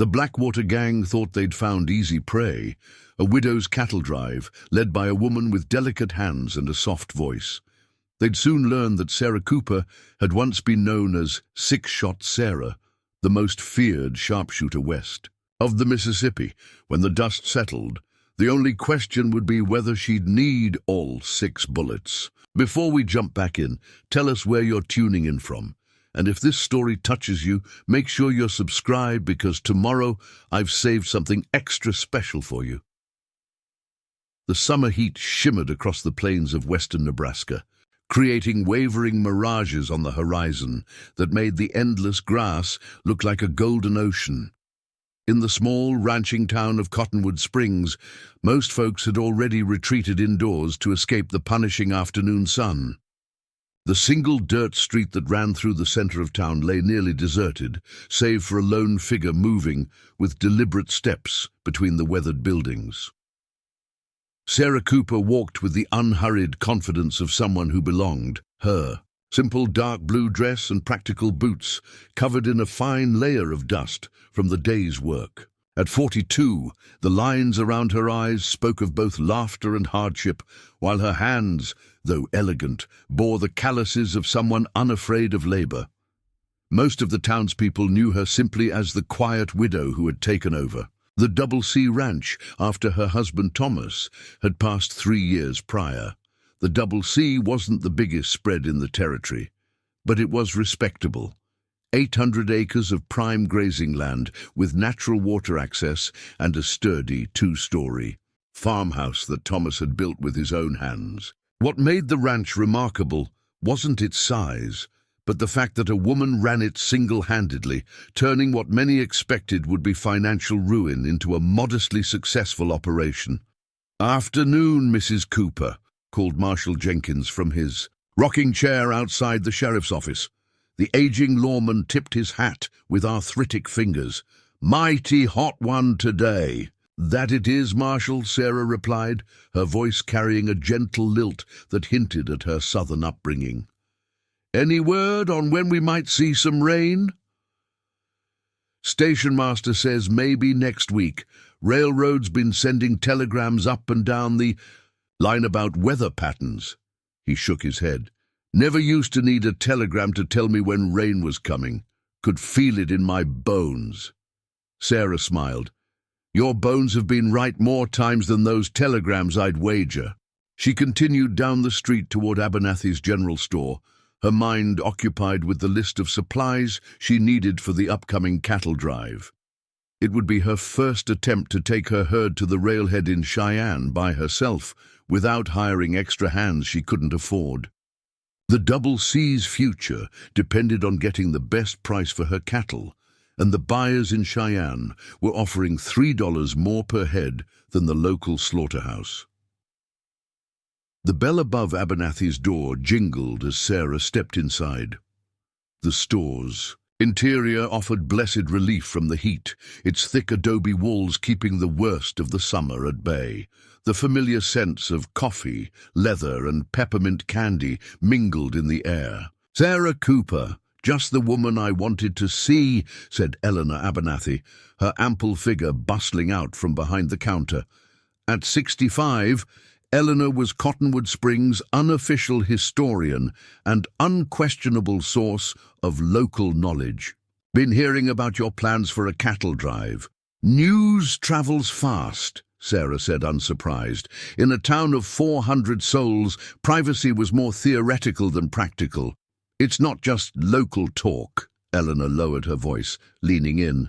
The Blackwater gang thought they'd found easy prey, a widow's cattle drive led by a woman with delicate hands and a soft voice. They'd soon learn that Sarah Cooper had once been known as Six-Shot Sarah, the most feared sharpshooter west of the Mississippi. When the dust settled, the only question would be whether she'd need all 6 bullets. Before we jump back in, tell us where you're tuning in from. And if this story touches you, make sure you're subscribed, because tomorrow I've saved something extra special for you. The summer heat shimmered across the plains of western Nebraska, creating wavering mirages on the horizon that made the endless grass look like a golden ocean. In the small ranching town of Cottonwood Springs, most folks had already retreated indoors to escape the punishing afternoon sun. The single dirt street that ran through the center of town lay nearly deserted, save for a lone figure moving with deliberate steps between the weathered buildings. Sarah Cooper walked with the unhurried confidence of someone who belonged. Her simple dark blue dress and practical boots covered in a fine layer of dust from the day's work. At 42, the lines around her eyes spoke of both laughter and hardship, while her hands, though elegant, bore the calluses of someone unafraid of labor. Most of the townspeople knew her simply as the quiet widow who had taken over the Double C Ranch after her husband Thomas had passed 3 years prior. The Double C wasn't the biggest spread in the territory, but it was respectable. 800 acres of prime grazing land with natural water access and a sturdy 2-story farmhouse that Thomas had built with his own hands. What made the ranch remarkable wasn't its size, but the fact that a woman ran it single-handedly, turning what many expected would be financial ruin into a modestly successful operation. "Afternoon, Mrs. Cooper," called Marshal Jenkins from his rocking chair outside the sheriff's office. The aging lawman tipped his hat with arthritic fingers. "Mighty hot one today." "That it is, Marshal," Sarah replied, her voice carrying a gentle lilt that hinted at her southern upbringing. "Any word on when we might see some rain?" "Station master says maybe next week. Railroad's been sending telegrams up and down the line about weather patterns." He shook his head. "Never used to need a telegram to tell me when rain was coming. Could feel it in my bones." Sarah smiled. "Your bones have been right more times than those telegrams, I'd wager." She continued down the street toward Abernathy's general store, her mind occupied with the list of supplies she needed for the upcoming cattle drive. It would be her first attempt to take her herd to the railhead in Cheyenne by herself, without hiring extra hands she couldn't afford. The Double C's future depended on getting the best price for her cattle, and the buyers in Cheyenne were offering $3 more per head than the local slaughterhouse. The bell above Abernathy's door jingled as Sarah stepped inside. The store's interior offered blessed relief from the heat, its thick adobe walls keeping the worst of the summer at bay. The familiar scents of coffee, leather, and peppermint candy mingled in the air. "Sarah Cooper, just the woman I wanted to see," said Eleanor Abernathy, her ample figure bustling out from behind the counter. At 65, Eleanor was Cottonwood Springs' unofficial historian and unquestionable source of local knowledge. "Been hearing about your plans for a cattle drive." "News travels fast," Sarah said, unsurprised. In a town of 400 souls, privacy was more theoretical than practical. "It's not just local talk." Eleanor lowered her voice, leaning in.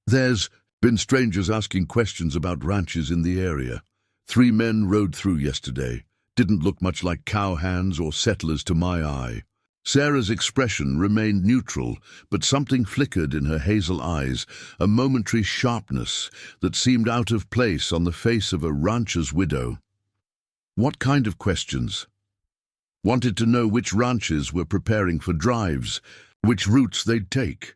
"There's been strangers asking questions about ranches in the area. 3 men rode through yesterday. Didn't look much like cowhands or settlers to my eye." Sarah's expression remained neutral, but something flickered in her hazel eyes, a momentary sharpness that seemed out of place on the face of a rancher's widow. "What kind of questions?" "Wanted to know which ranches were preparing for drives, which routes they'd take."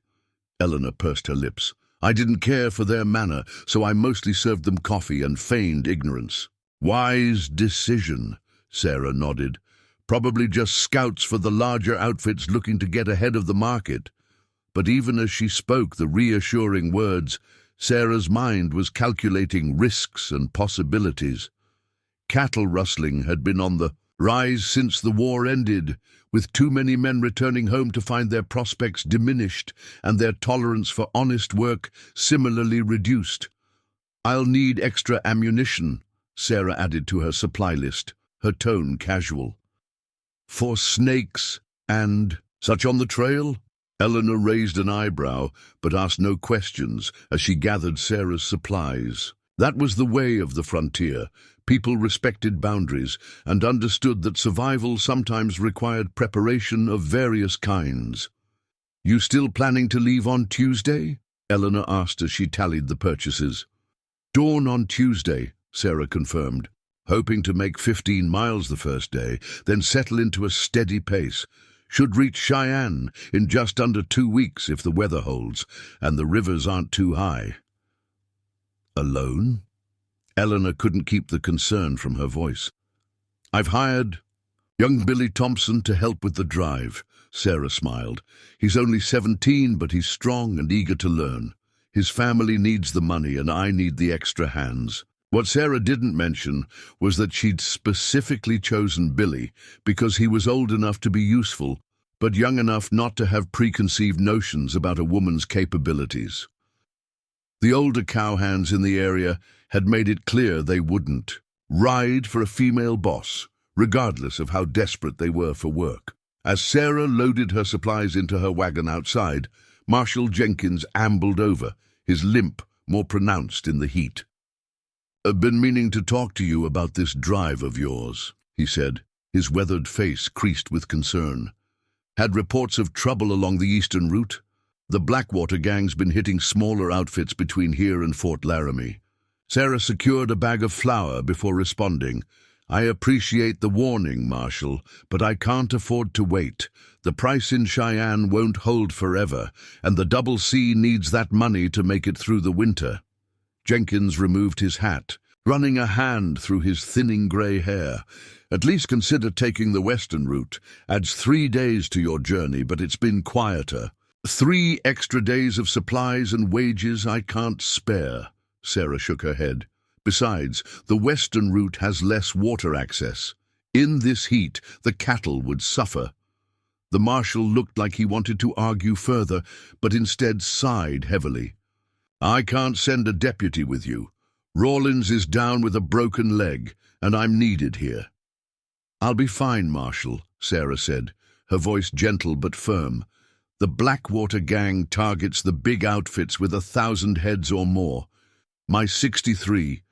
Eleanor pursed her lips. "I didn't care for their manner, so I mostly served them coffee and feigned ignorance." "Wise decision," Sarah nodded. "Probably just scouts for the larger outfits looking to get ahead of the market." But even as she spoke the reassuring words, Sarah's mind was calculating risks and possibilities. Cattle rustling had been on the rise since the war ended, with too many men returning home to find their prospects diminished and their tolerance for honest work similarly reduced. "I'll need extra ammunition," Sarah added to her supply list, her tone casual. "For snakes and such on the trail?" Eleanor raised an eyebrow, but asked no questions as she gathered Sarah's supplies. That was the way of the frontier. People respected boundaries and understood that survival sometimes required preparation of various kinds. "You still planning to leave on Tuesday?" Eleanor asked as she tallied the purchases. "Dawn on Tuesday," Sarah confirmed, hoping to make 15 miles the first day, then settle into a steady pace. "Should reach Cheyenne in just under 2 weeks if the weather holds and the rivers aren't too high." "Alone?" Eleanor couldn't keep the concern from her voice. "I've hired young Billy Thompson to help with the drive," Sarah smiled. "He's only 17, but he's strong and eager to learn. His family needs the money and I need the extra hands." What Sarah didn't mention was that she'd specifically chosen Billy because he was old enough to be useful, but young enough not to have preconceived notions about a woman's capabilities. The older cowhands in the area had made it clear they wouldn't ride for a female boss, regardless of how desperate they were for work. As Sarah loaded her supplies into her wagon outside, Marshal Jenkins ambled over, his limp more pronounced in the heat. "I've been meaning to talk to you about this drive of yours," he said, his weathered face creased with concern. "Had reports of trouble along the eastern route? The Blackwater gang's been hitting smaller outfits between here and Fort Laramie." Sarah secured a bag of flour before responding. "I appreciate the warning, Marshal, but I can't afford to wait. The price in Cheyenne won't hold forever, and the Double C needs that money to make it through the winter." Jenkins removed his hat, running a hand through his thinning grey hair. "At least consider taking the western route. Adds 3 days to your journey, but it's been quieter." 3 extra days of supplies and wages I can't spare," Sarah shook her head. "Besides, the western route has less water access. In this heat, the cattle would suffer." The marshal looked like he wanted to argue further, but instead sighed heavily. "I can't send a deputy with you. Rawlins is down with a broken leg, and I'm needed here." "I'll be fine, Marshal," Sarah said, her voice gentle but firm. "The Blackwater gang targets the big outfits with 1,000 heads or more. My 63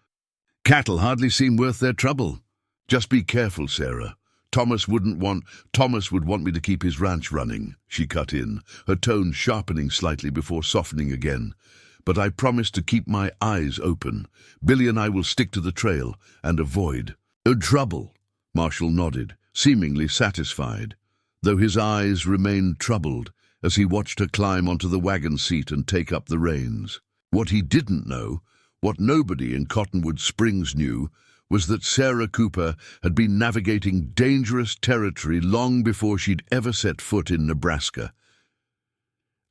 cattle hardly seem worth their trouble. Just be careful, Sarah. Thomas would want me to keep his ranch running," she cut in, her tone sharpening slightly before softening again. "But I promise to keep my eyes open. Billy and I will stick to the trail and avoid trouble." Marshall nodded, seemingly satisfied, though his eyes remained troubled as he watched her climb onto the wagon seat and take up the reins. What he didn't know, what nobody in Cottonwood Springs knew, was that Sarah Cooper had been navigating dangerous territory long before she'd ever set foot in Nebraska.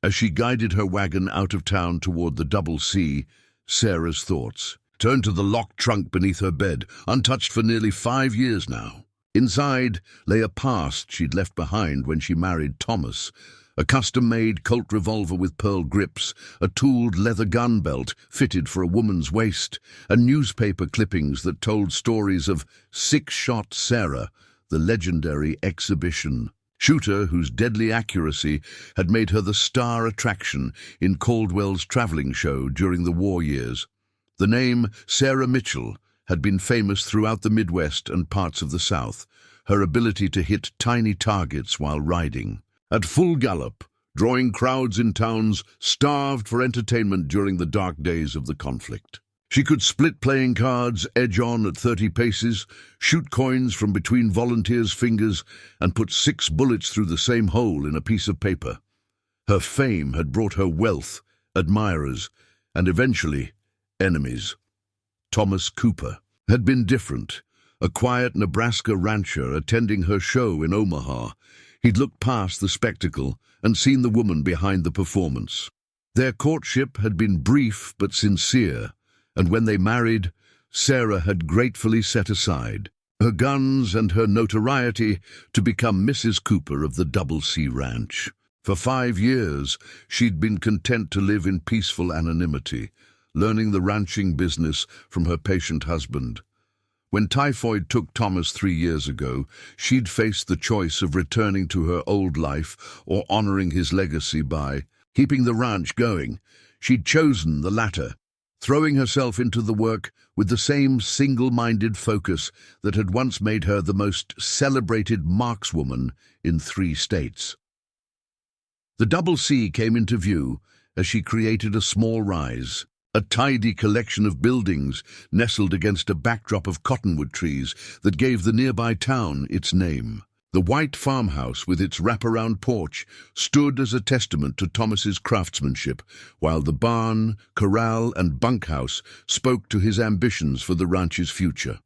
As she guided her wagon out of town toward the Double C, Sarah's thoughts turned to the locked trunk beneath her bed, untouched for nearly 5 years now. Inside lay a past she'd left behind when she married Thomas, a custom-made Colt revolver with pearl grips, a tooled leather gun belt fitted for a woman's waist, and newspaper clippings that told stories of Six-Shot Sarah, the legendary exhibition shooter whose deadly accuracy had made her the star attraction in Caldwell's traveling show during the war years. The name Sarah Mitchell had been famous throughout the Midwest and parts of the South, her ability to hit tiny targets while riding. At full gallop, drawing crowds in towns starved for entertainment during the dark days of the conflict. She could split playing cards, edge on at 30 paces, shoot coins from between volunteers' fingers, and put 6 bullets through the same hole in a piece of paper. Her fame had brought her wealth, admirers, and eventually enemies. Thomas Cooper had been different, a quiet Nebraska rancher attending her show in Omaha. He'd looked past the spectacle and seen the woman behind the performance. Their courtship had been brief but sincere, and when they married, Sarah had gratefully set aside her guns and her notoriety to become Mrs. Cooper of the Double C Ranch. For 5 years, she'd been content to live in peaceful anonymity, learning the ranching business from her patient husband. When typhoid took Thomas 3 years ago, she'd faced the choice of returning to her old life or honoring his legacy by keeping the ranch going. She'd chosen the latter, throwing herself into the work with the same single-minded focus that had once made her the most celebrated markswoman in 3 states. The Double C came into view as she created a small rise, a tidy collection of buildings nestled against a backdrop of cottonwood trees that gave the nearby town its name. The white farmhouse with its wraparound porch stood as a testament to Thomas's craftsmanship, while the barn, corral, and bunkhouse spoke to his ambitions for the ranch's future.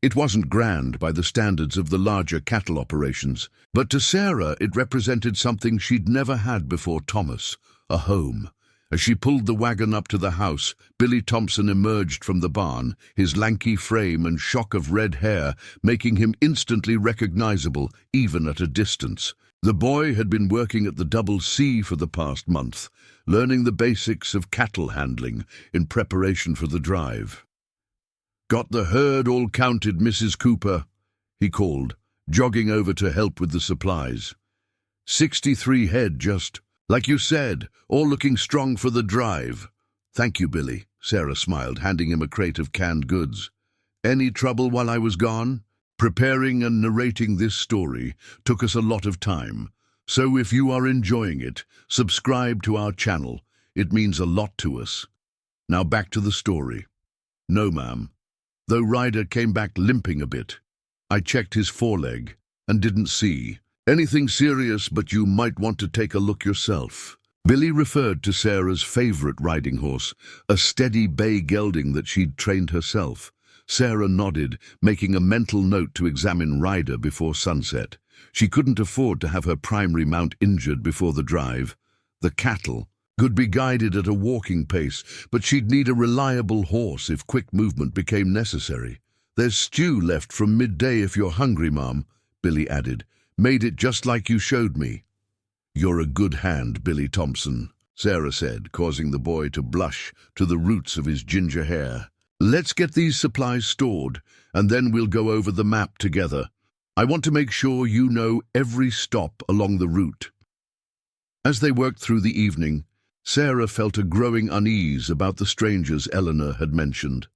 It wasn't grand by the standards of the larger cattle operations, but to Sarah it represented something she'd never had before Thomas, a home. As she pulled the wagon up to the house, Billy Thompson emerged from the barn, his lanky frame and shock of red hair making him instantly recognizable even at a distance. The boy had been working at the Double C for the past month, learning the basics of cattle handling in preparation for the drive. "Got the herd all counted, Mrs. Cooper?" he called, jogging over to help with the supplies. 63 head just. "Like you said, all looking strong for the drive." "Thank you, Billy," Sarah smiled, handing him a crate of canned goods. "Any trouble while I was gone?" Preparing and narrating this story took us a lot of time, so if you are enjoying it, subscribe to our channel. It means a lot to us. Now back to the story. "No, ma'am." Though Ryder came back limping a bit. I checked his foreleg and didn't see anything serious, but you might want to take a look yourself. Billy referred to Sarah's favorite riding horse, a steady bay gelding that she'd trained herself. Sarah nodded, making a mental note to examine Ryder before sunset. She couldn't afford to have her primary mount injured before the drive. The cattle could be guided at a walking pace, but she'd need a reliable horse if quick movement became necessary. "There's stew left from midday if you're hungry, Mom," Billy added. "Made it just like you showed me." "You're a good hand, Billy Thompson," Sarah said, causing the boy to blush to the roots of his ginger hair. "Let's get these supplies stored, and then we'll go over the map together. I want to make sure you know every stop along the route." As they worked through the evening, Sarah felt a growing unease about the strangers Eleanor had mentioned.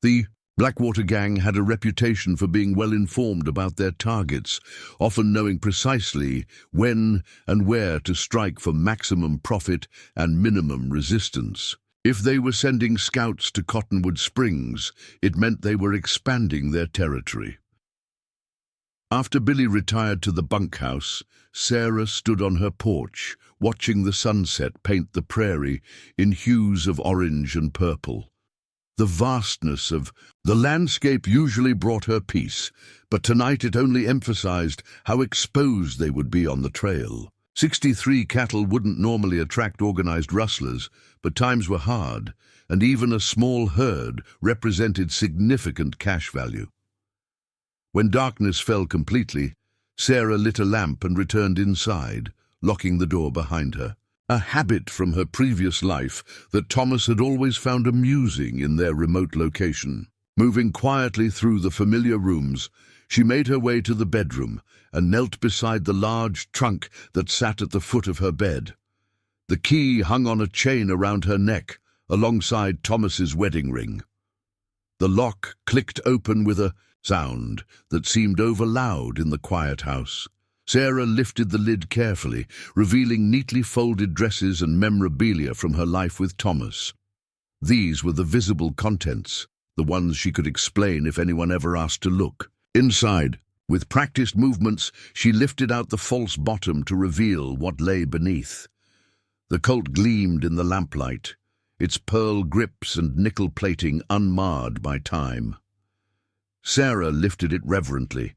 The Blackwater gang had a reputation for being well informed about their targets, often knowing precisely when and where to strike for maximum profit and minimum resistance. If they were sending scouts to Cottonwood Springs, it meant they were expanding their territory. After Billy retired to the bunkhouse, Sarah stood on her porch, watching the sunset paint the prairie in hues of orange and purple. The vastness of the landscape usually brought her peace, but tonight it only emphasized how exposed they would be on the trail. 63 cattle wouldn't normally attract organized rustlers, but times were hard, and even a small herd represented significant cash value. When darkness fell completely, Sarah lit a lamp and returned inside, locking the door behind her. A habit from her previous life that Thomas had always found amusing in their remote location. Moving quietly through the familiar rooms, she made her way to the bedroom and knelt beside the large trunk that sat at the foot of her bed. The key hung on a chain around her neck, alongside Thomas's wedding ring. The lock clicked open with a sound that seemed overloud in the quiet house. Sarah lifted the lid carefully, revealing neatly folded dresses and memorabilia from her life with Thomas. These were the visible contents, the ones she could explain if anyone ever asked to look. Inside, with practiced movements, she lifted out the false bottom to reveal what lay beneath. The Colt gleamed in the lamplight, its pearl grips and nickel plating unmarred by time. Sarah lifted it reverently,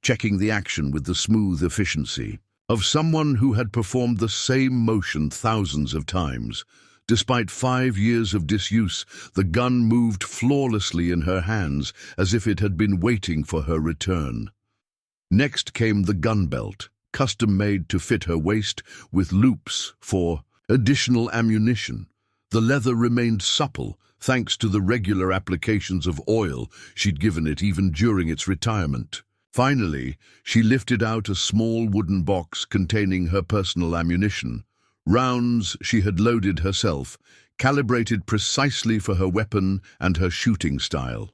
checking the action with the smooth efficiency of someone who had performed the same motion thousands of times. Despite 5 years of disuse, the gun moved flawlessly in her hands as if it had been waiting for her return. Next came the gun belt, custom-made to fit her waist with loops for additional ammunition. The leather remained supple, thanks to the regular applications of oil she'd given it even during its retirement. Finally, she lifted out a small wooden box containing her personal ammunition. Rounds she had loaded herself, calibrated precisely for her weapon and her shooting style.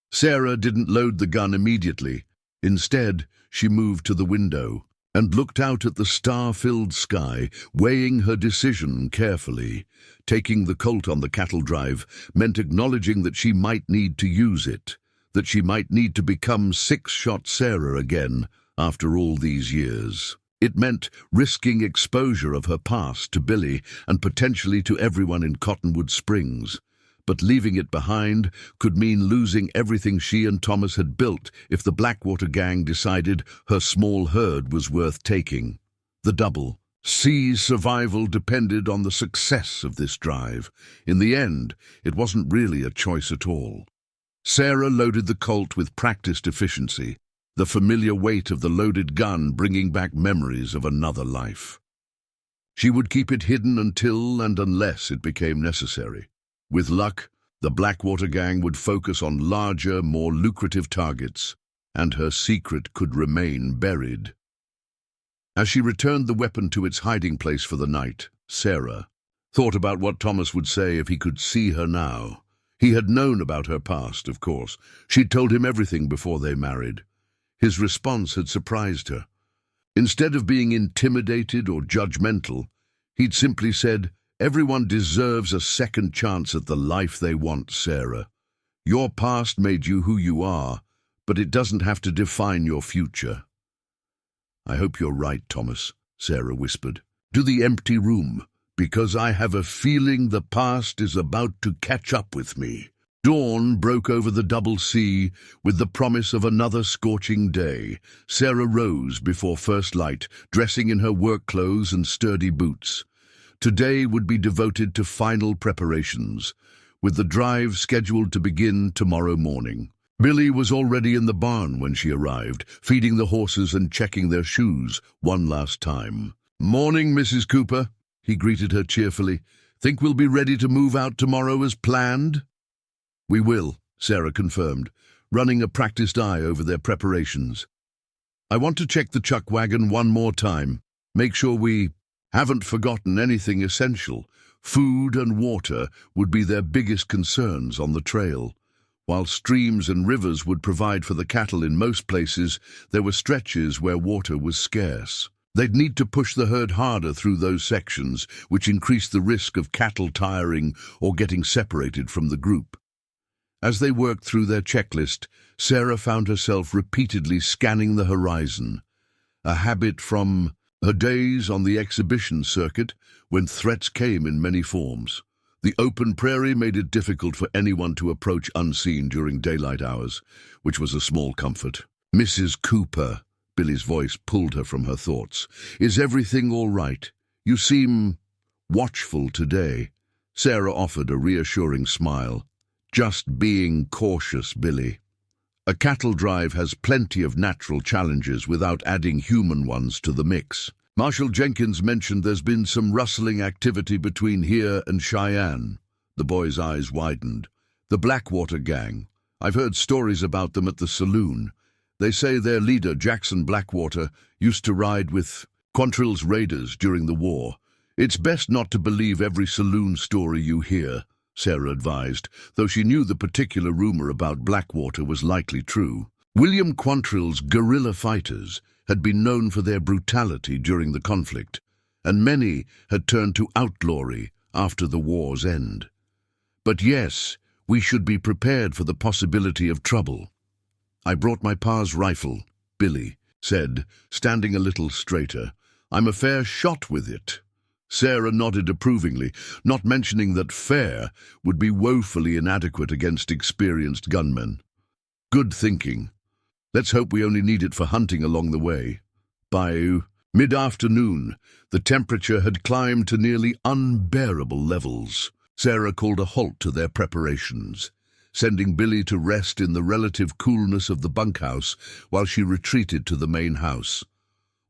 Sarah didn't load the gun immediately. Instead, she moved to the window and looked out at the star-filled sky, weighing her decision carefully. Taking the Colt on the cattle drive meant acknowledging that she might need to use it, that she might need to become six-shot Sarah again after all these years. It meant risking exposure of her past to Billy and potentially to everyone in Cottonwood Springs. But leaving it behind could mean losing everything she and Thomas had built if the Blackwater gang decided her small herd was worth taking. The Double C's survival depended on the success of this drive. In the end, it wasn't really a choice at all. Sarah loaded the Colt with practiced efficiency, the familiar weight of the loaded gun bringing back memories of another life. She would keep it hidden until and unless it became necessary. With luck, the Blackwater gang would focus on larger, more lucrative targets, and her secret could remain buried. As she returned the weapon to its hiding place for the night, Sarah thought about what Thomas would say if he could see her now. He had known about her past, of course. She'd told him everything before they married. His response had surprised her. Instead of being intimidated or judgmental, he'd simply said, "Everyone deserves a second chance at the life they want, Sarah. Your past made you who you are, but it doesn't have to define your future." "I hope you're right, Thomas," Sarah whispered. "To the empty room, because I have a feeling the past is about to catch up with me." Dawn broke over the Double C with the promise of another scorching day. Sarah rose before first light, dressing in her work clothes and sturdy boots. Today would be devoted to final preparations, with the drive scheduled to begin tomorrow morning. Billy was already in the barn when she arrived, feeding the horses and checking their shoes one last time. "Morning, Mrs. Cooper," he greeted her cheerfully. "Think we'll be ready to move out tomorrow as planned?" "We will," Sarah confirmed, running a practiced eye over their preparations. "I want to check the chuck wagon one more time. Make sure we haven't forgotten anything essential." Food and water would be their biggest concerns on the trail. While streams and rivers would provide for the cattle in most places, there were stretches where water was scarce. They'd need to push the herd harder through those sections, which increased the risk of cattle tiring or getting separated from the group. As they worked through their checklist, Sarah found herself repeatedly scanning the horizon, a habit from her days on the exhibition circuit when threats came in many forms. The open prairie made it difficult for anyone to approach unseen during daylight hours, which was a small comfort. "Mrs. Cooper," Billy's voice pulled her from her thoughts. "Is everything all right? You seem watchful today." Sarah offered a reassuring smile. "Just being cautious, Billy. A cattle drive has plenty of natural challenges without adding human ones to the mix. Marshal Jenkins mentioned there's been some rustling activity between here and Cheyenne." The boy's eyes widened. "The Blackwater gang. I've heard stories about them at the saloon. They say their leader, Jackson Blackwater, used to ride with Quantrill's raiders during the war. It's best not to believe every saloon story you hear," Sarah advised, though she knew the particular rumor about Blackwater was likely true. William Quantrill's guerrilla fighters had been known for their brutality during the conflict, and many had turned to outlawry after the war's end. "But yes, we should be prepared for the possibility of trouble." "I brought my pa's rifle," Billy said, standing a little straighter. "I'm a fair shot with it." Sarah nodded approvingly, not mentioning that fair would be woefully inadequate against experienced gunmen. "Good thinking. Let's hope we only need it for hunting along the way." By mid-afternoon, the temperature had climbed to nearly unbearable levels. Sarah called a halt to their preparations, sending Billy to rest in the relative coolness of the bunkhouse while she retreated to the main house.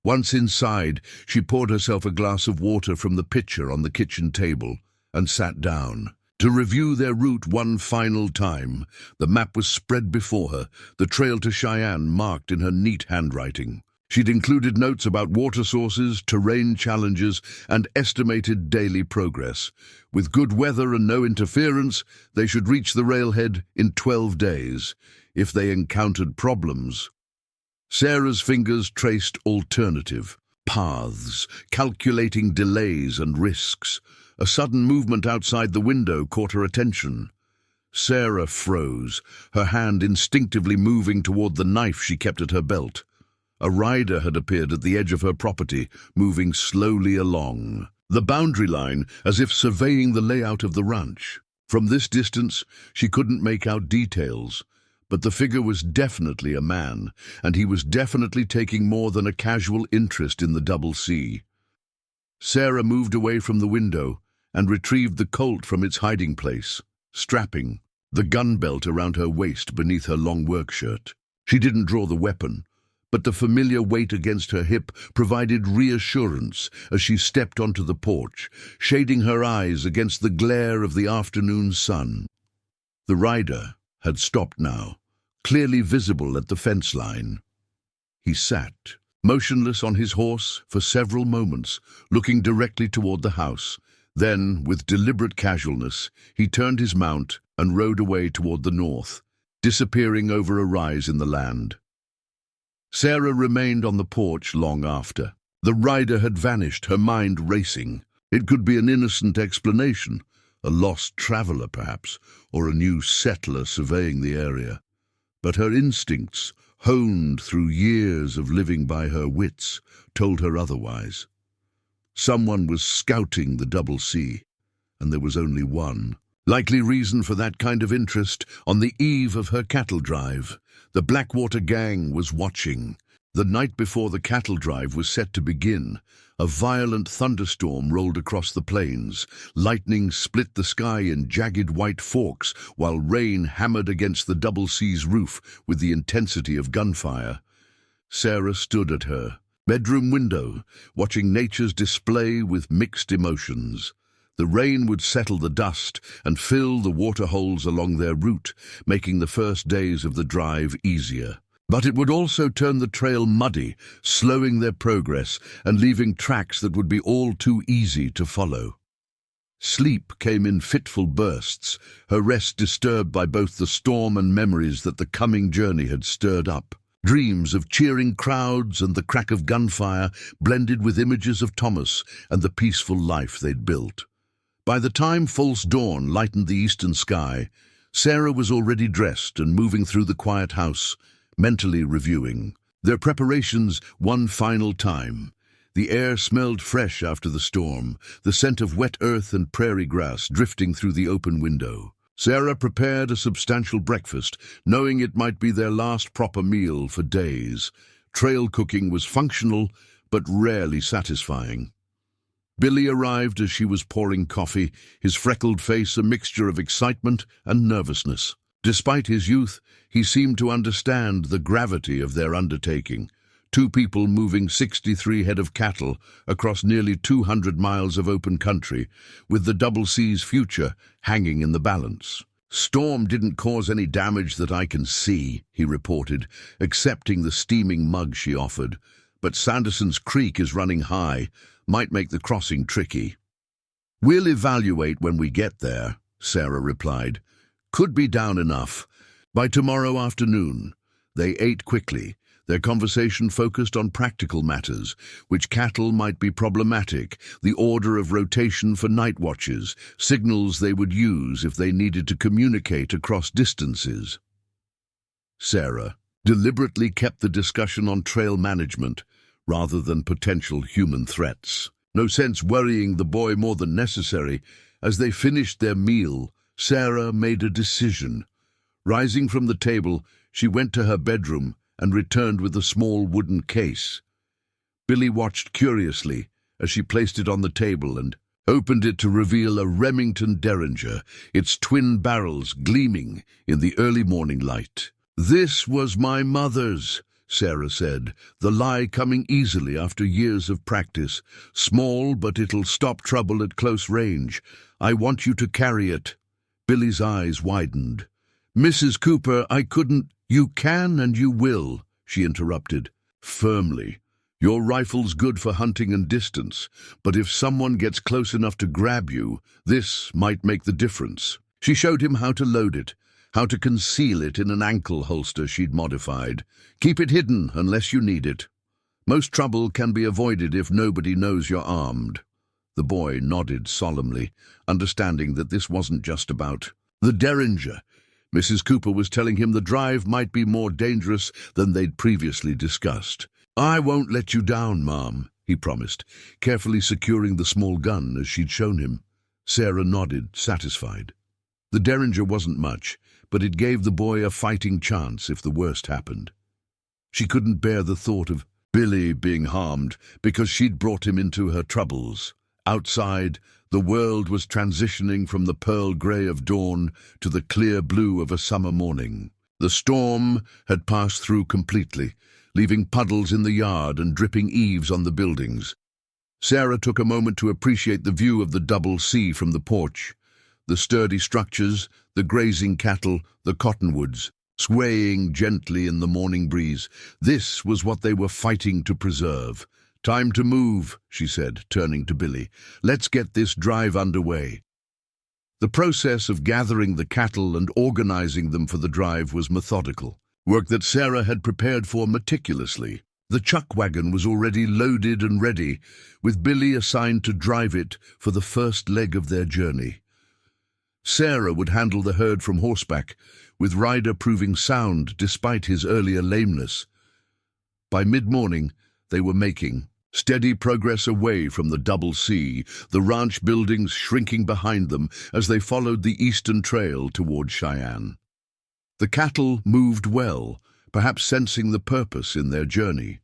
Once inside, she poured herself a glass of water from the pitcher on the kitchen table and sat down. To review their route one final time, the map was spread before her, the trail to Cheyenne marked in her neat handwriting. She'd included notes about water sources, terrain challenges, and estimated daily progress. With good weather and no interference, they should reach the railhead in 12 days. If they encountered problems, Sarah's fingers traced alternative paths, calculating delays and risks. A sudden movement outside the window caught her attention. Sarah froze, her hand instinctively moving toward the knife she kept at her belt. A rider had appeared at the edge of her property, moving slowly along the boundary line as if surveying the layout of the ranch. From this distance, she couldn't make out details, but the figure was definitely a man, and he was definitely taking more than a casual interest in the Double C. Sarah moved away from the window and retrieved the Colt from its hiding place, strapping the gun belt around her waist beneath her long work shirt. She didn't draw the weapon, but the familiar weight against her hip provided reassurance as she stepped onto the porch, shading her eyes against the glare of the afternoon sun. The rider had stopped now, clearly visible at the fence line. He sat, motionless on his horse, for several moments, looking directly toward the house. Then, with deliberate casualness, he turned his mount and rode away toward the north, disappearing over a rise in the land. Sarah remained on the porch long after. The rider had vanished, her mind racing. It could be an innocent explanation, a lost traveler perhaps, or a new settler surveying the area. But her instincts, honed through years of living by her wits, told her otherwise. Someone was scouting the Double C, and there was only one likely reason for that kind of interest. On the eve of her cattle drive, the Blackwater gang was watching. The night before the cattle drive was set to begin, a violent thunderstorm rolled across the plains. Lightning split the sky in jagged white forks, while rain hammered against the Double C's roof with the intensity of gunfire. Sarah stood at her bedroom window, watching nature's display with mixed emotions. The rain would settle the dust and fill the water holes along their route, making the first days of the drive easier. But it would also turn the trail muddy, slowing their progress and leaving tracks that would be all too easy to follow. Sleep came in fitful bursts, her rest disturbed by both the storm and memories that the coming journey had stirred up. Dreams of cheering crowds and the crack of gunfire blended with images of Thomas and the peaceful life they'd built. By the time false dawn lightened the eastern sky, Sarah was already dressed and moving through the quiet house, mentally reviewing their preparations one final time. The air smelled fresh after the storm, the scent of wet earth and prairie grass drifting through the open window. Sarah prepared a substantial breakfast, knowing it might be their last proper meal for days. Trail cooking was functional, but rarely satisfying. Billy arrived as she was pouring coffee, his freckled face a mixture of excitement and nervousness. Despite his youth, he seemed to understand the gravity of their undertaking. Two people moving 63 head of cattle across nearly 200 miles of open country, with the Double C's future hanging in the balance. "Storm didn't cause any damage that I can see," he reported, accepting the steaming mug she offered. "But Sanderson's Creek is running high, might make the crossing tricky." "We'll evaluate when we get there," Sarah replied. "Could be down enough by tomorrow afternoon." They ate quickly, their conversation focused on practical matters, which cattle might be problematic, the order of rotation for night watches, signals they would use if they needed to communicate across distances. Sarah deliberately kept the discussion on trail management rather than potential human threats. No sense worrying the boy more than necessary. As they finished their meal, Sarah made a decision. Rising from the table, she went to her bedroom and returned with a small wooden case. Billy watched curiously as she placed it on the table and opened it to reveal a Remington Derringer, its twin barrels gleaming in the early morning light. "This was my mother's," Sarah said, the lie coming easily after years of practice. "Small, but it'll stop trouble at close range. I want you to carry it." Billy's eyes widened. "Mrs. Cooper, I couldn't—" "You can and you will," she interrupted, firmly. "Your rifle's good for hunting and distance, but if someone gets close enough to grab you, this might make the difference." She showed him how to load it, how to conceal it in an ankle holster she'd modified. "Keep it hidden unless you need it. Most trouble can be avoided if nobody knows you're armed." The boy nodded solemnly, understanding that this wasn't just about the Derringer. Mrs. Cooper was telling him the drive might be more dangerous than they'd previously discussed. "I won't let you down, Mom," he promised, carefully securing the small gun as she'd shown him. Sarah nodded, satisfied. The Derringer wasn't much, but it gave the boy a fighting chance if the worst happened. She couldn't bear the thought of Billy being harmed because she'd brought him into her troubles. Outside, the world was transitioning from the pearl grey of dawn to the clear blue of a summer morning. The storm had passed through completely, leaving puddles in the yard and dripping eaves on the buildings. Sarah took a moment to appreciate the view of the double C from the porch. The sturdy structures, the grazing cattle, the cottonwoods, swaying gently in the morning breeze. This was what they were fighting to preserve. "Time to move," she said, turning to Billy. "Let's get this drive underway." The process of gathering the cattle and organizing them for the drive was methodical, work that Sarah had prepared for meticulously. The chuck wagon was already loaded and ready, with Billy assigned to drive it for the first leg of their journey. Sarah would handle the herd from horseback, with Ryder proving sound despite his earlier lameness. By mid-morning, they were making steady progress away from the double C, the ranch buildings shrinking behind them as they followed the eastern trail toward Cheyenne. The cattle moved well, perhaps sensing the purpose in their journey.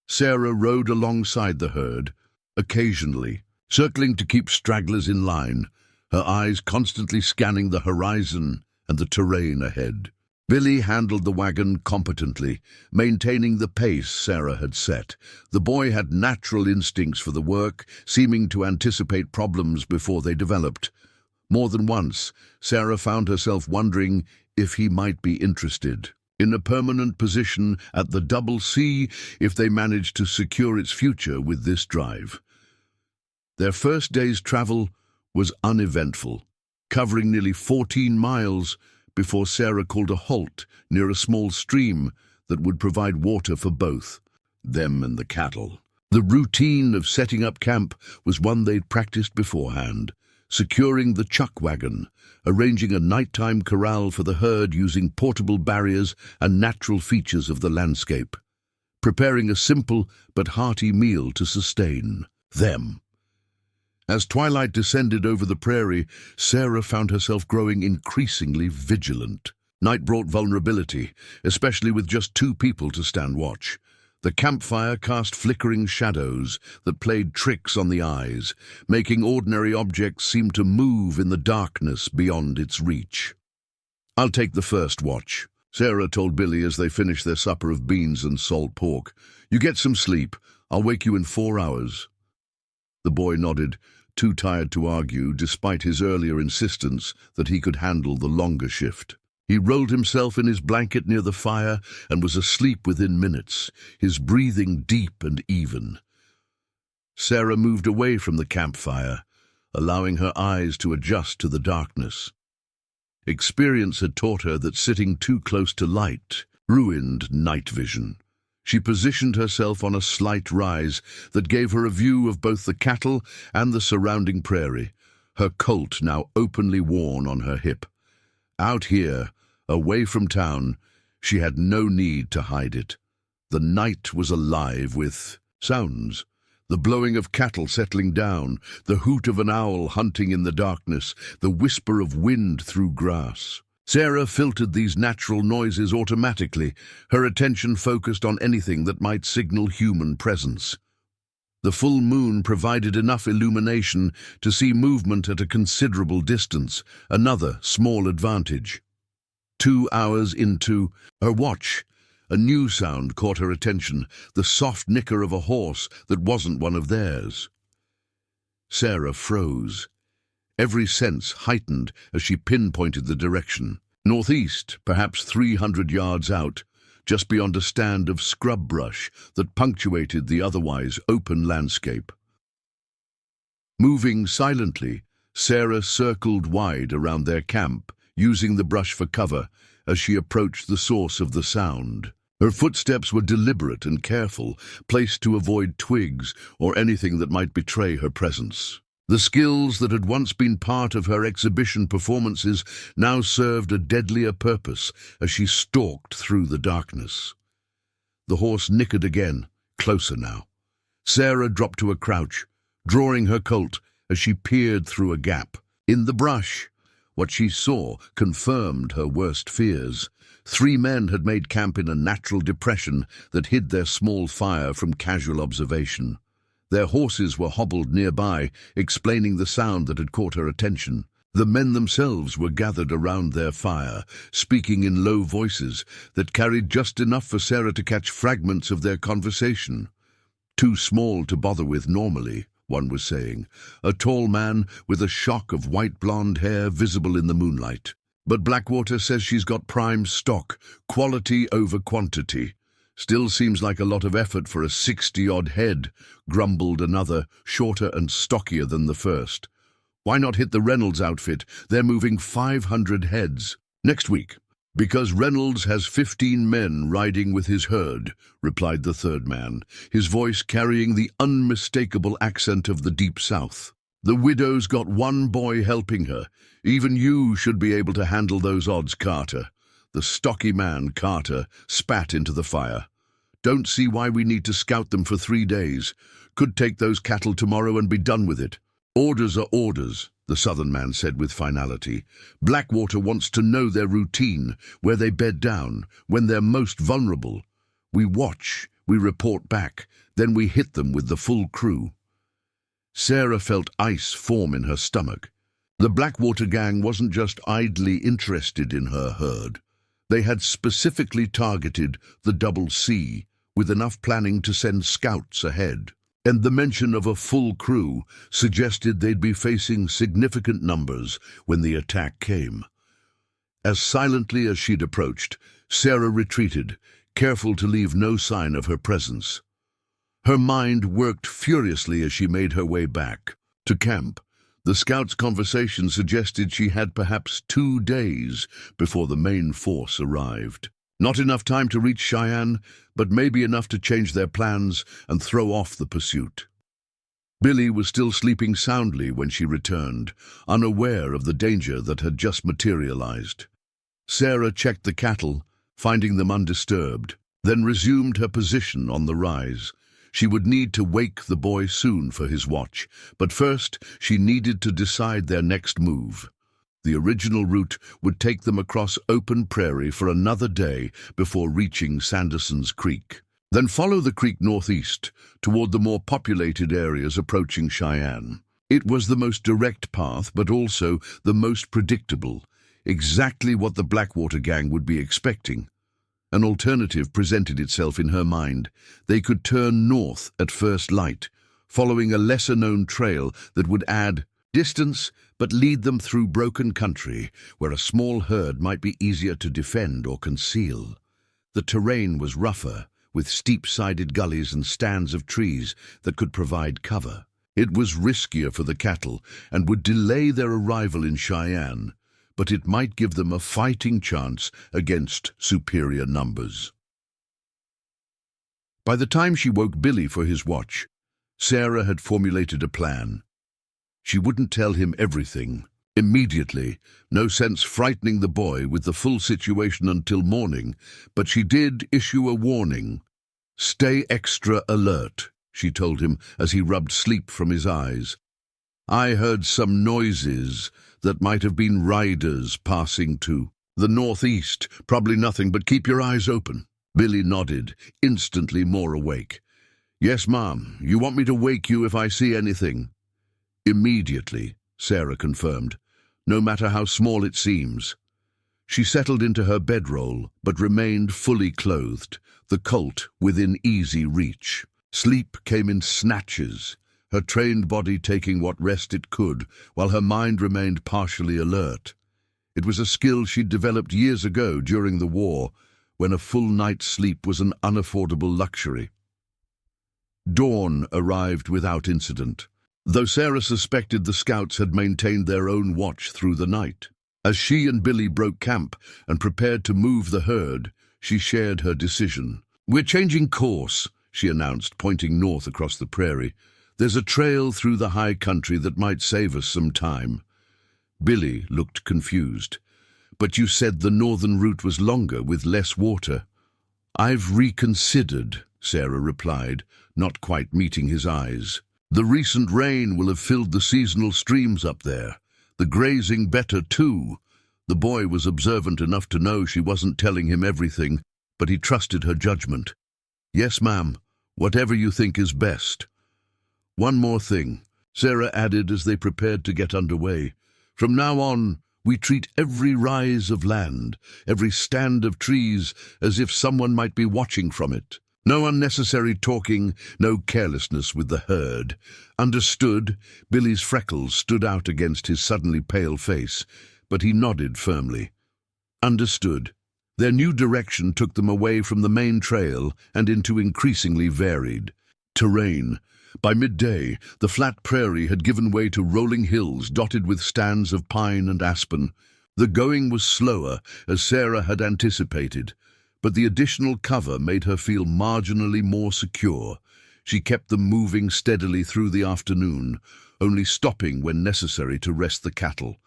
Sarah rode alongside the herd, occasionally, circling to keep stragglers in line, her eyes constantly scanning the horizon and the terrain ahead. Billy handled the wagon competently, maintaining the pace Sarah had set. The boy had natural instincts for the work, seeming to anticipate problems before they developed. More than once, Sarah found herself wondering if he might be interested in a permanent position at the double C if they managed to secure its future with this drive. Their first day's travel was uneventful, covering nearly 14 miles before Sarah called a halt near a small stream that would provide water for both them and the cattle. The routine of setting up camp was one they'd practiced beforehand, securing the chuck wagon, arranging a nighttime corral for the herd using portable barriers and natural features of the landscape, preparing a simple but hearty meal to sustain them. As twilight descended over the prairie, Sarah found herself growing increasingly vigilant. Night brought vulnerability, especially with just two people to stand watch. The campfire cast flickering shadows that played tricks on the eyes, making ordinary objects seem to move in the darkness beyond its reach. "I'll take the first watch," Sarah told Billy as they finished their supper of beans and salt pork. "You get some sleep. I'll wake you in 4 hours." The boy nodded, too tired to argue despite his earlier insistence that he could handle the longer shift. He rolled himself in his blanket near the fire and was asleep within minutes, his breathing deep and even. Sarah moved away from the campfire, allowing her eyes to adjust to the darkness. Experience had taught her that sitting too close to light ruined night vision. She positioned herself on a slight rise that gave her a view of both the cattle and the surrounding prairie, her colt now openly worn on her hip. Out here, away from town, she had no need to hide it. The night was alive with sounds, the blowing of cattle settling down, the hoot of an owl hunting in the darkness, the whisper of wind through grass. Sarah filtered these natural noises automatically, her attention focused on anything that might signal human presence. The full moon provided enough illumination to see movement at a considerable distance, another small advantage. 2 hours into her watch, a new sound caught her attention, the soft nicker of a horse that wasn't one of theirs. Sarah froze, every sense heightened as she pinpointed the direction. Northeast, perhaps 300 yards out, just beyond a stand of scrub brush that punctuated the otherwise open landscape. Moving silently, Sarah circled wide around their camp, using the brush for cover as she approached the source of the sound. Her footsteps were deliberate and careful, placed to avoid twigs or anything that might betray her presence. The skills that had once been part of her exhibition performances now served a deadlier purpose as she stalked through the darkness. The horse nickered again, closer now. Sarah dropped to a crouch, drawing her Colt as she peered through a gap. In the brush, what she saw confirmed her worst fears. 3 men had made camp in a natural depression that hid their small fire from casual observation. Their horses were hobbled nearby, explaining the sound that had caught her attention. The men themselves were gathered around their fire, speaking in low voices that carried just enough for Sarah to catch fragments of their conversation. "Too small to bother with normally," one was saying, a tall man with a shock of white blonde hair visible in the moonlight. "But Blackwater says she's got prime stock, quality over quantity. Still seems like a lot of effort for a 60-odd head," grumbled another, shorter and stockier than the first. "Why not hit the Reynolds outfit? They're moving 500 heads." "Next week, because Reynolds has 15 men riding with his herd," replied the third man, his voice carrying the unmistakable accent of the Deep South. "The widow's got 1 boy helping her. Even you should be able to handle those odds, Carter." The stocky man, Carter, spat into the fire. "Don't see why we need to scout them for 3 days. Could take those cattle tomorrow and be done with it." "Orders are orders," the southern man said with finality. "Blackwater wants to know their routine, where they bed down, when they're most vulnerable. We watch, we report back, then we hit them with the full crew." Sarah felt ice form in her stomach. The Blackwater gang wasn't just idly interested in her herd. They had specifically targeted the Double C, with enough planning to send scouts ahead. And the mention of a full crew suggested they'd be facing significant numbers when the attack came. As silently as she'd approached, Sarah retreated, careful to leave no sign of her presence. Her mind worked furiously as she made her way back to camp. The scouts' conversation suggested she had perhaps 2 days before the main force arrived. Not enough time to reach Cheyenne, but maybe enough to change their plans and throw off the pursuit. Billy was still sleeping soundly when she returned, unaware of the danger that had just materialized. Sarah checked the cattle, finding them undisturbed, then resumed her position on the rise. She would need to wake the boy soon for his watch, but first she needed to decide their next move. The original route would take them across open prairie for another day before reaching Sanderson's Creek. Then follow the creek northeast toward the more populated areas approaching Cheyenne. It was the most direct path, but also the most predictable, exactly what the Blackwater gang would be expecting. An alternative presented itself in her mind. They could turn north at first light, following a lesser-known trail that would add distance but lead them through broken country where a small herd might be easier to defend or conceal. The terrain was rougher, with steep-sided gullies and stands of trees that could provide cover. It was riskier for the cattle and would delay their arrival in Cheyenne, but it might give them a fighting chance against superior numbers. By the time she woke Billy for his watch, Sarah had formulated a plan. She wouldn't tell him everything immediately, no sense frightening the boy with the full situation until morning, but she did issue a warning. "Stay extra alert," she told him as he rubbed sleep from his eyes. "I heard some noises that might have been riders passing to the northeast. Probably nothing, but keep your eyes open." Billy nodded, instantly more awake. Yes, ma'am. You want me to wake you if I see anything? Immediately, Sarah confirmed, no matter how small it seems. She settled into her bedroll, but remained fully clothed, the Colt within easy reach. Sleep came in snatches, her trained body taking what rest it could, while her mind remained partially alert. It was a skill she'd developed years ago during the war, when a full night's sleep was an unaffordable luxury. Dawn arrived without incident, though Sarah suspected the scouts had maintained their own watch through the night. As she and Billy broke camp and prepared to move the herd, she shared her decision. "We're changing course," she announced, pointing north across the prairie. "There's a trail through the high country that might save us some time." Billy looked confused. "But you said the northern route was longer, with less water." "I've reconsidered," Sarah replied, not quite meeting his eyes. "The recent rain will have filled the seasonal streams up there. The grazing better too." The boy was observant enough to know she wasn't telling him everything, but he trusted her judgment. "Yes, ma'am, whatever you think is best." "One more thing," Sarah added as they prepared to get underway. "From now on, we treat every rise of land, every stand of trees, as if someone might be watching from it. No unnecessary talking, no carelessness with the herd." "Understood." Billy's freckles stood out against his suddenly pale face, but he nodded firmly. "Understood." Their new direction took them away from the main trail and into increasingly varied terrain. By midday, the flat prairie had given way to rolling hills dotted with stands of pine and aspen. The going was slower, as Sarah had anticipated, but the additional cover made her feel marginally more secure. She kept them moving steadily through the afternoon, only stopping when necessary to rest the cattle.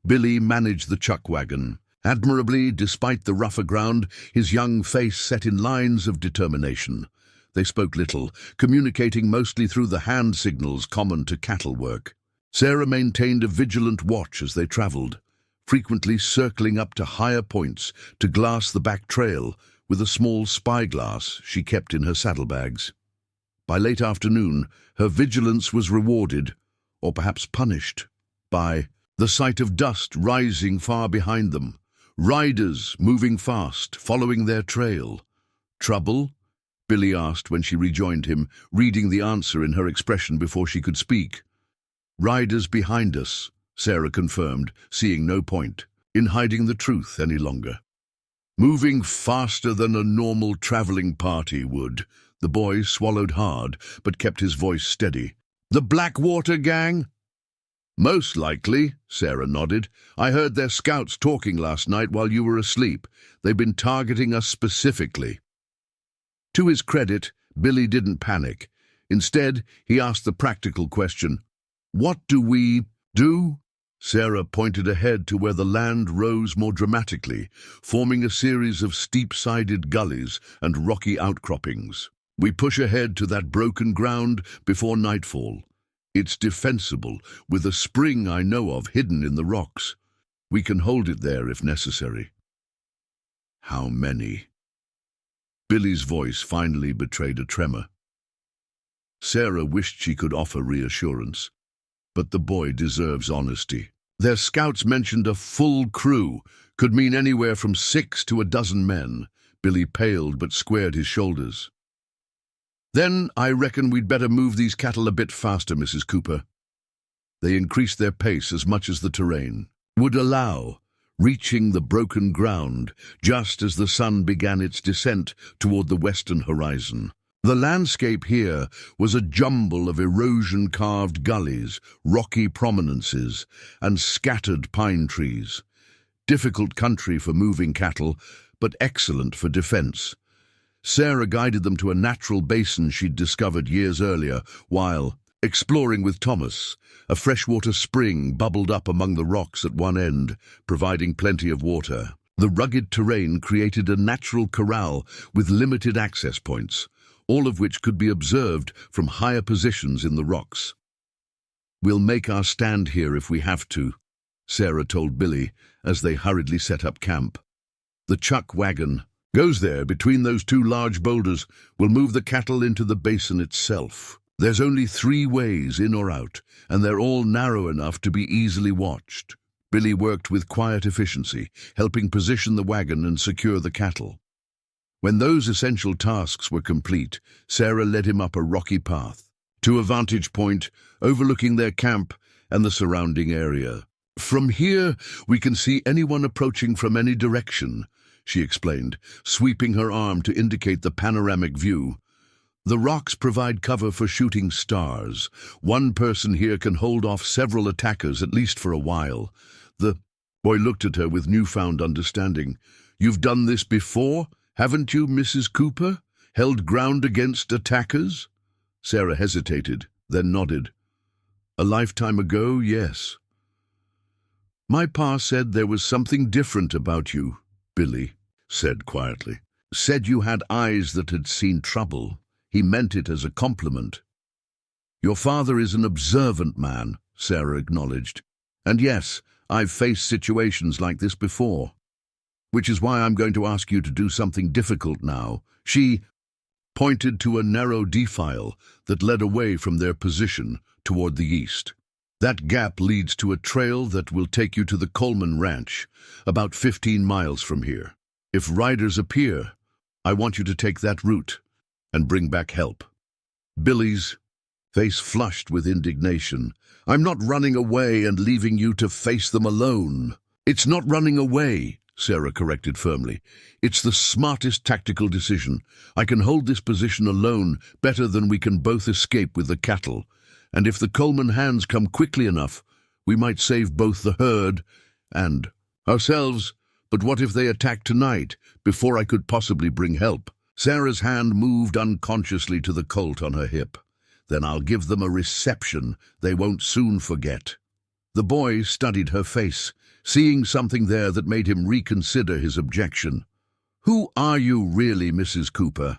Billy managed the chuck wagon admirably, despite the rougher ground, his young face set in lines of determination. They spoke little, communicating mostly through the hand signals common to cattle work. Sarah maintained a vigilant watch as they traveled, frequently circling up to higher points to glass the back trail with a small spyglass she kept in her saddlebags. By late afternoon, her vigilance was rewarded, or perhaps punished, by the sight of dust rising far behind them, riders moving fast, following their trail. "Trouble?" Billy asked when she rejoined him, reading the answer in her expression before she could speak. "Riders behind us," Sarah confirmed, seeing no point in hiding the truth any longer. "Moving faster than a normal traveling party would." The boy swallowed hard, but kept his voice steady. "The Blackwater gang?" "Most likely," Sarah nodded. "I heard their scouts talking last night while you were asleep. They've been targeting us specifically." To his credit, Billy didn't panic. Instead, he asked the practical question, "What do we do?" Sarah pointed ahead to where the land rose more dramatically, forming a series of steep-sided gullies and rocky outcroppings. "We push ahead to that broken ground before nightfall. It's defensible, with a spring I know of hidden in the rocks. We can hold it there if necessary." "How many?" Billy's voice finally betrayed a tremor. Sarah wished she could offer reassurance, but the boy deserves honesty. "Their scouts mentioned a full crew, could mean anywhere from 6 to a dozen men." Billy paled but squared his shoulders. "Then I reckon we'd better move these cattle a bit faster, Mrs. Cooper." They increased their pace as much as the terrain would allow, reaching the broken ground just as the sun began its descent toward the western horizon. The landscape here was a jumble of erosion-carved gullies, rocky prominences, and scattered pine trees. Difficult country for moving cattle, but excellent for defense. Sarah guided them to a natural basin she'd discovered years earlier, while, exploring with Thomas, a freshwater spring bubbled up among the rocks at one end, providing plenty of water. The rugged terrain created a natural corral with limited access points, all of which could be observed from higher positions in the rocks. "We'll make our stand here if we have to," Sarah told Billy as they hurriedly set up camp. The chuck wagon, Goes there, between those two large boulders, will move the cattle into the basin itself. There's only 3 ways, in or out, and they're all narrow enough to be easily watched. Billy worked with quiet efficiency, helping position the wagon and secure the cattle. When those essential tasks were complete, Sarah led him up a rocky path, to a vantage point overlooking their camp and the surrounding area. "From here, we can see anyone approaching from any direction," she explained, sweeping her arm to indicate the panoramic view. "The rocks provide cover for shooting stars. One person here can hold off several attackers, at least for a while." The boy looked at her with newfound understanding. "You've done this before, haven't you, Mrs. Cooper? Held ground against attackers?" Sarah hesitated, then nodded. "A lifetime ago, yes." "My pa said there was something different about you," Billy said quietly. "Said you had eyes that had seen trouble. He meant it as a compliment." "Your father is an observant man," Sarah acknowledged. "And yes, I've faced situations like this before. Which is why I'm going to ask you to do something difficult now." She pointed to a narrow defile that led away from their position toward the east. "That gap leads to a trail that will take you to the Coleman Ranch, about 15 miles from here. If riders appear, I want you to take that route and bring back help." Billy's face flushed with indignation. "I'm not running away and leaving you to face them alone." "It's not running away," Sarah corrected firmly. "It's the smartest tactical decision. I can hold this position alone better than we can both escape with the cattle. And if the Coleman hands come quickly enough, we might save both the herd and ourselves. But what if they attack tonight, before I could possibly bring help?" Sarah's hand moved unconsciously to the Colt on her hip. "Then I'll give them a reception they won't soon forget." The boy studied her face, seeing something there that made him reconsider his objection. "Who are you really, Mrs. Cooper?"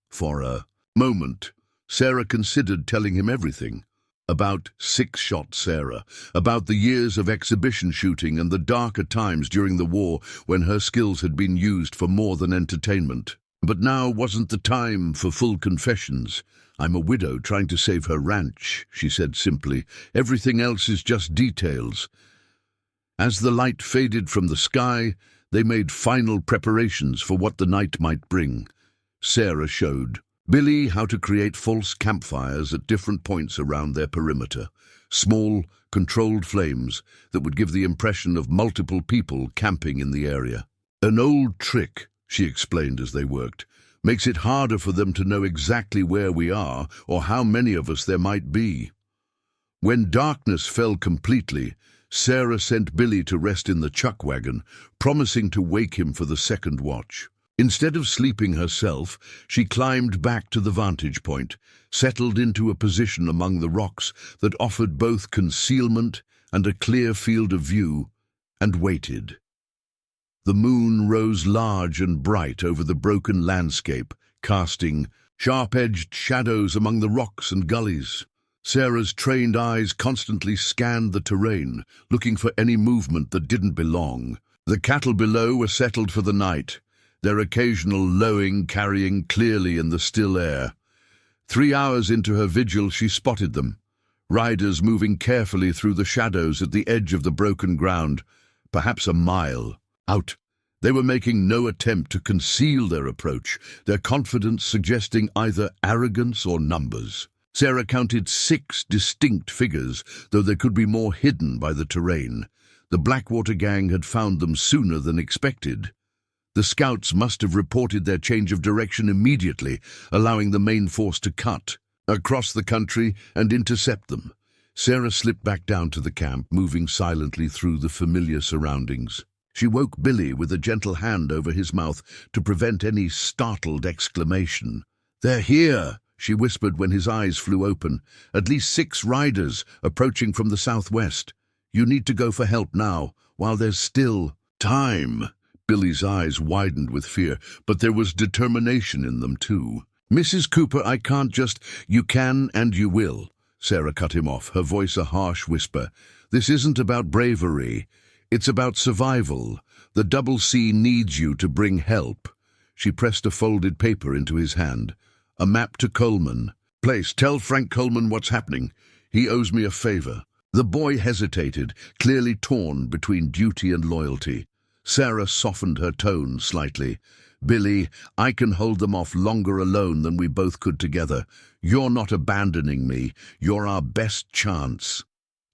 For a moment, Sarah considered telling him everything. About Six-Shot Sarah, about the years of exhibition shooting and the darker times during the war when her skills had been used for more than entertainment. But now wasn't the time for full confessions. "I'm a widow trying to save her ranch," she said simply. "Everything else is just details." As the light faded from the sky, they made final preparations for what the night might bring. Sarah showed Billy how to create false campfires at different points around their perimeter, small, controlled flames that would give the impression of multiple people camping in the area. "An old trick," she explained as they worked, "makes it harder for them to know exactly where we are or how many of us there might be." When darkness fell completely, Sarah sent Billy to rest in the chuck wagon, promising to wake him for the second watch. Instead of sleeping herself, she climbed back to the vantage point, settled into a position among the rocks that offered both concealment and a clear field of view, and waited. The moon rose large and bright over the broken landscape, casting sharp-edged shadows among the rocks and gullies. Sarah's trained eyes constantly scanned the terrain, looking for any movement that didn't belong. The cattle below were settled for the night, their occasional lowing carrying clearly in the still air. 3 hours into her vigil she spotted them, riders moving carefully through the shadows at the edge of the broken ground, perhaps a mile out. They were making no attempt to conceal their approach, their confidence suggesting either arrogance or numbers. Sarah counted 6 distinct figures, though there could be more hidden by the terrain. The Blackwater gang had found them sooner than expected. The scouts must have reported their change of direction immediately, allowing the main force to cut across the country and intercept them. Sarah slipped back down to the camp, moving silently through the familiar surroundings. She woke Billy with a gentle hand over his mouth to prevent any startled exclamation. "They're here," she whispered when his eyes flew open. "At least 6 riders approaching from the southwest. You need to go for help now, while there's still time." Billy's eyes widened with fear, but there was determination in them too. "Mrs. Cooper, I can't just—" "You can and you will," Sarah cut him off, her voice a harsh whisper. "This isn't about bravery. It's about survival. The Double C needs you to bring help." She pressed a folded paper into his hand. A map to Coleman. Place, tell Frank Coleman what's happening. He owes me a favor. The boy hesitated, clearly torn between duty and loyalty. Sarah softened her tone slightly. Billy, I can hold them off longer alone than we both could together. You're not abandoning me. You're our best chance.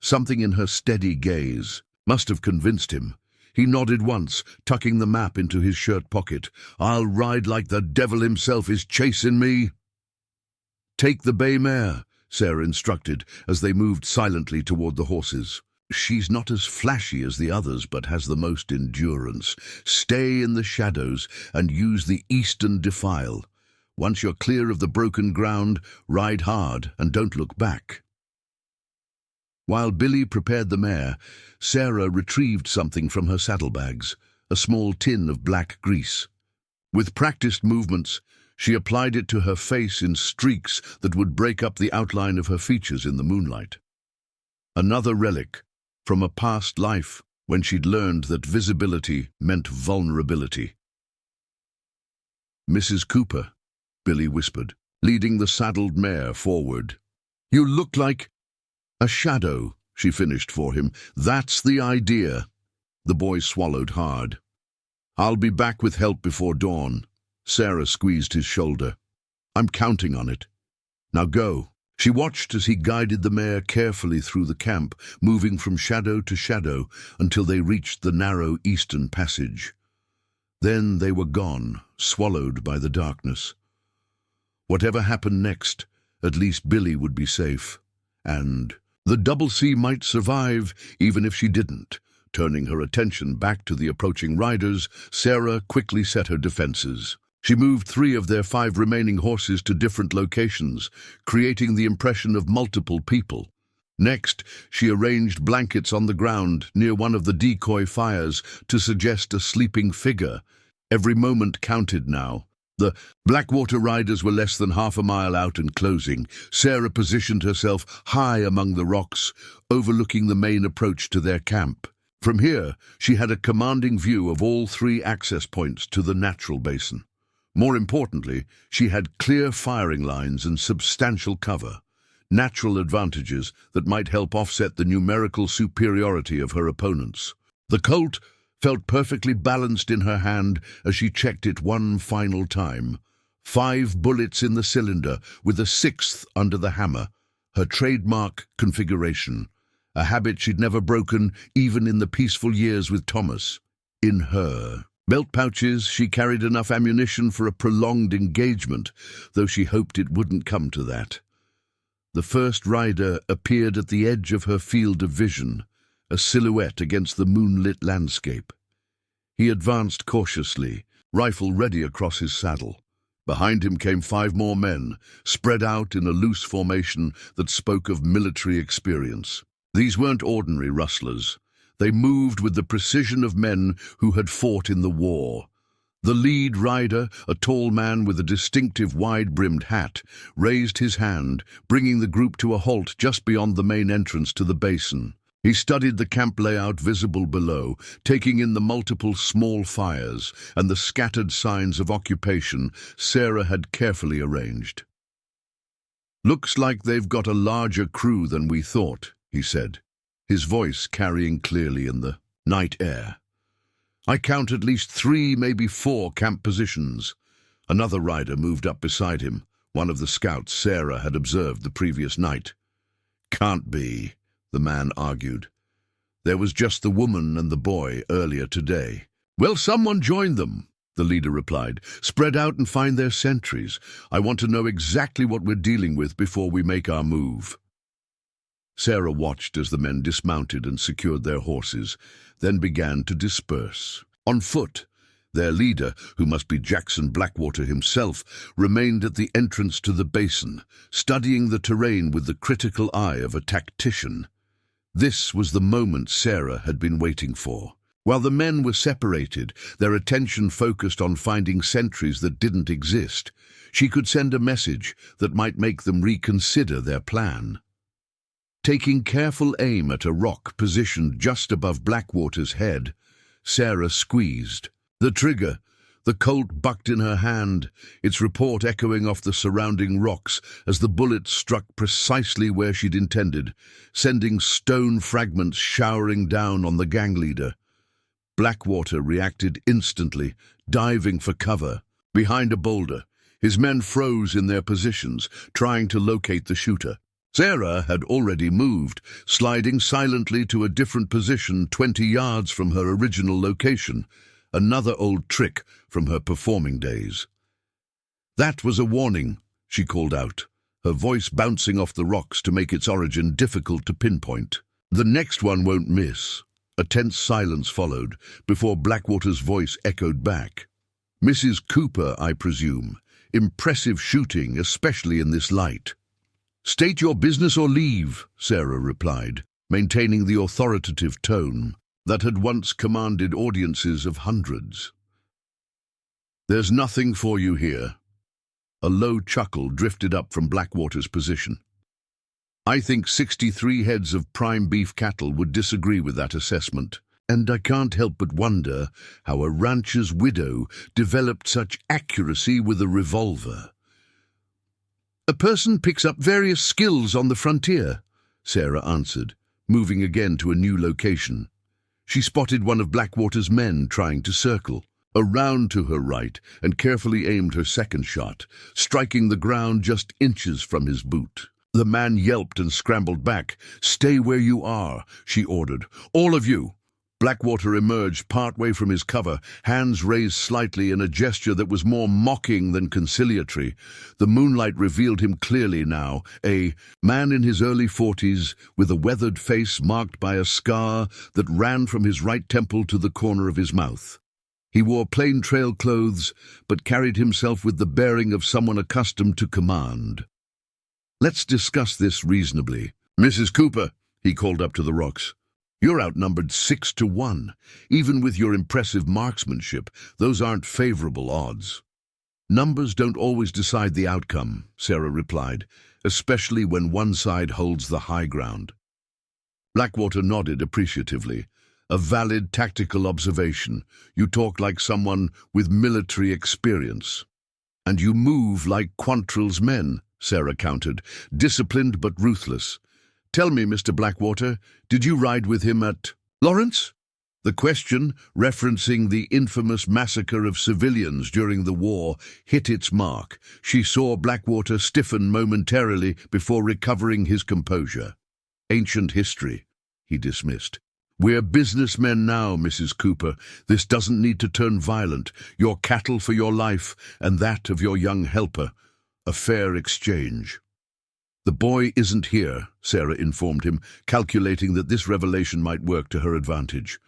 Something in her steady gaze must have convinced him. He nodded once, tucking the map into his shirt pocket. I'll ride like the devil himself is chasing me. Take the bay mare, Sarah instructed as they moved silently toward the horses. She's not as flashy as the others, but has the most endurance. Stay in the shadows and use the eastern defile. Once you're clear of the broken ground, ride hard and don't look back. While Billy prepared the mare, Sarah retrieved something from her saddlebags, a small tin of black grease. With practiced movements, she applied it to her face in streaks that would break up the outline of her features in the moonlight. Another relic from a past life when she'd learned that visibility meant vulnerability. Mrs. Cooper, Billy whispered, leading the saddled mare forward. You look like a shadow, she finished for him. That's the idea. The boy swallowed hard. I'll be back with help before dawn. Sarah squeezed his shoulder. I'm counting on it. Now go. She watched as he guided the mare carefully through the camp, moving from shadow to shadow until they reached the narrow eastern passage. Then they were gone, swallowed by the darkness. Whatever happened next, at least Billy would be safe. And the Double C might survive, even if she didn't. Turning her attention back to the approaching riders, Sarah quickly set her defenses. She moved 3 of their 5 remaining horses to different locations, creating the impression of multiple people. Next, she arranged blankets on the ground near one of the decoy fires to suggest a sleeping figure. Every moment counted now. The Blackwater riders were less than half a mile out and closing. Sarah positioned herself high among the rocks, overlooking the main approach to their camp. From here, she had a commanding view of all 3 access points to the natural basin. More importantly, she had clear firing lines and substantial cover, natural advantages that might help offset the numerical superiority of her opponents. The Colt felt perfectly balanced in her hand as she checked it one final time. 5 bullets in the cylinder, with a 6th under the hammer, her trademark configuration, a habit she'd never broken even in the peaceful years with Thomas. In her belt pouches, she carried enough ammunition for a prolonged engagement, though she hoped it wouldn't come to that. The first rider appeared at the edge of her field of vision, a silhouette against the moonlit landscape. He advanced cautiously, rifle ready across his saddle. Behind him came 5 more men, spread out in a loose formation that spoke of military experience. These weren't ordinary rustlers. They moved with the precision of men who had fought in the war. The lead rider, a tall man with a distinctive wide-brimmed hat, raised his hand, bringing the group to a halt just beyond the main entrance to the basin. He studied the camp layout visible below, taking in the multiple small fires and the scattered signs of occupation Sarah had carefully arranged. "Looks like they've got a larger crew than we thought," he said, his voice carrying clearly in the night air. "I count at least 3, maybe 4 camp positions." Another rider moved up beside him, one of the scouts Sarah had observed the previous night. "Can't be," the man argued. "There was just the woman and the boy earlier today." "Well, someone joined them," the leader replied. "Spread out and find their sentries. I want to know exactly what we're dealing with before we make our move." Sarah watched as the men dismounted and secured their horses, then began to disperse. On foot, their leader, who must be Jackson Blackwater himself, remained at the entrance to the basin, studying the terrain with the critical eye of a tactician. This was the moment Sarah had been waiting for. While the men were separated, their attention focused on finding sentries that didn't exist. She could send a message that might make them reconsider their plan. Taking careful aim at a rock positioned just above Blackwater's head, Sarah squeezed the trigger. The Colt bucked in her hand, its report echoing off the surrounding rocks as the bullet struck precisely where she'd intended, sending stone fragments showering down on the gang leader. Blackwater reacted instantly, diving for cover. Behind a boulder, his men froze in their positions, trying to locate the shooter. Sarah had already moved, sliding silently to a different position 20 yards from her original location, another old trick from her performing days. "That was a warning," she called out, her voice bouncing off the rocks to make its origin difficult to pinpoint. "The next one won't miss." A tense silence followed, before Blackwater's voice echoed back. "Mrs. Cooper, I presume. Impressive shooting, especially in this light." "State your business or leave," Sarah replied, maintaining the authoritative tone that had once commanded audiences of hundreds. "There's nothing for you here." A low chuckle drifted up from Blackwater's position. "I think 63 heads of prime beef cattle would disagree with that assessment, and I can't help but wonder how a rancher's widow developed such accuracy with a revolver." "A person picks up various skills on the frontier," Sarah answered, moving again to a new location. She spotted one of Blackwater's men trying to circle, around to her right, and carefully aimed her second shot, striking the ground just inches from his boot. The man yelped and scrambled back. "Stay where you are," she ordered. "All of you." Blackwater emerged partway from his cover, hands raised slightly in a gesture that was more mocking than conciliatory. The moonlight revealed him clearly now, a man in his early 40s, with a weathered face marked by a scar that ran from his right temple to the corner of his mouth. He wore plain trail clothes, but carried himself with the bearing of someone accustomed to command. "Let's discuss this reasonably. Mrs. Cooper," he called up to the rocks. "You're outnumbered 6 to 1. Even with your impressive marksmanship, those aren't favorable odds." "Numbers don't always decide the outcome," Sarah replied, "especially when one side holds the high ground." Blackwater nodded appreciatively. "A valid tactical observation. You talk like someone with military experience." "And you move like Quantrill's men," Sarah countered, "disciplined but ruthless. Tell me, Mr. Blackwater, did you ride with him at Lawrence?" The question, referencing the infamous massacre of civilians during the war, hit its mark. She saw Blackwater stiffen momentarily before recovering his composure. "Ancient history," he dismissed. "We're businessmen now, Mrs. Cooper. This doesn't need to turn violent. Your cattle for your life, and that of your young helper. A fair exchange." "The boy isn't here," Sarah informed him, calculating that this revelation might work to her advantage.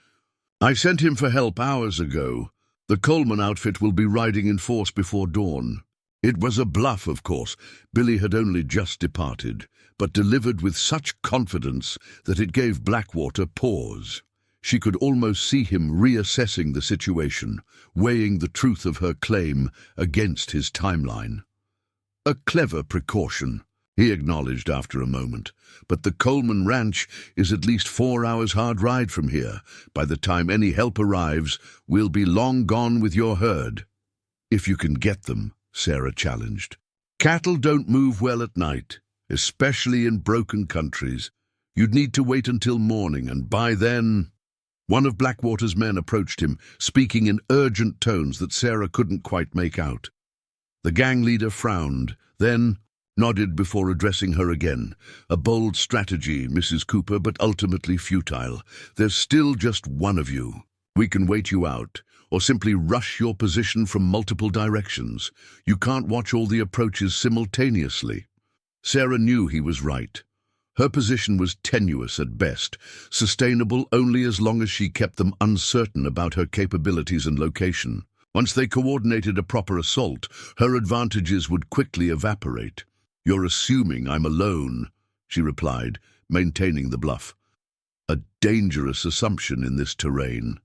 "I sent him for help hours ago. The Coleman outfit will be riding in force before dawn." It was a bluff, of course. Billy had only just departed, but delivered with such confidence that it gave Blackwater pause. She could almost see him reassessing the situation, weighing the truth of her claim against his timeline. "A clever precaution," he acknowledged after a moment, "but the Coleman Ranch is at least 4 hours' hard ride from here. By the time any help arrives, we'll be long gone with your herd." "If you can get them," Sarah challenged. "Cattle don't move well at night, especially in broken countries. You'd need to wait until morning, and by then—" One of Blackwater's men approached him, speaking in urgent tones that Sarah couldn't quite make out. The gang leader frowned, then nodded before addressing her again. "A bold strategy, Mrs. Cooper, but ultimately futile. There's still just one of you. We can wait you out, or simply rush your position from multiple directions. You can't watch all the approaches simultaneously." Sarah knew he was right. Her position was tenuous at best, sustainable only as long as she kept them uncertain about her capabilities and location. Once they coordinated a proper assault, her advantages would quickly evaporate. "You're assuming I'm alone," she replied, maintaining the bluff. A dangerous assumption in this terrain.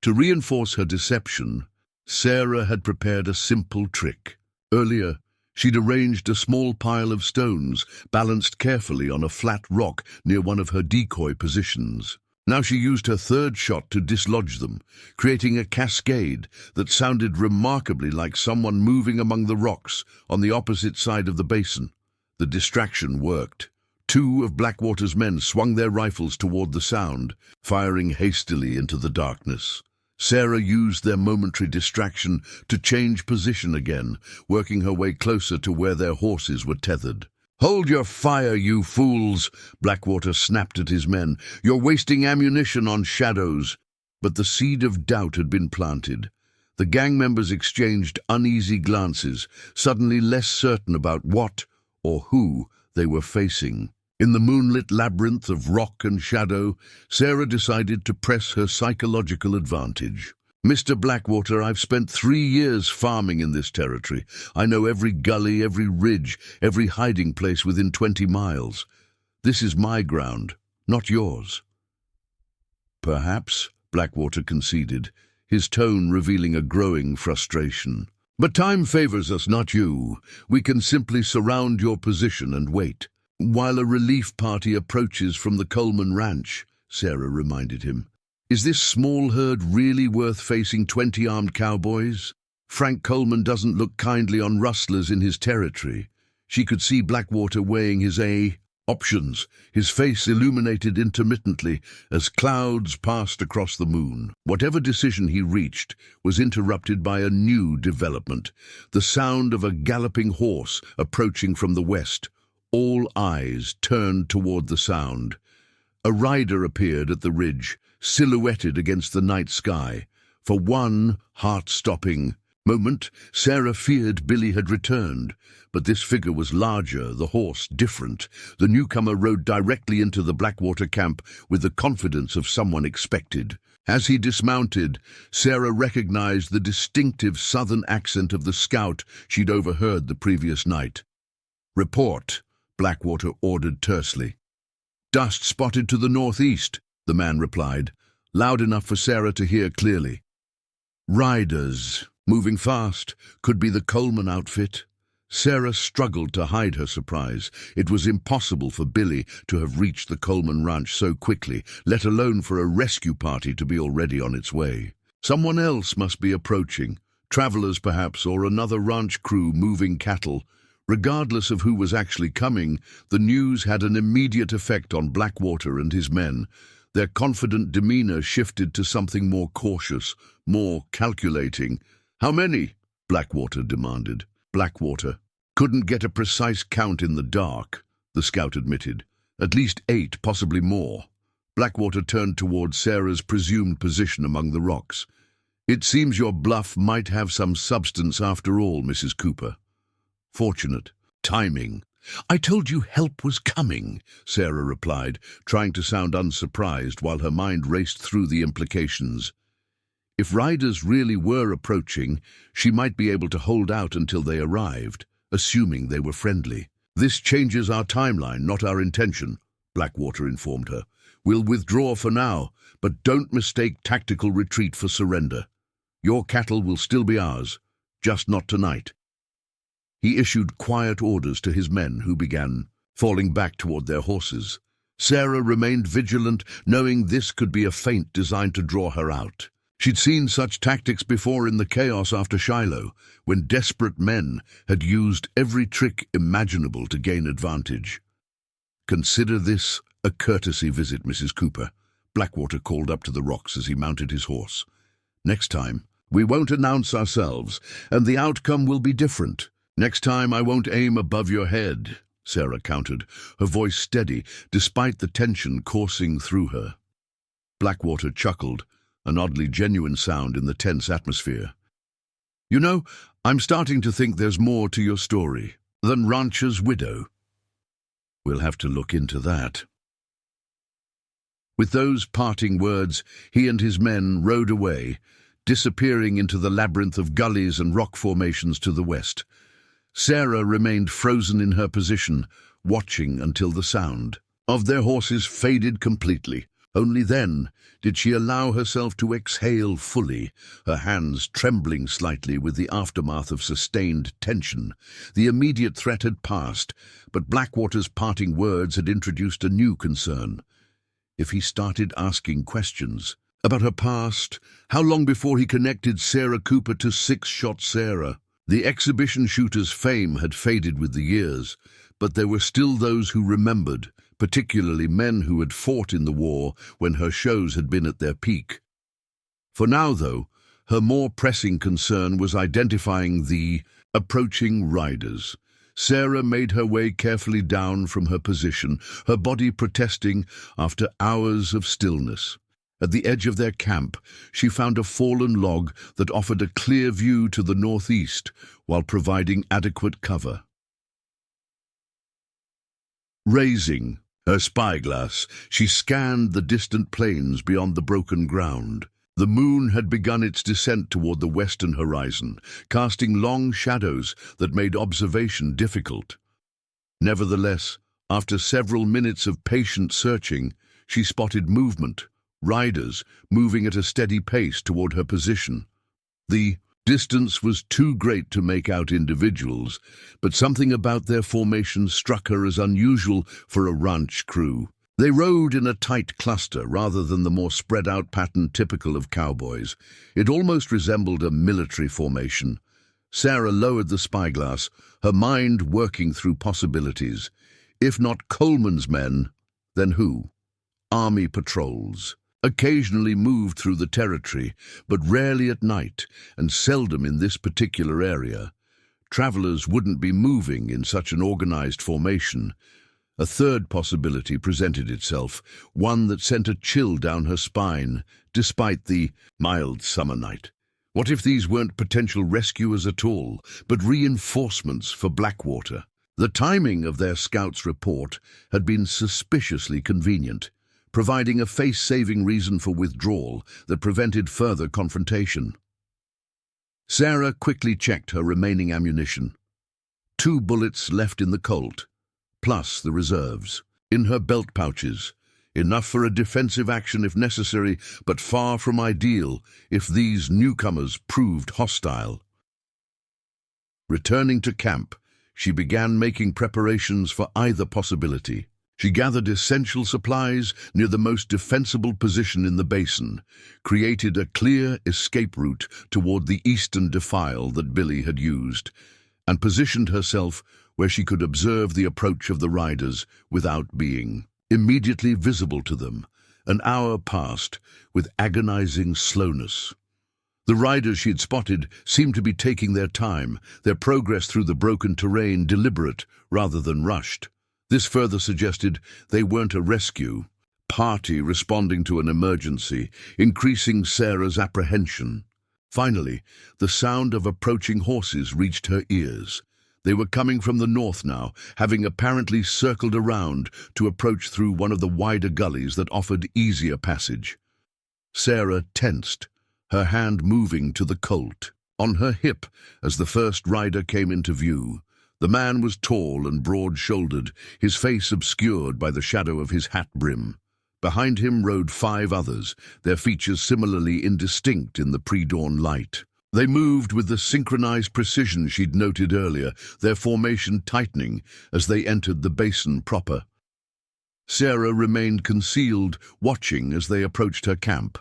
To reinforce her deception, Sarah had prepared a simple trick. Earlier, she'd arranged a small pile of stones, balanced carefully on a flat rock near one of her decoy positions. Now she used her third shot to dislodge them, creating a cascade that sounded remarkably like someone moving among the rocks on the opposite side of the basin. The distraction worked. Two of Blackwater's men swung their rifles toward the sound, firing hastily into the darkness. Sarah used their momentary distraction to change position again, working her way closer to where their horses were tethered. "Hold your fire, you fools!" Blackwater snapped at his men. "You're wasting ammunition on shadows." But the seed of doubt had been planted. The gang members exchanged uneasy glances, suddenly less certain about what or who they were facing. In the moonlit labyrinth of rock and shadow, Sarah decided to press her psychological advantage. "Mr. Blackwater, I've spent 3 years farming in this territory. I know every gully, every ridge, every hiding place within 20 miles. This is my ground, not yours." "Perhaps," Blackwater conceded, his tone revealing a growing frustration. "But time favors us, not you. We can simply surround your position and wait, while a relief party approaches from the Coleman Ranch," Sarah reminded him. "Is this small herd really worth facing 20 armed cowboys? Frank Coleman doesn't look kindly on rustlers in his territory." She could see Blackwater weighing his options, his face illuminated intermittently as clouds passed across the moon. Whatever decision he reached was interrupted by a new development, the sound of a galloping horse approaching from the west. All eyes turned toward the sound. A rider appeared at the ridge, silhouetted against the night sky. For one heart-stopping moment, Sarah feared Billy had returned, but this figure was larger, the horse different. The newcomer rode directly into the Blackwater camp with the confidence of someone expected. As he dismounted, Sarah recognized the distinctive southern accent of the scout she'd overheard the previous night. "Report," Blackwater ordered tersely. "Dust spotted to the northeast," the man replied, loud enough for Sarah to hear clearly. "Riders, moving fast, could be the Coleman outfit." Sarah struggled to hide her surprise. It was impossible for Billy to have reached the Coleman Ranch so quickly, let alone for a rescue party to be already on its way. Someone else must be approaching, travelers perhaps, or another ranch crew moving cattle. Regardless of who was actually coming, the news had an immediate effect on Blackwater and his men. Their confident demeanor shifted to something more cautious, more calculating. "How many?" Blackwater demanded. Blackwater couldn't get a precise count in the dark, the scout admitted. "At least 8, possibly more." Blackwater turned toward Sarah's presumed position among the rocks. "It seems your bluff might have some substance after all, Mrs. Cooper." "Fortunate timing." "I told you help was coming," Sarah replied, trying to sound unsurprised while her mind raced through the implications. If riders really were approaching, she might be able to hold out until they arrived, assuming they were friendly. "This changes our timeline, not our intention," Blackwater informed her. "We'll withdraw for now, but don't mistake tactical retreat for surrender. Your cattle will still be ours, just not tonight." He issued quiet orders to his men, who began falling back toward their horses. Sarah remained vigilant, knowing this could be a feint designed to draw her out. She'd seen such tactics before in the chaos after Shiloh, when desperate men had used every trick imaginable to gain advantage. "Consider this a courtesy visit, Mrs. Cooper," Blackwater called up to the rocks as he mounted his horse. "Next time, we won't announce ourselves, and the outcome will be different. Next time I won't aim above your head," Sarah countered, her voice steady despite the tension coursing through her. Blackwater chuckled, an oddly genuine sound in the tense atmosphere. "You know, I'm starting to think there's more to your story than rancher's widow." "We'll have to look into that." With those parting words, he and his men rode away, disappearing into the labyrinth of gullies and rock formations to the west. Sarah remained frozen in her position, watching until the sound of their horses faded completely. Only then did she allow herself to exhale fully, her hands trembling slightly with the aftermath of sustained tension. The immediate threat had passed, but Blackwater's parting words had introduced a new concern. if he started asking questions about her past? How long before he connected Sarah Cooper to Six-Shot Sarah? The exhibition shooter's fame had faded with the years, but there were still those who remembered, particularly men who had fought in the war when her shows had been at their peak. For now, though, her more pressing concern was identifying the approaching riders. Sarah made her way carefully down from her position, her body protesting after hours of stillness. At the edge of their camp, she found a fallen log that offered a clear view to the northeast while providing adequate cover. Raising her spyglass, she scanned the distant plains beyond the broken ground. The moon had begun its descent toward the western horizon, casting long shadows that made observation difficult. Nevertheless, after several minutes of patient searching, she spotted movement, riders moving at a steady pace toward her position. The distance was too great to make out individuals, but something about their formation struck her as unusual for a ranch crew. They rode in a tight cluster rather than the more spread-out pattern typical of cowboys. It almost resembled a military formation. Sarah lowered the spyglass, her mind working through possibilities. If not Coleman's men, then who? Army patrols. Occasionally moved through the territory, but rarely at night, and seldom in this particular area. Travelers wouldn't be moving in such an organized formation. A third possibility presented itself, one that sent a chill down her spine, despite the mild summer night. What if these weren't potential rescuers at all, but reinforcements for Blackwater? The timing of their scout's report had been suspiciously convenient, providing a face-saving reason for withdrawal that prevented further confrontation. Sarah quickly checked her remaining ammunition. 2 bullets left in the Colt, plus the reserves, in her belt pouches, enough for a defensive action if necessary, but far from ideal if these newcomers proved hostile. Returning to camp, she began making preparations for either possibility. She gathered essential supplies near the most defensible position in the basin, created a clear escape route toward the eastern defile that Billy had used, and positioned herself where she could observe the approach of the riders without being immediately visible to them. An hour passed with agonizing slowness. The riders she had spotted seemed to be taking their time, their progress through the broken terrain deliberate rather than rushed. This further suggested they weren't a rescue party responding to an emergency, increasing Sarah's apprehension. Finally, the sound of approaching horses reached her ears. They were coming from the north now, having apparently circled around to approach through one of the wider gullies that offered easier passage. Sarah tensed, her hand moving to the Colt on her hip as the first rider came into view. The man was tall and broad-shouldered, his face obscured by the shadow of his hat brim. Behind him rode 5 others, their features similarly indistinct in the pre-dawn light. They moved with the synchronized precision she'd noted earlier, their formation tightening as they entered the basin proper. Sarah remained concealed, watching as they approached her camp.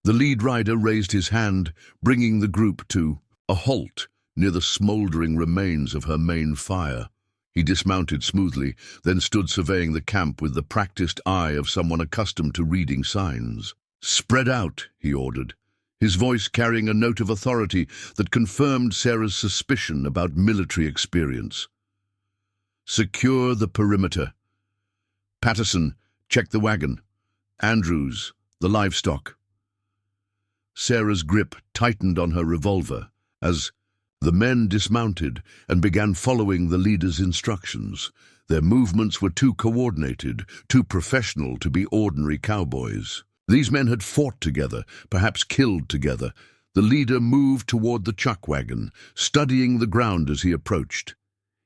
The lead rider raised his hand, bringing the group to a halt near the smoldering remains of her main fire. He dismounted smoothly, then stood surveying the camp with the practiced eye of someone accustomed to reading signs. "Spread out," he ordered, his voice carrying a note of authority that confirmed Sarah's suspicion about military experience. "Secure the perimeter. Patterson, check the wagon. Andrews, the livestock." Sarah's grip tightened on her revolver as the men dismounted and began following the leader's instructions. Their movements were too coordinated, too professional to be ordinary cowboys. These men had fought together, perhaps killed together. The leader moved toward the chuck wagon, studying the ground as he approached.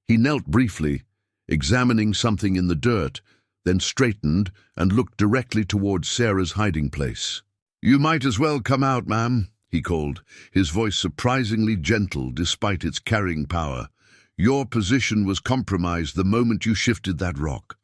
He knelt briefly, examining something in the dirt, then straightened and looked directly toward Sarah's hiding place. "You might as well come out, ma'am," he called, his voice surprisingly gentle despite its carrying power. "Your position was compromised the moment you shifted that rock."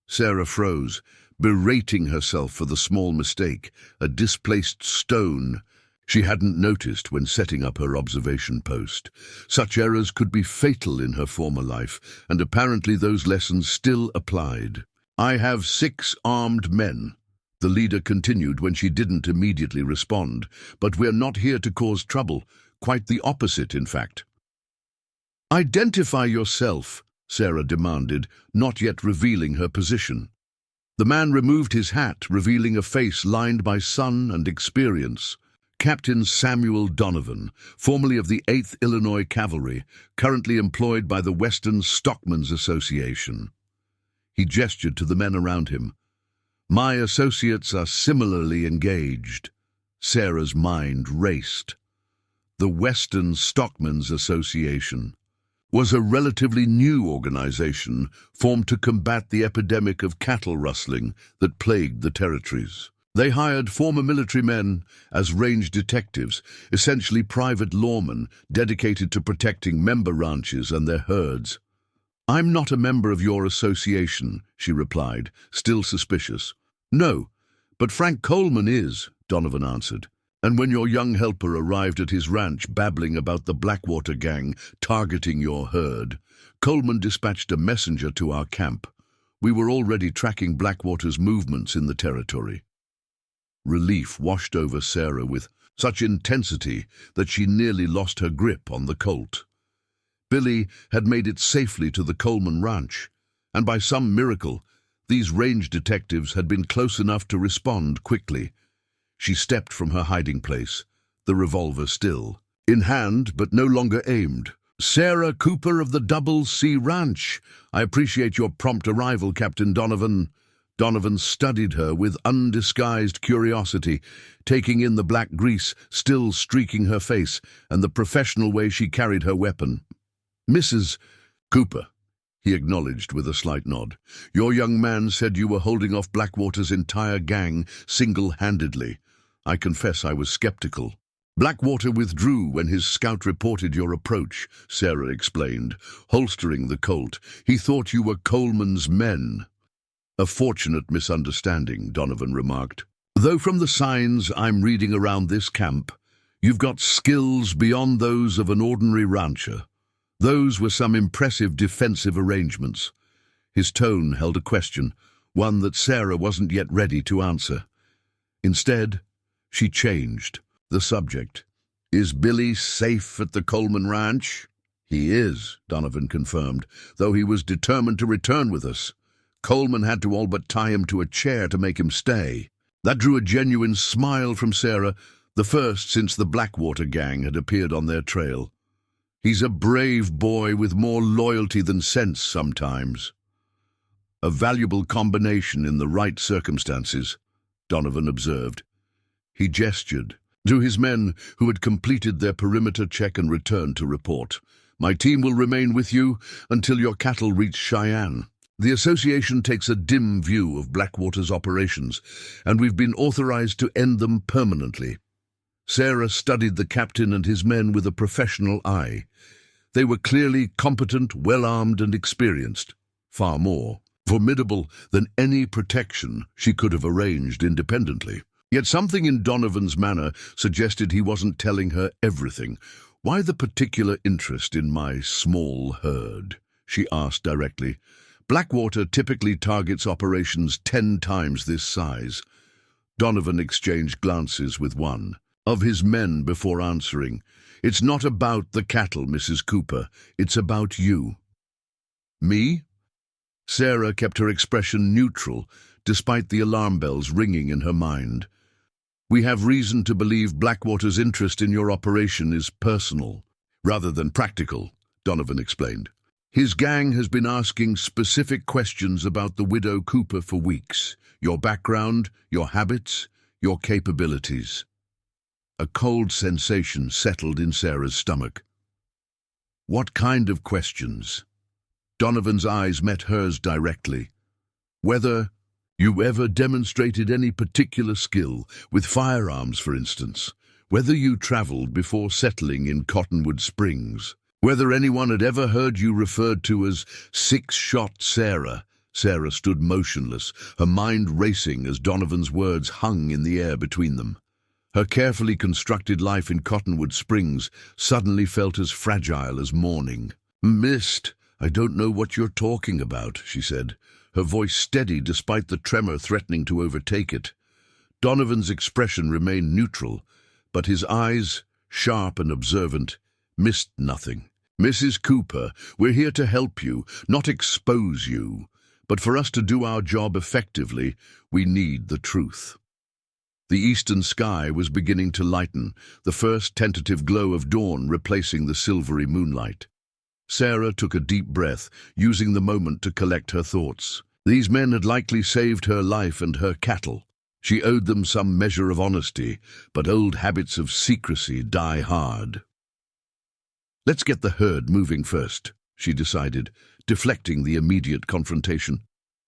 Sarah froze, berating herself for the small mistake, a displaced stone she hadn't noticed when setting up her observation post. Such errors could be fatal in her former life, and apparently those lessons still applied. "I have 6 armed men," the leader continued when she didn't immediately respond. "But we're not here to cause trouble. Quite the opposite, in fact." "Identify yourself," Sarah demanded, not yet revealing her position. The man removed his hat, revealing a face lined by sun and experience. "Captain Samuel Donovan, formerly of the 8th Illinois Cavalry, currently employed by the Western Stockmen's Association." He gestured to the men around him. "My associates are similarly engaged." Sarah's mind raced. The Western Stockmen's Association was a relatively new organization formed to combat the epidemic of cattle rustling that plagued the territories. They hired former military men as range detectives, essentially private lawmen dedicated to protecting member ranches and their herds. "I'm not a member of your association," she replied, still suspicious. "No, but Frank Coleman is," Donovan answered. "And when your young helper arrived at his ranch babbling about the Blackwater gang targeting your herd, Coleman dispatched a messenger to our camp. We were already tracking Blackwater's movements in the territory." Relief washed over Sarah with such intensity that she nearly lost her grip on the Colt. Billy had made it safely to the Coleman ranch, and by some miracle, these range detectives had been close enough to respond quickly. She stepped from her hiding place, the revolver still in hand but no longer aimed. "Sarah Cooper of the Double C Ranch. I appreciate your prompt arrival, Captain Donovan." Donovan studied her with undisguised curiosity, taking in the black grease still streaking her face and the professional way she carried her weapon. "Mrs. Cooper," he acknowledged with a slight nod. "Your young man said you were holding off Blackwater's entire gang single-handedly. I confess I was skeptical." "Blackwater withdrew when his scout reported your approach," Sarah explained, holstering the Colt. "He thought you were Coleman's men." "A fortunate misunderstanding," Donovan remarked. "Though from the signs I'm reading around this camp, you've got skills beyond those of an ordinary rancher. Those were some impressive defensive arrangements." His tone held a question, one that Sarah wasn't yet ready to answer. Instead, she changed the subject. "Is Billy safe at the Coleman Ranch?" "He is," Donovan confirmed, "though he was determined to return with us. Coleman had to all but tie him to a chair to make him stay." That drew a genuine smile from Sarah, the first since the Blackwater gang had appeared on their trail. "He's a brave boy with more loyalty than sense sometimes." "A valuable combination in the right circumstances," Donovan observed. He gestured to his men who had completed their perimeter check and returned to report. "My team will remain with you until your cattle reach Cheyenne. The association takes a dim view of Blackwater's operations, and we've been authorized to end them permanently." Sarah studied the captain and his men with a professional eye. They were clearly competent, well-armed and experienced, far more formidable than any protection she could have arranged independently. Yet something in Donovan's manner suggested he wasn't telling her everything. "Why the particular interest in my small herd?" she asked directly. "Blackwater typically targets operations 10 times this size." Donovan exchanged glances with one of his men before answering. "It's not about the cattle, Mrs. Cooper. It's about you." "Me?" Sarah kept her expression neutral, despite the alarm bells ringing in her mind. "We have reason to believe Blackwater's interest in your operation is personal, rather than practical," Donovan explained. "His gang has been asking specific questions about the widow Cooper for weeks. Your background, your habits, your capabilities." A cold sensation settled in Sarah's stomach. "What kind of questions?" Donovan's eyes met hers directly. "Whether you ever demonstrated any particular skill, with firearms, for instance. Whether you traveled before settling in Cottonwood Springs. Whether anyone had ever heard you referred to as Six-Shot Sarah, Sarah stood motionless, her mind racing as Donovan's words hung in the air between them. Her carefully constructed life in Cottonwood Springs suddenly felt as fragile as morning. "Mist, I don't know what you're talking about," she said, her voice steady despite the tremor threatening to overtake it. Donovan's expression remained neutral, but his eyes, sharp and observant, missed nothing. "Mrs. Cooper, we're here to help you, not expose you. But for us to do our job effectively, we need the truth." The eastern sky was beginning to lighten, the first tentative glow of dawn replacing the silvery moonlight. Sarah took a deep breath, using the moment to collect her thoughts. These men had likely saved her life and her cattle. She owed them some measure of honesty, but old habits of secrecy die hard. "Let's get the herd moving first," she decided, deflecting the immediate confrontation.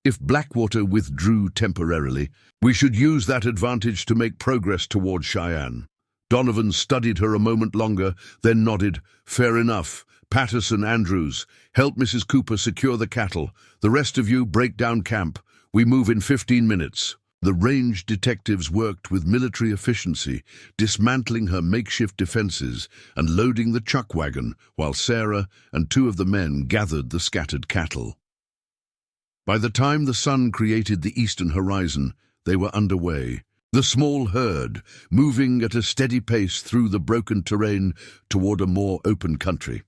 If Blackwater withdrew temporarily, we should use that advantage to make progress toward Cheyenne. Donovan studied her a moment longer, then nodded. "Fair enough. Patterson, Andrews, help Mrs. Cooper secure the cattle. The rest of you break down camp. We move in 15 minutes. The range detectives worked with military efficiency, dismantling her makeshift defenses and loading the chuck wagon, while Sarah and two of the men gathered the scattered cattle. By the time the sun created the eastern horizon, they were underway. The small herd, moving at a steady pace through the broken terrain toward a more open country.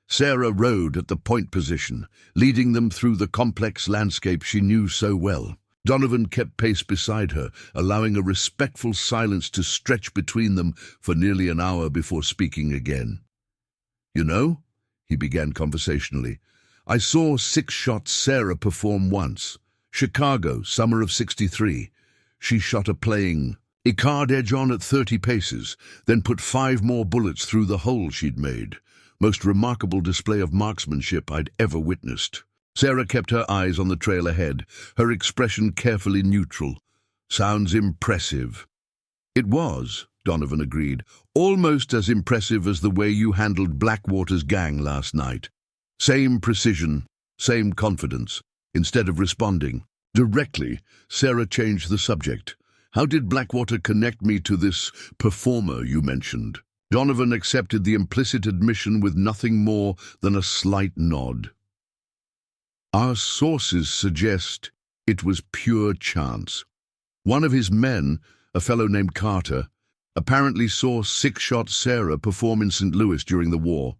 Sarah rode at the point position, leading them through the complex landscape she knew so well. Donovan kept pace beside her, allowing a respectful silence to stretch between them for nearly an hour before speaking again. "You know," he began conversationally, "I saw six-shot Sarah perform once. Chicago, summer of '63. She shot a playing Icard edge on at 30 paces, then put 5 more bullets through the hole she'd made. Most remarkable display of marksmanship I'd ever witnessed." Sarah kept her eyes on the trail ahead, her expression carefully neutral. "Sounds impressive." "It was," Donovan agreed, "almost as impressive as the way you handled Blackwater's gang last night. Same precision, same confidence." Instead of responding directly, Sarah changed the subject. "How did Blackwater connect me to this performer you mentioned?" Donovan accepted the implicit admission with nothing more than a slight nod. "Our sources suggest it was pure chance. One of his men, a fellow named Carter, apparently saw six-shot Sarah perform in St. Louis during the war.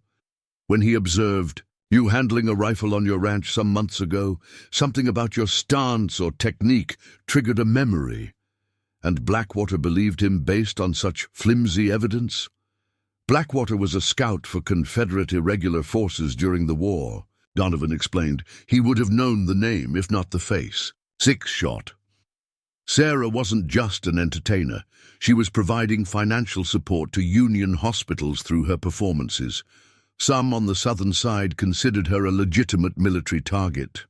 When he observed, 'You handling a rifle on your ranch some months ago, something about your stance or technique triggered a memory,' and Blackwater believed him based on such flimsy evidence. Blackwater was a scout for Confederate irregular forces during the war," Donovan explained. "He would have known the name, if not the face. Six-shot." Sarah wasn't just an entertainer. She was providing financial support to Union hospitals through her performances. Some on the southern side considered her a legitimate military target.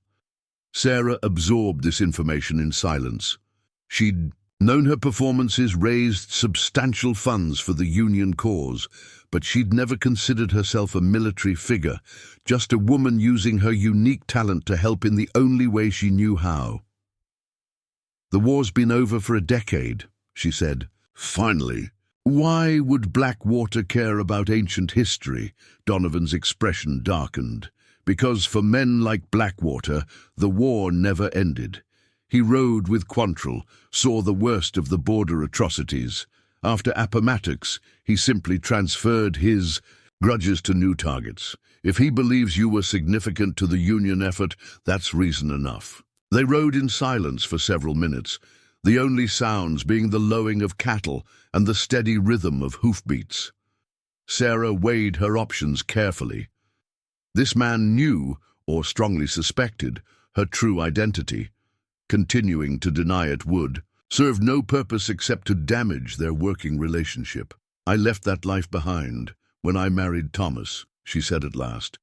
Sarah absorbed this information in silence. She'd known her performances raised substantial funds for the Union cause, but she'd never considered herself a military figure, just a woman using her unique talent to help in the only way she knew how. "The war's been over for a decade," she said. "Finally." "Why would Blackwater care about ancient history?" Donovan's expression darkened. "Because for men like Blackwater, the war never ended. He rode with Quantrill, saw the worst of the border atrocities. After Appomattox, he simply transferred his grudges to new targets. If he believes you were significant to the Union effort, that's reason enough." They rode in silence for several minutes, the only sounds being the lowing of cattle and the steady rhythm of hoofbeats. Sarah weighed her options carefully. This man knew, or strongly suspected, her true identity. Continuing to deny it would serve no purpose except to damage their working relationship. "I left that life behind when I married Thomas," she said at last.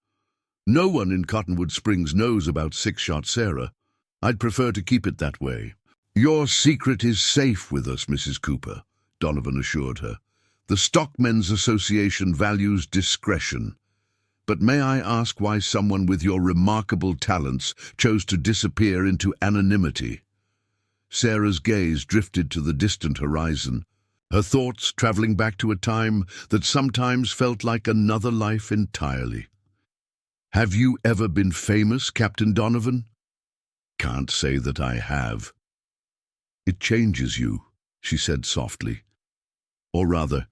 "No one in Cottonwood Springs knows about six-shot Sarah. I'd prefer to keep it that way." "Your secret is safe with us, Mrs. Cooper," Donovan assured her. "The Stockmen's Association values discretion. But may I ask why someone with your remarkable talents chose to disappear into anonymity? Sarah's gaze drifted to the distant horizon, her thoughts traveling back to a time that sometimes felt like another life entirely. Have you ever been famous, Captain Donovan? Can't say that I have. It changes you, she said softly. Or rather,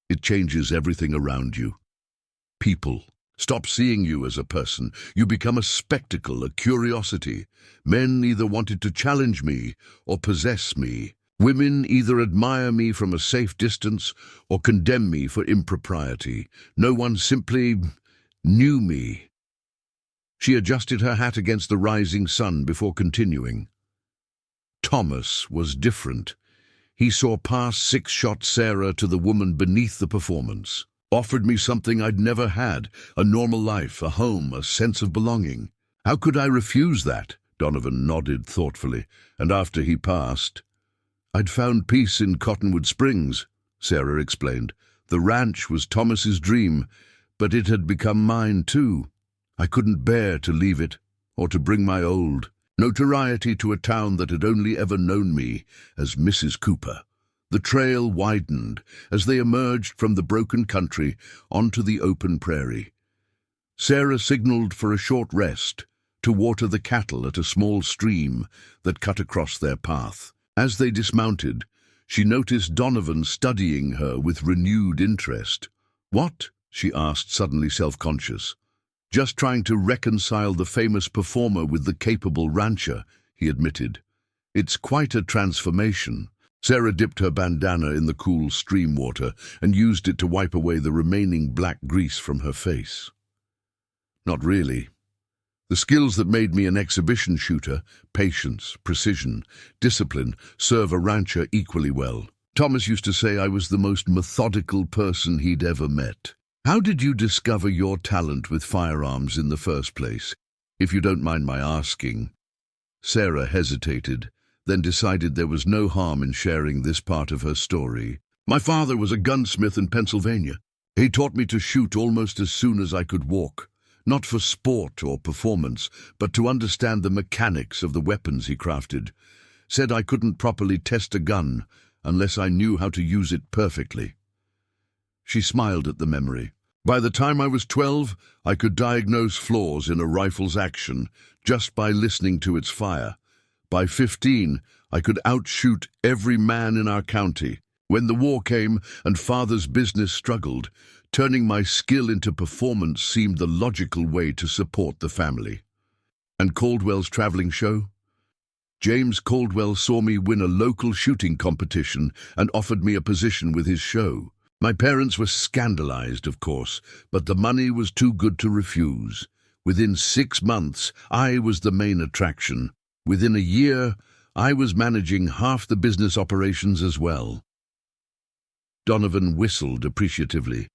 it changes everything around you. People stop seeing you as a person. You become a spectacle, a curiosity. Men either wanted to challenge me or possess me. Women either admire me from a safe distance or condemn me for impropriety. No one simply knew me. She adjusted her hat against the rising sun before continuing. Thomas was different. He saw past six-shot Sarah to the woman beneath the performance. Offered me something I'd never had, a normal life, a home, a sense of belonging. How could I refuse that? Donovan nodded thoughtfully, and after he passed, I'd found peace in Cottonwood Springs, Sarah explained. The ranch was Thomas's dream, but it had become mine too. I couldn't bear to leave it, or to bring my old notoriety to a town that had only ever known me as Mrs. Cooper. The trail widened as they emerged from the broken country onto the open prairie. Sarah signaled for a short rest to water the cattle at a small stream that cut across their path. As they dismounted, she noticed Donovan studying her with renewed interest. "What?" she asked, suddenly self-conscious. "Just trying to reconcile the famous performer with the capable rancher," he admitted. "It's quite a transformation." Sarah dipped her bandana in the cool stream water and used it to wipe away the remaining black grease from her face. "Not really. The skills that made me an exhibition shooter, patience, precision, discipline, serve a rancher equally well. Thomas used to say I was the most methodical person he'd ever met." "How did you discover your talent with firearms in the first place, if you don't mind my asking?" Sarah hesitated, then decided there was no harm in sharing this part of her story. "My father was a gunsmith in Pennsylvania. He taught me to shoot almost as soon as I could walk, not for sport or performance, but to understand the mechanics of the weapons he crafted. Said I couldn't properly test a gun unless I knew how to use it perfectly." She smiled at the memory. "By the time I was 12, I could diagnose flaws in a rifle's action just by listening to its fire. By 15, I could outshoot every man in our county. When the war came and father's business struggled, turning my skill into performance seemed the logical way to support the family." "And Caldwell's traveling show?" "James Caldwell saw me win a local shooting competition and offered me a position with his show. My parents were scandalized, of course, but the money was too good to refuse. Within 6 months, I was the main attraction. Within a year, I was managing half the business operations as well." Donovan whistled appreciatively.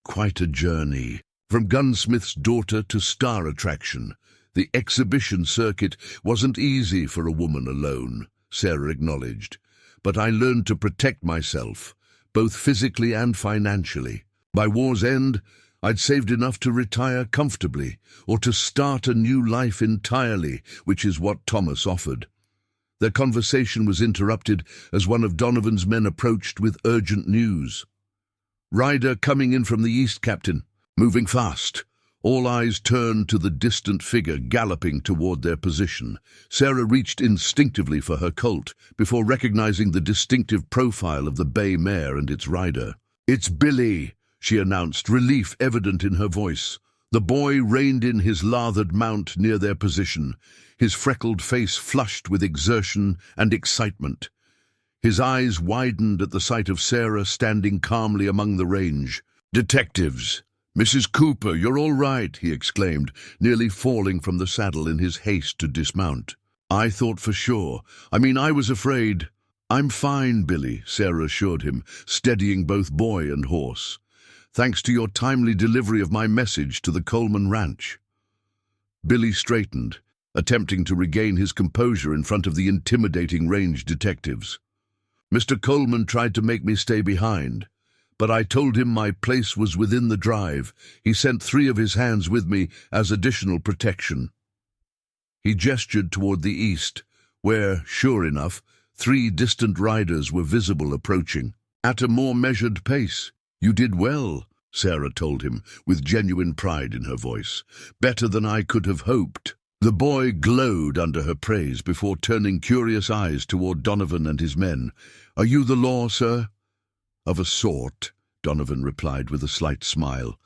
"Quite a journey. From gunsmith's daughter to star attraction. The exhibition circuit wasn't easy for a woman alone," Sarah acknowledged. "But I learned to protect myself, both physically and financially. By war's end, I'd saved enough to retire comfortably, or to start a new life entirely, which is what Thomas offered." Their conversation was interrupted as one of Donovan's men approached with urgent news. "Rider coming in from the east, Captain. Moving fast." All eyes turned to the distant figure galloping toward their position. Sarah reached instinctively for her Colt before recognizing the distinctive profile of the bay mare and its rider. "It's Billy," she announced, relief evident in her voice. The boy reined in his lathered mount near their position, his freckled face flushed with exertion and excitement. His eyes widened at the sight of Sarah standing calmly among the range. "Detectives! Mrs. Cooper, you're all right," he exclaimed, nearly falling from the saddle in his haste to dismount. "I thought for sure. I was afraid." "I'm fine, Billy," Sarah assured him, steadying both boy and horse. "Thanks to your timely delivery of my message to the Coleman Ranch." Billy straightened, attempting to regain his composure in front of the intimidating range detectives. "Mr. Coleman tried to make me stay behind, but I told him my place was within the drive. He sent 3 of his hands with me as additional protection." He gestured toward the east, where, sure enough, 3 distant riders were visible approaching. "At a more measured pace. You did well," Sarah told him, with genuine pride in her voice. "Better than I could have hoped." The boy glowed under her praise before turning curious eyes toward Donovan and his men. "Are you the law, sir?" "Of a sort," Donovan replied with a slight smile.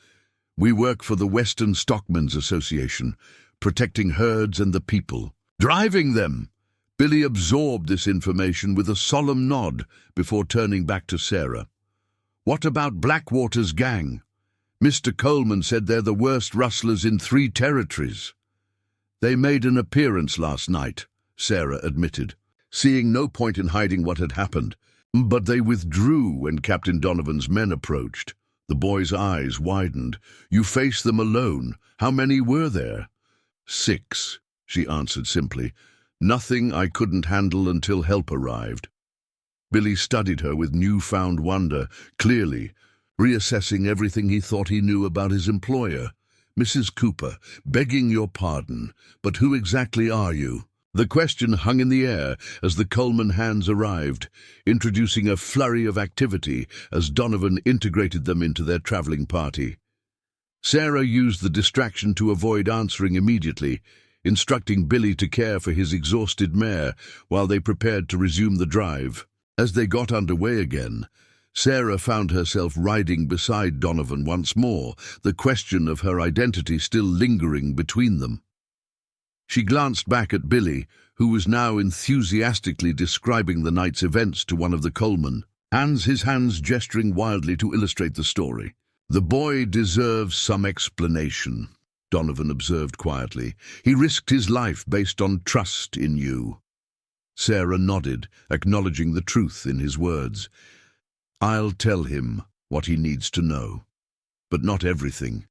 "We work for the Western Stockmen's Association, protecting herds and the people. Driving them!" Billy absorbed this information with a solemn nod before turning back to Sarah. "What about Blackwater's gang? Mr. Coleman said they're the worst rustlers in 3 territories." "They made an appearance last night," Sarah admitted, seeing no point in hiding what had happened. "But they withdrew when Captain Donovan's men approached." The boy's eyes widened. "You faced them alone. How many were there?" 6, she answered simply. "Nothing I couldn't handle until help arrived." Billy studied her with newfound wonder, clearly reassessing everything he thought he knew about his employer. "Mrs. Cooper, begging your pardon, but who exactly are you?" The question hung in the air as the Coleman hands arrived, introducing a flurry of activity as Donovan integrated them into their traveling party. Sarah used the distraction to avoid answering immediately, instructing Billy to care for his exhausted mare while they prepared to resume the drive. As they got underway again, Sarah found herself riding beside Donovan once more, the question of her identity still lingering between them. She glanced back at Billy, who was now enthusiastically describing the night's events to one of the Colemen, his hands gesturing wildly to illustrate the story. "The boy deserves some explanation," Donovan observed quietly. "He risked his life based on trust in you." Sarah nodded, acknowledging the truth in his words. "I'll tell him what he needs to know, but not everything.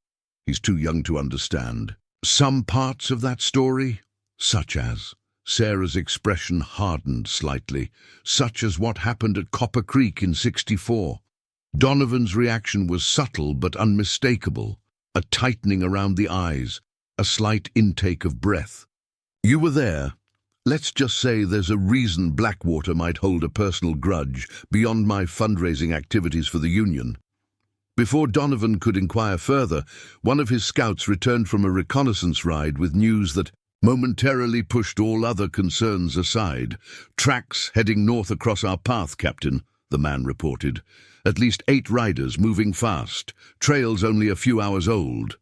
He's too young to understand. Some parts of that story, such as..." Sarah's expression hardened slightly. "Such as what happened at Copper Creek in '64. Donovan's reaction was subtle but unmistakable, a tightening around the eyes, a slight intake of breath. "You were there. Let's just say there's a reason Blackwater might hold a personal grudge beyond my fundraising activities for the Union." Before Donovan could inquire further, one of his scouts returned from a reconnaissance ride with news that momentarily pushed all other concerns aside. "Tracks heading north across our path, Captain," the man reported. "At least 8 riders moving fast. Trails only a few hours old."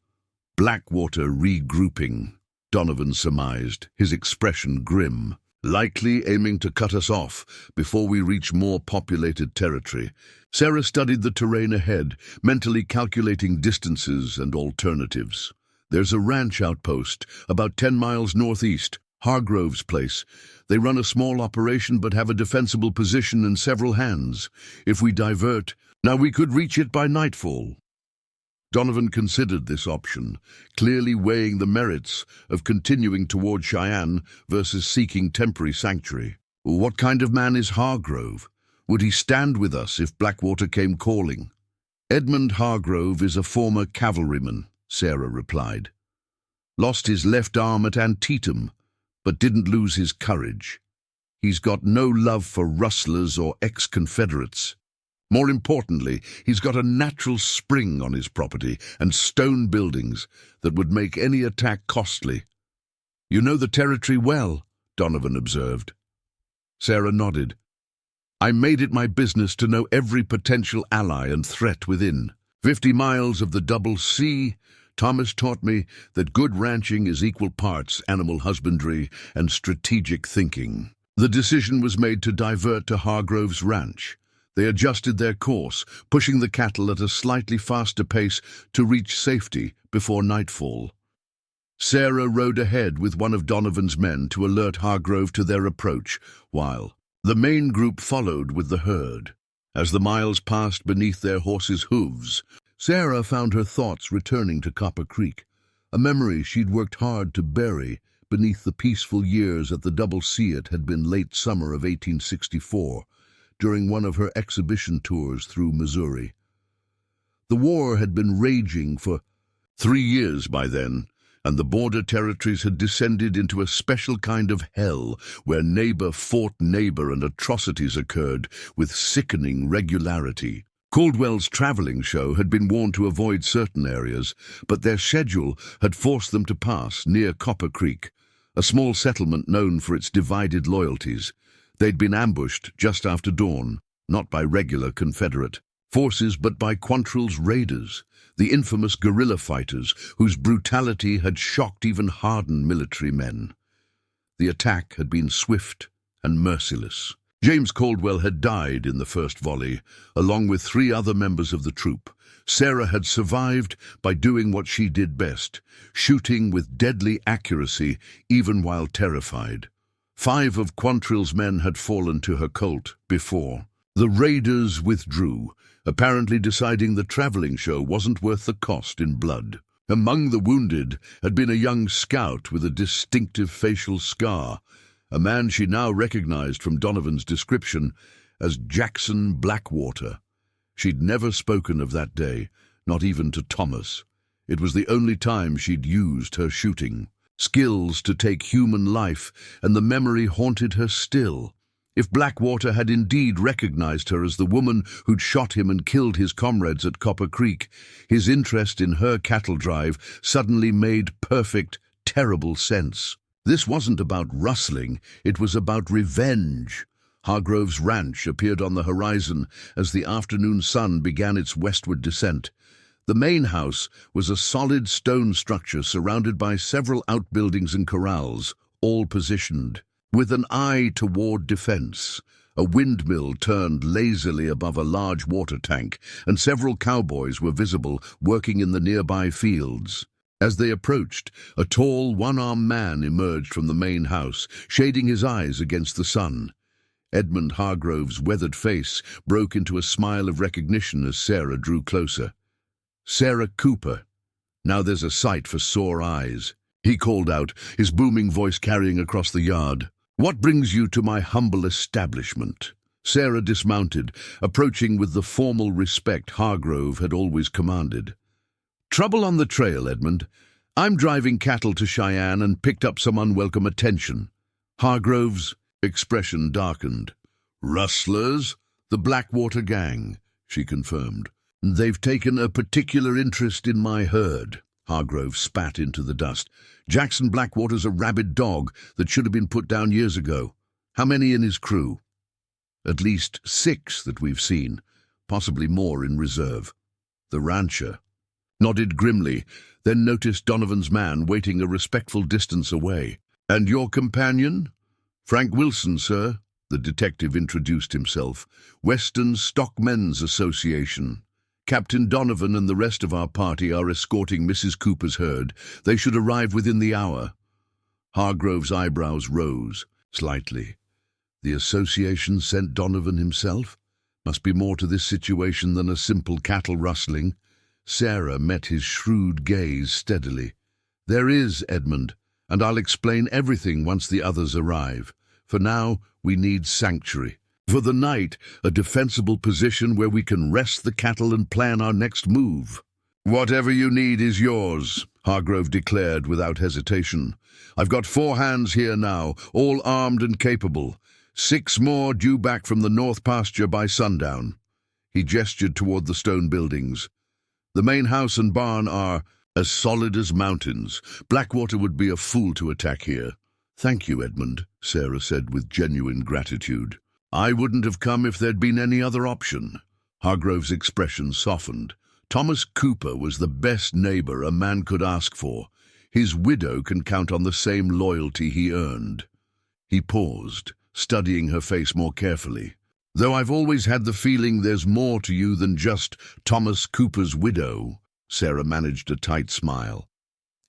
"Blackwater regrouping," Donovan surmised, his expression grim. "Likely aiming to cut us off before we reach more populated territory." Sarah studied the terrain ahead, mentally calculating distances and alternatives. "There's a ranch outpost about 10 miles northeast, Hargrove's place. They run a small operation but have a defensible position and several hands. If we divert, now we could reach it by nightfall." Donovan considered this option, clearly weighing the merits of continuing toward Cheyenne versus seeking temporary sanctuary. "What kind of man is Hargrove? Would he stand with us if Blackwater came calling?" "Edmund Hargrove is a former cavalryman," Sarah replied. "Lost his left arm at Antietam, but didn't lose his courage. He's got no love for rustlers or ex-Confederates. More importantly, he's got a natural spring on his property and stone buildings that would make any attack costly." "You know the territory well," Donovan observed. Sarah nodded. "I made it my business to know every potential ally and threat within. 50 miles of the double C. Thomas taught me that good ranching is equal parts animal husbandry and strategic thinking." The decision was made to divert to Hargrove's ranch. They adjusted their course, pushing the cattle at a slightly faster pace to reach safety before nightfall. Sarah rode ahead with one of Donovan's men to alert Hargrove to their approach, while the main group followed with the herd. As the miles passed beneath their horses' hooves, Sarah found her thoughts returning to Copper Creek, a memory she'd worked hard to bury beneath the peaceful years at the Double C. It had been late summer of 1864, during one of her exhibition tours through Missouri. The war had been raging for 3 years by then, and the border territories had descended into a special kind of hell where neighbor fought neighbor and atrocities occurred with sickening regularity. Caldwell's traveling show had been warned to avoid certain areas, but their schedule had forced them to pass near Copper Creek, a small settlement known for its divided loyalties. They'd been ambushed just after dawn, not by regular Confederate forces but by Quantrill's raiders, the infamous guerrilla fighters whose brutality had shocked even hardened military men. The attack had been swift and merciless. James Caldwell had died in the first volley, along with 3 other members of the troop. Sarah had survived by doing what she did best, shooting with deadly accuracy even while terrified. 5 of Quantrill's men had fallen to her Colt before. The raiders withdrew, apparently deciding the traveling show wasn't worth the cost in blood. Among the wounded had been a young scout with a distinctive facial scar, a man she now recognized from Donovan's description as Jackson Blackwater. She'd never spoken of that day, not even to Thomas. It was the only time she'd used her shooting skills to take human life, and the memory haunted her still. If Blackwater had indeed recognized her as the woman who'd shot him and killed his comrades at Copper Creek, his interest in her cattle drive suddenly made perfect, terrible sense. This wasn't about rustling, it was about revenge. Hargrove's ranch appeared on the horizon as the afternoon sun began its westward descent. The main house was a solid stone structure surrounded by several outbuildings and corrals, all positioned with an eye toward defense. A windmill turned lazily above a large water tank, and several cowboys were visible working in the nearby fields. As they approached, a tall, one-armed man emerged from the main house, shading his eyes against the sun. Edmund Hargrove's weathered face broke into a smile of recognition as Sarah drew closer. "Sarah Cooper. Now there's a sight for sore eyes," he called out, his booming voice carrying across the yard. "What brings you to my humble establishment?" Sarah dismounted, approaching with the formal respect Hargrove had always commanded. "Trouble on the trail, Edmund. I'm driving cattle to Cheyenne and picked up some unwelcome attention." Hargrove's expression darkened. "Rustlers? The Blackwater gang," she confirmed. "They've taken a particular interest in my herd." Hargrove spat into the dust. "Jackson Blackwater's a rabid dog that should have been put down years ago. How many in his crew?" "At least 6 that we've seen, possibly more in reserve." The rancher nodded grimly, then noticed Donovan's man waiting a respectful distance away. "And your companion?" "Frank Wilson, sir," the detective introduced himself. "Western Stockmen's Association. Captain Donovan and the rest of our party are escorting Mrs. Cooper's herd. They should arrive within the hour." Hargrove's eyebrows rose slightly. The association sent Donovan himself? Must be more to this situation than a simple cattle rustling. Sarah met his shrewd gaze steadily. "There is, Edmund, and I'll explain everything once the others arrive. For now, we need sanctuary. For the night, a defensible position where we can rest the cattle and plan our next move." "Whatever you need is yours," Hargrove declared without hesitation. "I've got 4 hands here now, all armed and capable. 6 more due back from the north pasture by sundown." He gestured toward the stone buildings. "The main house and barn are as solid as mountains. Blackwater would be a fool to attack here." "Thank you, Edmund," Sarah said with genuine gratitude. "I wouldn't have come if there'd been any other option." Hargrove's expression softened. Thomas Cooper was the best neighbor a man could ask for. His widow can count on the same loyalty he earned. He paused, studying her face more carefully. "Though I've always had the feeling there's more to you than just Thomas Cooper's widow." Sarah managed a tight smile.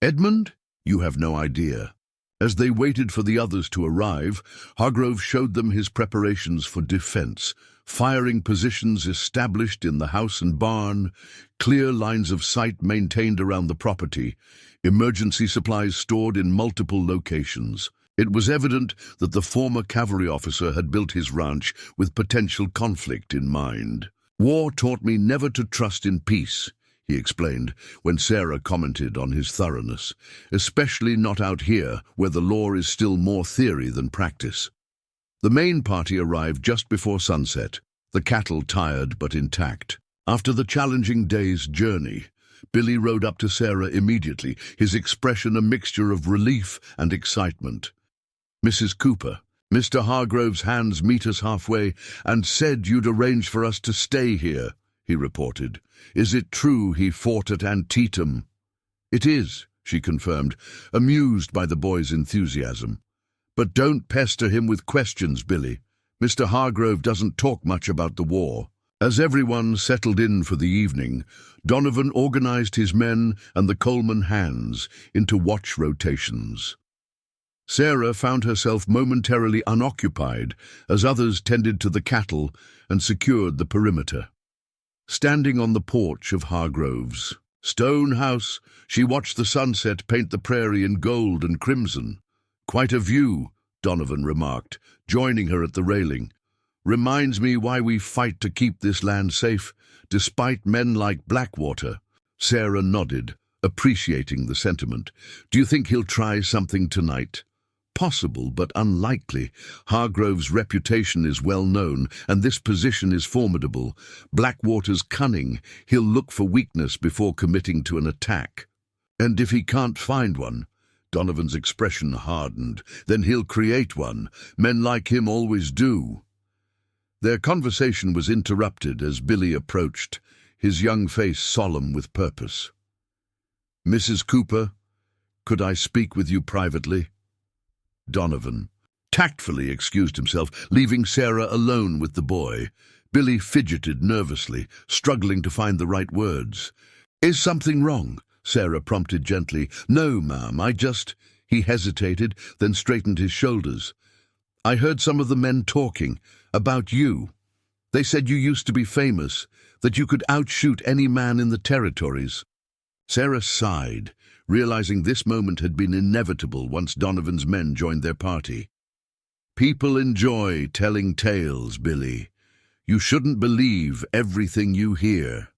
"Edmund, you have no idea." As they waited for the others to arrive, Hargrove showed them his preparations for defense, firing positions established in the house and barn, clear lines of sight maintained around the property, emergency supplies stored in multiple locations. It was evident that the former cavalry officer had built his ranch with potential conflict in mind. War taught me never to trust in peace, he explained, when Sarah commented on his thoroughness, especially not out here, where the law is still more theory than practice. The main party arrived just before sunset, the cattle tired but intact. After the challenging day's journey, Billy rode up to Sarah immediately, his expression a mixture of relief and excitement. "Mrs. Cooper, Mr. Hargrove's hands meet us halfway and said you'd arranged for us to stay here," he reported. "Is it true he fought at Antietam?" "It is," she confirmed, amused by the boy's enthusiasm. "But don't pester him with questions, Billy. Mr. Hargrove doesn't talk much about the war." As everyone settled in for the evening, Donovan organized his men and the Coleman hands into watch rotations. Sarah found herself momentarily unoccupied as others tended to the cattle and secured the perimeter. Standing on the porch of Hargrove's stone house, she watched the sunset paint the prairie in gold and crimson. "Quite a view," Donovan remarked, joining her at the railing. "Reminds me why we fight to keep this land safe, despite men like Blackwater." Sarah nodded, appreciating the sentiment. "Do you think he'll try something tonight?" "Possible, but unlikely. Hargrove's reputation is well known, and this position is formidable. Blackwater's cunning. He'll look for weakness before committing to an attack. And if he can't find one," Donovan's expression hardened, "then he'll create one. Men like him always do." Their conversation was interrupted as Billy approached, his young face solemn with purpose. "Mrs. Cooper, could I speak with you privately?" Donovan tactfully excused himself, leaving Sarah alone with the boy. Billy fidgeted nervously, struggling to find the right words. "Is something wrong?" Sarah prompted gently. "No, ma'am, I just—" He hesitated, then straightened his shoulders. "I heard some of the men talking about you. They said you used to be famous, that you could outshoot any man in the territories." Sarah sighed, realizing this moment had been inevitable once Donovan's men joined their party. "People enjoy telling tales, Billy. You shouldn't believe everything you hear."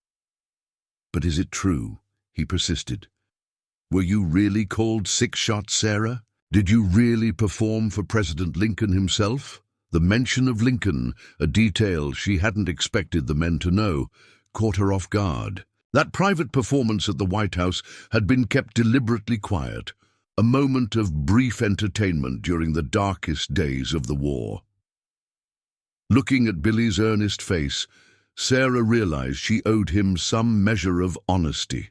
"But is it true?" he persisted. "Were you really called Six-Shot Sarah? Did you really perform for President Lincoln himself?" The mention of Lincoln, a detail she hadn't expected the men to know, caught her off guard. That private performance at the White House had been kept deliberately quiet, a moment of brief entertainment during the darkest days of the war. Looking at Billy's earnest face, Sarah realized she owed him some measure of honesty.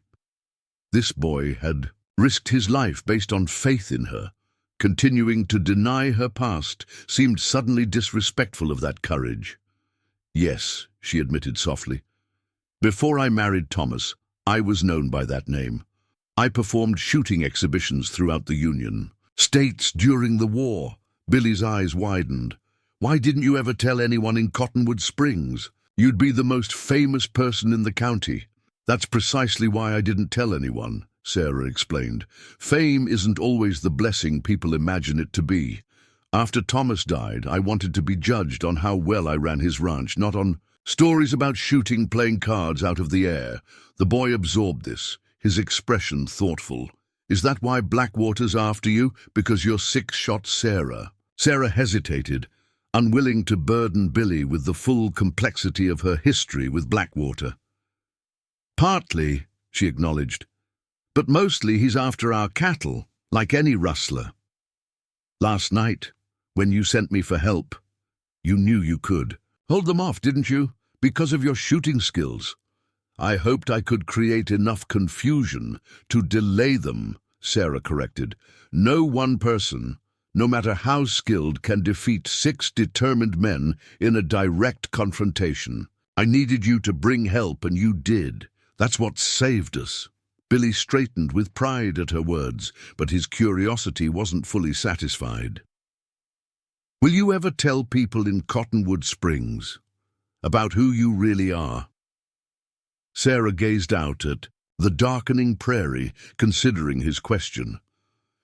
This boy had risked his life based on faith in her. Continuing to deny her past seemed suddenly disrespectful of that courage. "Yes," she admitted softly. "Before I married Thomas, I was known by that name. I performed shooting exhibitions throughout the Union States during the war." Billy's eyes widened. "Why didn't you ever tell anyone in Cottonwood Springs? You'd be the most famous person in the county." "That's precisely why I didn't tell anyone," Sarah explained. "Fame isn't always the blessing people imagine it to be. After Thomas died, I wanted to be judged on how well I ran his ranch, not on stories about shooting playing cards out of the air." The boy absorbed this, his expression thoughtful. "Is that why Blackwater's after you? Because you're Six-Shot Sarah?" Sarah hesitated, unwilling to burden Billy with the full complexity of her history with Blackwater. "Partly," she acknowledged. "But mostly he's after our cattle, like any rustler. Last night, when you sent me for help, you knew you could hold them off, didn't you? Because of your shooting skills. I hoped I could create enough confusion to delay them," Sarah corrected. "No one person, no matter how skilled, can defeat 6 determined men in a direct confrontation. I needed you to bring help, and you did. That's what saved us." Billy straightened with pride at her words, but his curiosity wasn't fully satisfied. "Will you ever tell people in Cottonwood Springs about who you really are?" Sarah gazed out at the darkening prairie, considering his question.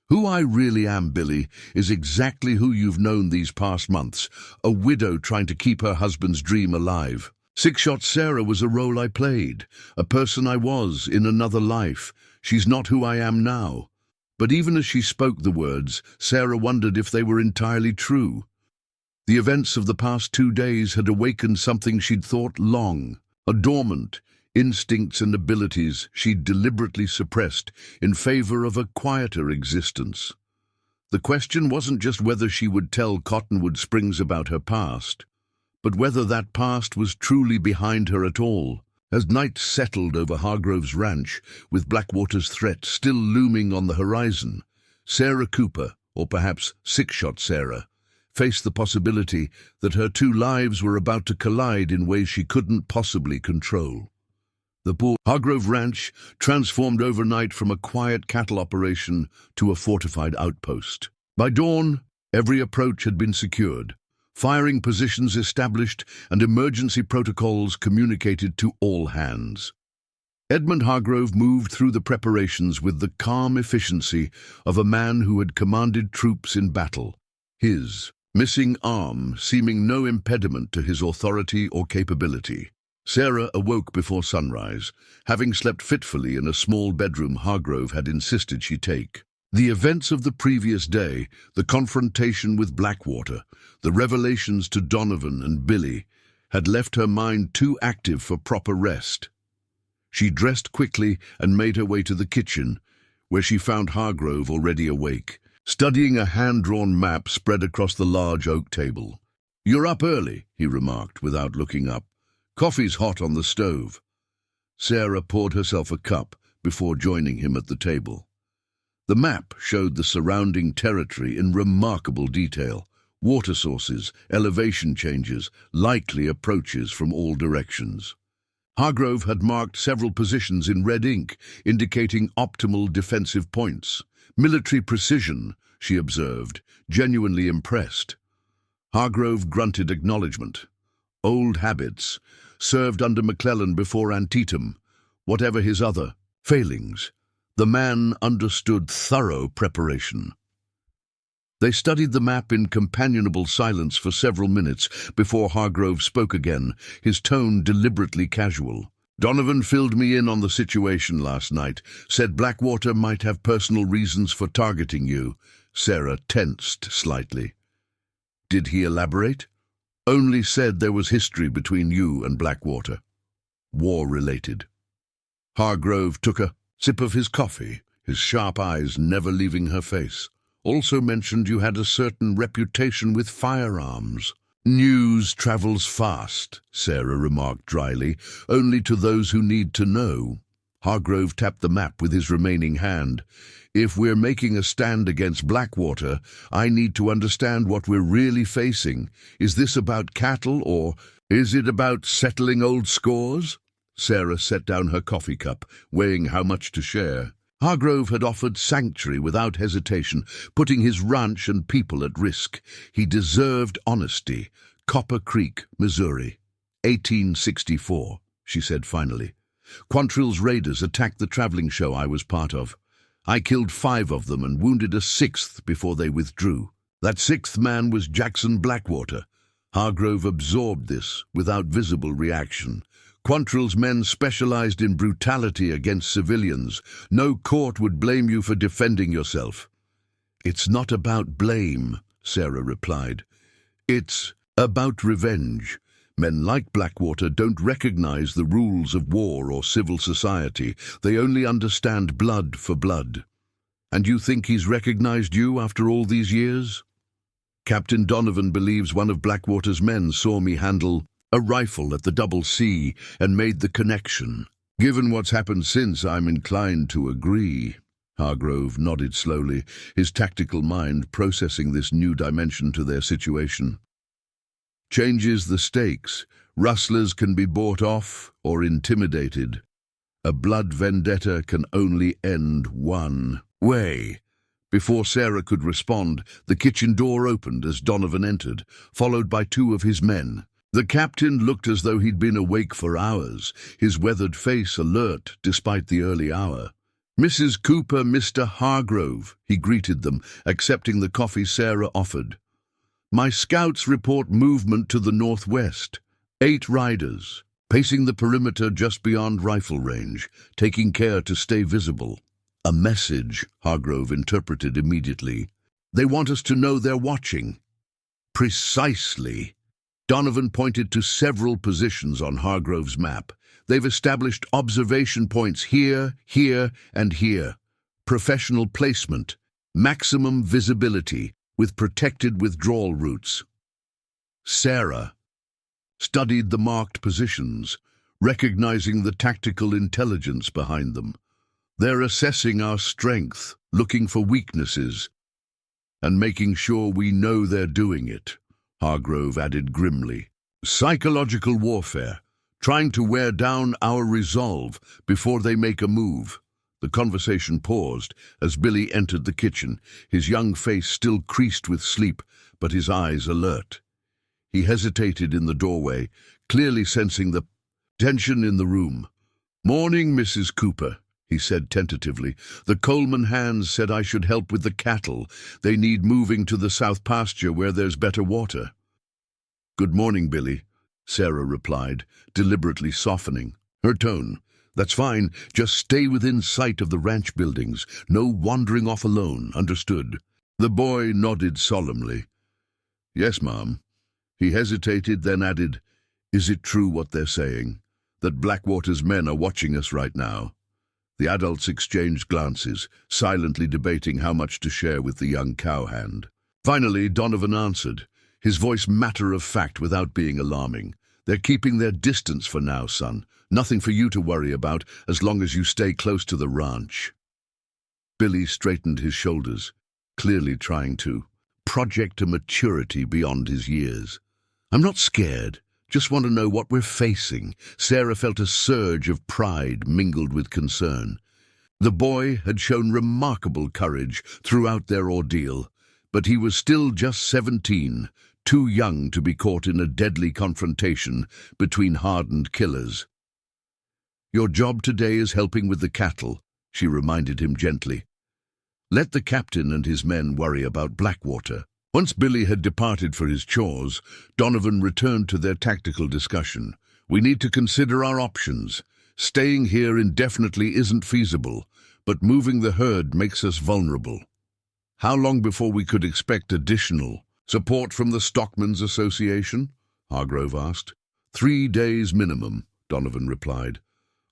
"Who I really am, Billy, is exactly who you've known these past months, a widow trying to keep her husband's dream alive. Six-shot Sarah was a role I played, a person I was in another life. She's not who I am now. But even as she spoke the words, Sarah wondered if they were entirely true. The events of the past 2 days had awakened something she'd thought long, a dormant, instincts and abilities she'd deliberately suppressed in favor of a quieter existence. The question wasn't just whether she would tell Cottonwood Springs about her past, but whether that past was truly behind her at all. As night settled over Hargrove's ranch, with Blackwater's threat still looming on the horizon, Sarah Cooper, or perhaps Six-Shot Sarah, faced the possibility that her two lives were about to collide in ways she couldn't possibly control. The poor Hargrove Ranch transformed overnight from a quiet cattle operation to a fortified outpost. By dawn, every approach had been secured, firing positions established and emergency protocols communicated to all hands. Edmund Hargrove moved through the preparations with the calm efficiency of a man who had commanded troops in battle, his missing arm seeming no impediment to his authority or capability. Sarah awoke before sunrise, having slept fitfully in a small bedroom Hargrove had insisted she take. The events of the previous day, the confrontation with Blackwater, the revelations to Donovan and Billy, had left her mind too active for proper rest. She dressed quickly and made her way to the kitchen, where she found Hargrove already awake, studying a hand-drawn map spread across the large oak table. "You're up early," he remarked without looking up. "Coffee's hot on the stove." Sarah poured herself a cup before joining him at the table. The map showed the surrounding territory in remarkable detail: water sources, elevation changes, likely approaches from all directions. Hargrove had marked several positions in red ink, indicating optimal defensive points. "Military precision," she observed, genuinely impressed. Hargrove grunted acknowledgement. Old habits, served under McClellan before Antietam, whatever his other failings. The man understood thorough preparation. They studied the map in companionable silence for several minutes before Hargrove spoke again, his tone deliberately casual. "Donovan filled me in on the situation last night, said Blackwater might have personal reasons for targeting you." Sarah tensed slightly. "Did he elaborate?" "Only said there was history between you and Blackwater. War-related." Hargrove took a sip of his coffee, his sharp eyes never leaving her face. "Also mentioned you had a certain reputation with firearms." "News travels fast," Sarah remarked dryly, "only to those who need to know." Hargrove tapped the map with his remaining hand. "If we're making a stand against Blackwater, I need to understand what we're really facing. Is this about cattle, or is it about settling old scores?" Sarah set down her coffee cup, weighing how much to share. Hargrove had offered sanctuary without hesitation, putting his ranch and people at risk. He deserved honesty. "Copper Creek, Missouri, 1864, she said finally. "Quantrill's raiders attacked the traveling show I was part of. I killed 5 of them and wounded a 6th before they withdrew. That 6th man was Jackson Blackwater." Hargrove absorbed this without visible reaction. "Quantrill's men specialized in brutality against civilians. No court would blame you for defending yourself." "It's not about blame," Sarah replied. "It's about revenge. Men like Blackwater don't recognize the rules of war or civil society. They only understand blood for blood." "And you think he's recognized you after all these years?" "Captain Donovan believes one of Blackwater's men saw me handle a rifle at the Double C and made the connection. Given what's happened since, I'm inclined to agree." Hargrove nodded slowly, his tactical mind processing this new dimension to their situation. "Changes the stakes. Rustlers can be bought off or intimidated. A blood vendetta can only end one way." Before Sarah could respond, the kitchen door opened as Donovan entered, followed by 2 of his men. The captain looked as though he'd been awake for hours, his weathered face alert despite the early hour. "Mrs. Cooper, Mr. Hargrove," he greeted them, accepting the coffee Sarah offered. "My scouts report movement to the northwest. 8 riders, pacing the perimeter just beyond rifle range, taking care to stay visible. A message, Hargrove interpreted immediately. They want us to know they're watching. Precisely. Donovan pointed to several positions on Hargrove's map. They've established observation points here, here, and here. Professional placement, maximum visibility, with protected withdrawal routes. Sarah studied the marked positions, recognizing the tactical intelligence behind them. They're assessing our strength, looking for weaknesses, and making sure we know they're doing it, Hargrove added grimly. Psychological warfare, trying to wear down our resolve before they make a move. The conversation paused as Billy entered the kitchen, his young face still creased with sleep, but his eyes alert. He hesitated in the doorway, clearly sensing the tension in the room. "Morning, Mrs. Cooper," he said tentatively. "The Coleman hands said I should help with the cattle. They need moving to the south pasture where there's better water." "Good morning, Billy," Sarah replied, deliberately softening her tone. "That's fine. Just stay within sight of the ranch buildings. No wandering off alone, understood?" The boy nodded solemnly. "Yes, Ma'am." He hesitated, then added, "Is it true what they're saying, that Blackwater's men are watching us right now?" The adults exchanged glances, silently debating how much to share with the young cowhand. Finally, Donovan answered, his voice matter-of-fact without being alarming. "They're keeping their distance for now, son. Nothing for you to worry about as long as you stay close to the ranch." Billy straightened his shoulders, clearly trying to project a maturity beyond his years. "I'm not scared. Just want to know what we're facing." Sarah felt a surge of pride mingled with concern. The boy had shown remarkable courage throughout their ordeal, but he was still just 17, too young to be caught in a deadly confrontation between hardened killers. "Your job today is helping with the cattle," she reminded him gently. "Let the captain and his men worry about Blackwater." Once Billy had departed for his chores, Donovan returned to their tactical discussion. "We need to consider our options. Staying here indefinitely isn't feasible, but moving the herd makes us vulnerable." "How long before we could expect additional support from the Stockmen's Association?" Hargrove asked. 3 days minimum," Donovan replied.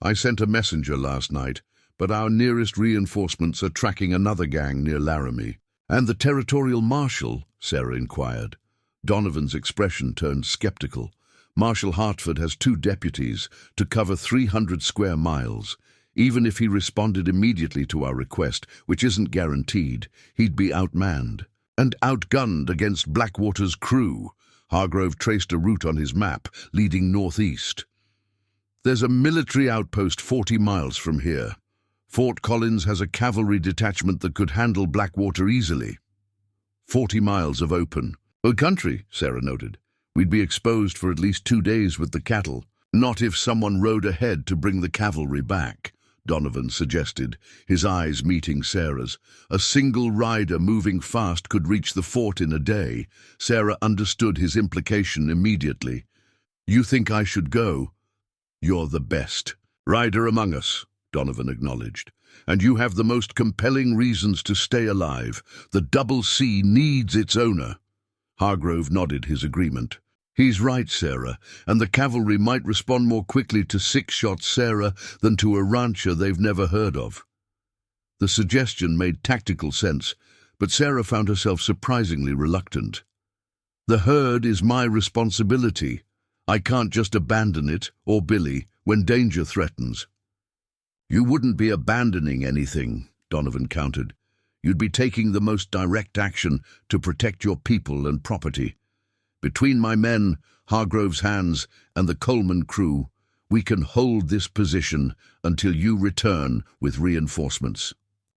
"I sent a messenger last night, but our nearest reinforcements are tracking another gang near Laramie." "And the territorial marshal?" Sarah inquired. Donovan's expression turned skeptical. "Marshal Hartford has 2 deputies to cover 300 square miles. Even if he responded immediately to our request, which isn't guaranteed, he'd be outmanned and outgunned against Blackwater's crew." Hargrove traced a route on his map, leading northeast. "There's a military outpost 40 miles from here. Fort Collins has a cavalry detachment that could handle Blackwater easily." 40 miles of open country, Sarah noted. "We'd be exposed for at least 2 days with the cattle." "Not if someone rode ahead to bring the cavalry back," Donovan suggested, his eyes meeting Sarah's. "A single rider moving fast could reach the fort in a day." Sarah understood his implication immediately. "You think I should go?" "You're the best rider among us," Donovan acknowledged. "And you have the most compelling reasons to stay alive. The Double C needs its owner." Hargrove nodded his agreement. "He's right, Sarah, and the cavalry might respond more quickly to 6-shot Sarah than to a rancher they've never heard of." The suggestion made tactical sense, but Sarah found herself surprisingly reluctant. "The herd is my responsibility. I can't just abandon it, or Billy, when danger threatens." "You wouldn't be abandoning anything," Donovan countered. "You'd be taking the most direct action to protect your people and property. Between my men, Hargrove's hands, and the Coleman crew, we can hold this position until you return with reinforcements."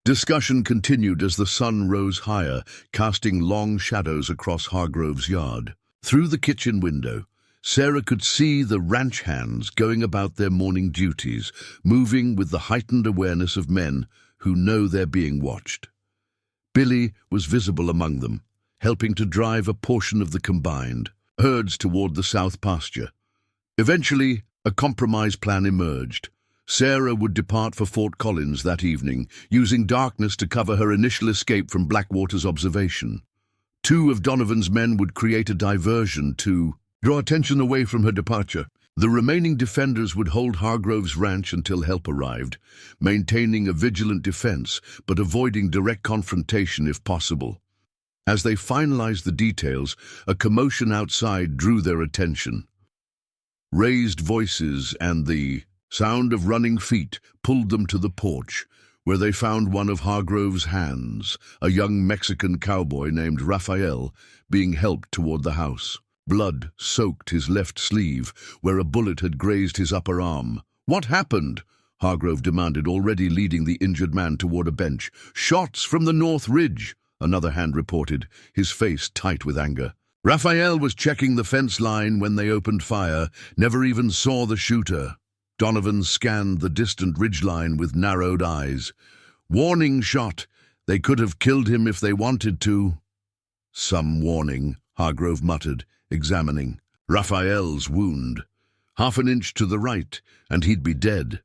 Discussion continued as the sun rose higher, casting long shadows across Hargrove's yard. Through the kitchen window, Sarah could see the ranch hands going about their morning duties, moving with the heightened awareness of men who know they're being watched. Billy was visible among them, helping to drive a portion of the combined herds toward the south pasture. Eventually, a compromise plan emerged. Sarah would depart for Fort Collins that evening, using darkness to cover her initial escape from Blackwater's observation. Two of Donovan's men would create a diversion to draw attention away from her departure. The remaining defenders would hold Hargrove's ranch until help arrived, maintaining a vigilant defense but avoiding direct confrontation if possible. As they finalized the details, a commotion outside drew their attention. Raised voices and the sound of running feet pulled them to the porch, where they found one of Hargrove's hands, a young Mexican cowboy named Raphael, being helped toward the house. Blood soaked his left sleeve, where a bullet had grazed his upper arm. "What happened?" Hargrove demanded, already leading the injured man toward a bench. "Shots from the North Ridge," another hand reported, his face tight with anger. "Raphael was checking the fence line when they opened fire, never even saw the shooter." Donovan scanned the distant ridgeline with narrowed eyes. "Warning shot. They could have killed him if they wanted to." "Some warning," Hargrove muttered, examining. "Raphael's wound. 1/2 inch to the right, and he'd be dead."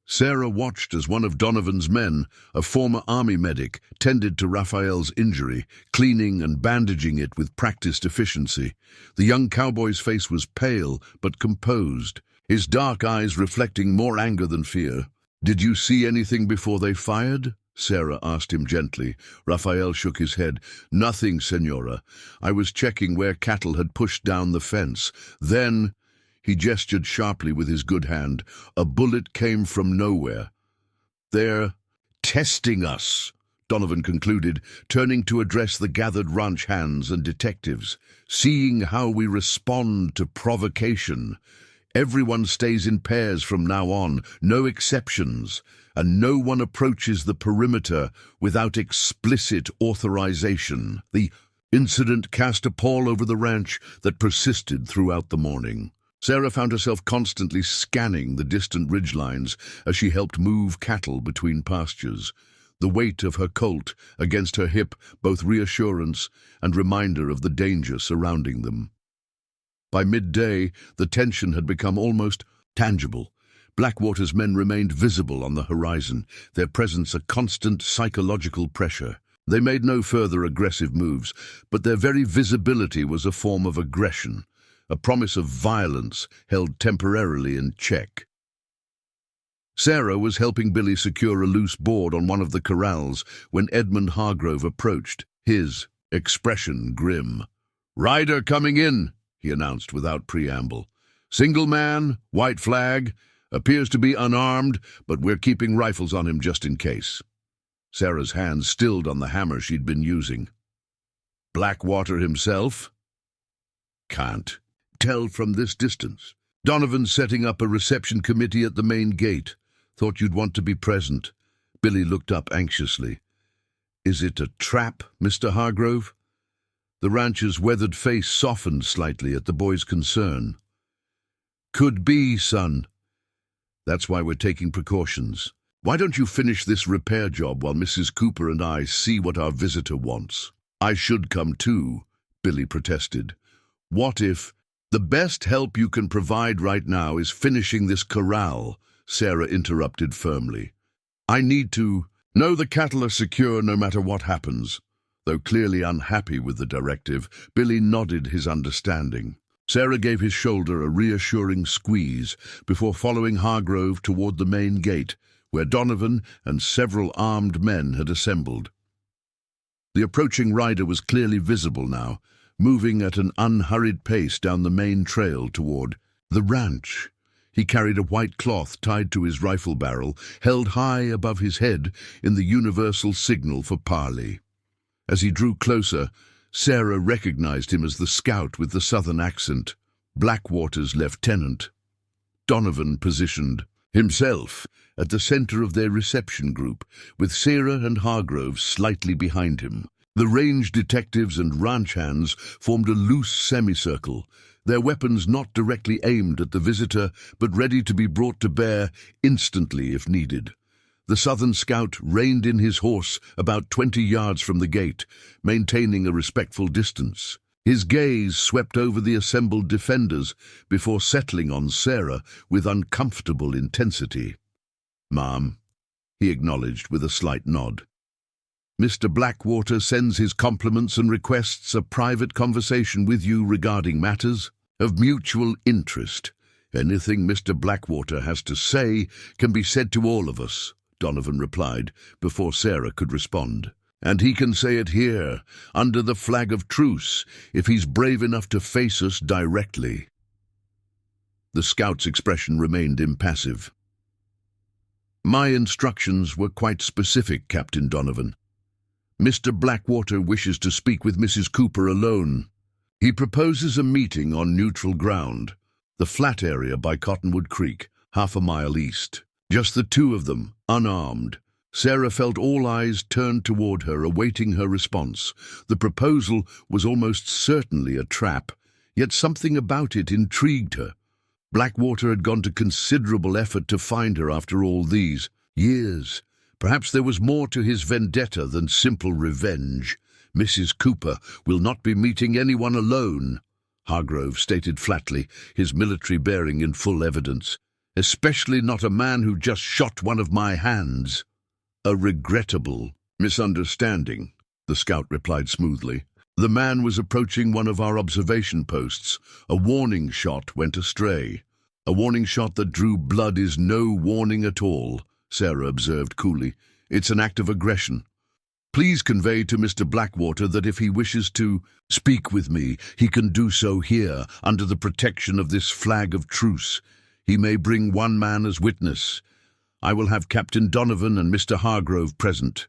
Sarah watched as one of Donovan's men, a former army medic, tended to Raphael's injury, cleaning and bandaging it with practiced efficiency. The young cowboy's face was pale but composed, his dark eyes reflecting more anger than fear. "Did you see anything before they fired?" Sarah asked him gently. Raphael shook his head. "Nothing, Senora. I was checking where cattle had pushed down the fence. Then—" he gestured sharply with his good hand. "A bullet came from nowhere." "They're testing us," Donovan concluded, turning to address the gathered ranch hands and detectives. "Seeing how we respond to provocation. Everyone stays in pairs from now on, no exceptions, and no one approaches the perimeter without explicit authorization." The incident cast a pall over the ranch that persisted throughout the morning. Sarah found herself constantly scanning the distant ridgelines as she helped move cattle between pastures. The weight of her colt against her hip, both reassurance and reminder of the danger surrounding them. By midday, the tension had become almost tangible. Blackwater's men remained visible on the horizon, their presence a constant psychological pressure. They made no further aggressive moves, but their very visibility was a form of aggression, a promise of violence held temporarily in check. Sarah was helping Billy secure a loose board on one of the corrals when Edmund Hargrove approached, his expression grim. "Rider coming in," he announced without preamble. "Single man, white flag, appears to be unarmed, but we're keeping rifles on him just in case." Sarah's hands stilled on the hammer she'd been using. "Blackwater himself?" "Can't tell from this distance. Donovan's setting up a reception committee at the main gate. Thought you'd want to be present." Billy looked up anxiously. "Is it a trap, Mr. Hargrove?" The rancher's weathered face softened slightly at the boy's concern. "Could be, son. That's why we're taking precautions. Why don't you finish this repair job while Mrs. Cooper and I see what our visitor wants?" "I should come too," Billy protested. "What if—" "The best help you can provide right now is finishing this corral," Sarah interrupted firmly. "I need to know the cattle are secure no matter what happens." Though clearly unhappy with the directive, Billy nodded his understanding. Sarah gave his shoulder a reassuring squeeze before following Hargrove toward the main gate, where Donovan and several armed men had assembled. The approaching rider was clearly visible now, moving at an unhurried pace down the main trail toward the ranch. He carried a white cloth tied to his rifle barrel, held high above his head in the universal signal for parley. As he drew closer, Sarah recognized him as the scout with the southern accent, Blackwater's lieutenant. Donovan positioned himself at the center of their reception group, with Sarah and Hargrove slightly behind him. The range detectives and ranch hands formed a loose semicircle, their weapons not directly aimed at the visitor, but ready to be brought to bear instantly if needed. The southern scout reined in his horse about 20 yards from the gate, maintaining a respectful distance. His gaze swept over the assembled defenders before settling on Sarah with uncomfortable intensity. "Ma'am," he acknowledged with a slight nod. "Mr. Blackwater sends his compliments and requests a private conversation with you regarding matters of mutual interest. Anything Mr. Blackwater has to say can be said to all of us," Donovan replied before Sarah could respond. "And he can say it here, under the flag of truce, if he's brave enough to face us directly." The scout's expression remained impassive. "My instructions were quite specific, Captain Donovan. Mr. Blackwater wishes to speak with Mrs. Cooper alone. He proposes a meeting on neutral ground, the flat area by Cottonwood Creek, half a mile east. Just the two of them, unarmed." Sarah felt all eyes turned toward her, awaiting her response. The proposal was almost certainly a trap, yet something about it intrigued her. Blackwater had gone to considerable effort to find her after all these years. Perhaps there was more to his vendetta than simple revenge. "Mrs. Cooper will not be meeting anyone alone," Hargrove stated flatly, his military bearing in full evidence. "Especially not a man who just shot one of my hands." "A regrettable misunderstanding," the scout replied smoothly. "The man was approaching one of our observation posts. A warning shot went astray." "A warning shot that drew blood is no warning at all," Sarah observed coolly. "It's an act of aggression. Please convey to Mr. Blackwater that if he wishes to speak with me, he can do so here, under the protection of this flag of truce. He may bring one man as witness. I will have Captain Donovan and Mr. Hargrove present."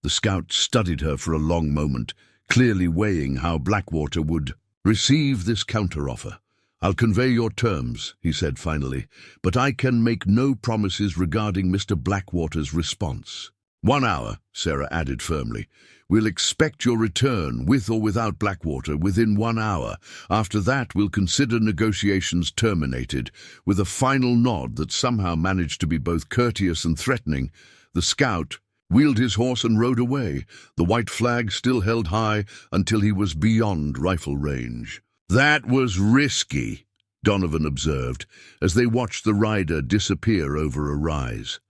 The scout studied her for a long moment, clearly weighing how Blackwater would receive this counteroffer. "I'll convey your terms," he said finally, "but I can make no promises regarding Mr. Blackwater's response." "1 hour," Sarah added firmly. "We'll expect your return, with or without Blackwater, within 1 hour. After that, we'll consider negotiations terminated." With a final nod that somehow managed to be both courteous and threatening, the scout wheeled his horse and rode away, the white flag still held high until he was beyond rifle range. "That was risky," Donovan observed, as they watched the rider disappear over a rise.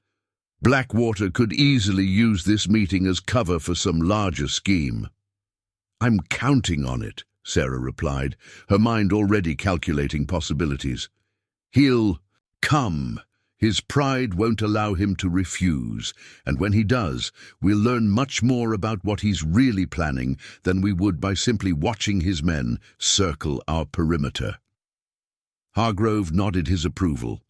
"Blackwater could easily use this meeting as cover for some larger scheme." "I'm counting on it," Sarah replied, her mind already calculating possibilities. "He'll come. His pride won't allow him to refuse, and when he does, we'll learn much more about what he's really planning than we would by simply watching his men circle our perimeter." Hargrove nodded his approval.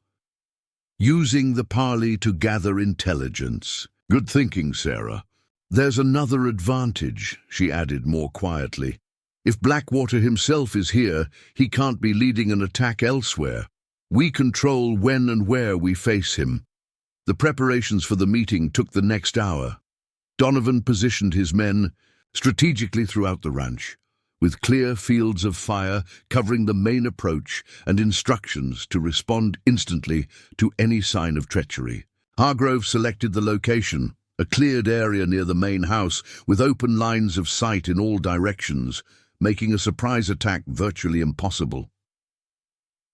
"Using the parley to gather intelligence. Good thinking, Sarah. There's another advantage," she added more quietly. "If Blackwater himself is here, he can't be leading an attack elsewhere. We control when and where we face him." The preparations for the meeting took the next hour. Donovan positioned his men strategically throughout the ranch, with clear fields of fire covering the main approach and instructions to respond instantly to any sign of treachery. Hargrove selected the location, a cleared area near the main house with open lines of sight in all directions, making a surprise attack virtually impossible.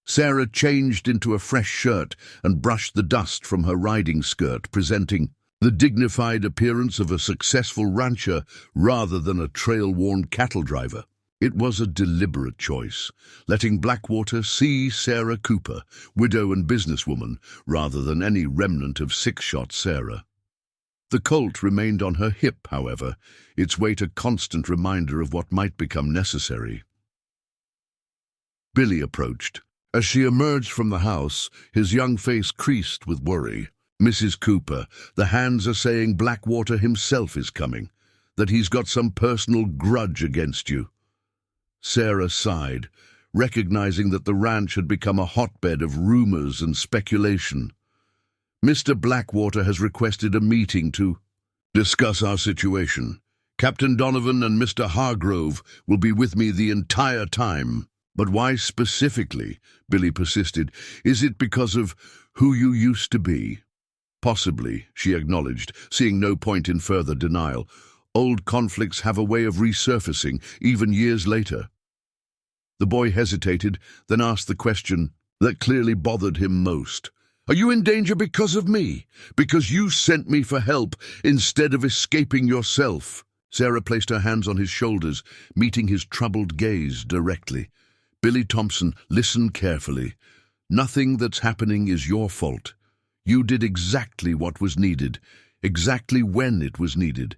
Sarah changed into a fresh shirt and brushed the dust from her riding skirt, presenting the dignified appearance of a successful rancher rather than a trail-worn cattle driver. It was a deliberate choice, letting Blackwater see Sarah Cooper, widow and businesswoman, rather than any remnant of six-shot Sarah. The Colt remained on her hip, however, its weight a constant reminder of what might become necessary. Billy approached. As she emerged from the house, his young face creased with worry. "Mrs. Cooper, the hands are saying Blackwater himself is coming, that he's got some personal grudge against you." Sarah sighed, recognizing that the ranch had become a hotbed of rumors and speculation. "Mr. Blackwater has requested a meeting to discuss our situation. Captain Donovan and Mr. Hargrove will be with me the entire time." "But why specifically?" Billy persisted. "Is it because of who you used to be?" "Possibly," she acknowledged, seeing no point in further denial. Old conflicts have a way of resurfacing, even years later. The boy hesitated, then asked the question that clearly bothered him most. Are you in danger because of me? Because you sent me for help instead of escaping yourself? Sarah placed her hands on his shoulders, meeting his troubled gaze directly. Billy Thompson, listen carefully. Nothing that's happening is your fault. You did exactly what was needed, exactly when it was needed.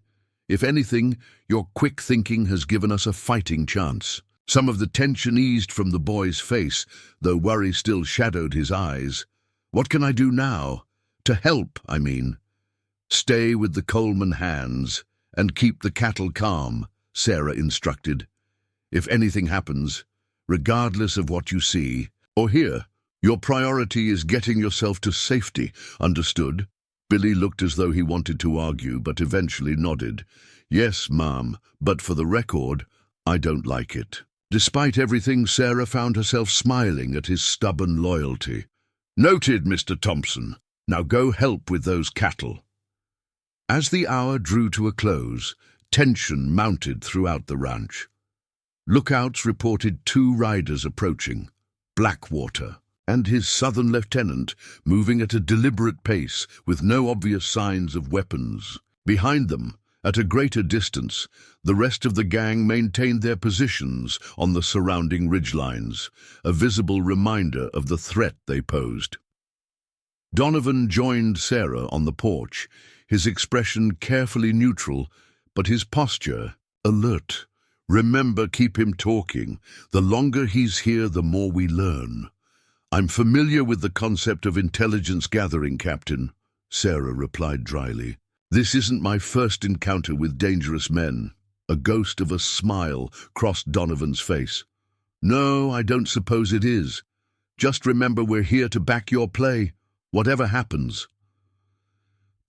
If anything, your quick thinking has given us a fighting chance. Some of the tension eased from the boy's face, though worry still shadowed his eyes. What can I do now? To help, I mean. Stay with the Coleman hands and keep the cattle calm, Sarah instructed. If anything happens, regardless of what you see or hear, your priority is getting yourself to safety, understood? Billy looked as though he wanted to argue, but eventually nodded. Yes, ma'am, but for the record, I don't like it. Despite everything, Sarah found herself smiling at his stubborn loyalty. Noted, Mr. Thompson. Now go help with those cattle. As the hour drew to a close, tension mounted throughout the ranch. Lookouts reported 2 riders approaching, Blackwater and his southern lieutenant, moving at a deliberate pace with no obvious signs of weapons. Behind them, at a greater distance, the rest of the gang maintained their positions on the surrounding ridgelines, a visible reminder of the threat they posed. Donovan joined Sarah on the porch, his expression carefully neutral, but his posture alert. Remember, keep him talking. The longer he's here, the more we learn. I'm familiar with the concept of intelligence gathering, Captain, Sarah replied dryly. This isn't my first encounter with dangerous men. A ghost of a smile crossed Donovan's face. No, I don't suppose it is. Just remember we're here to back your play, whatever happens.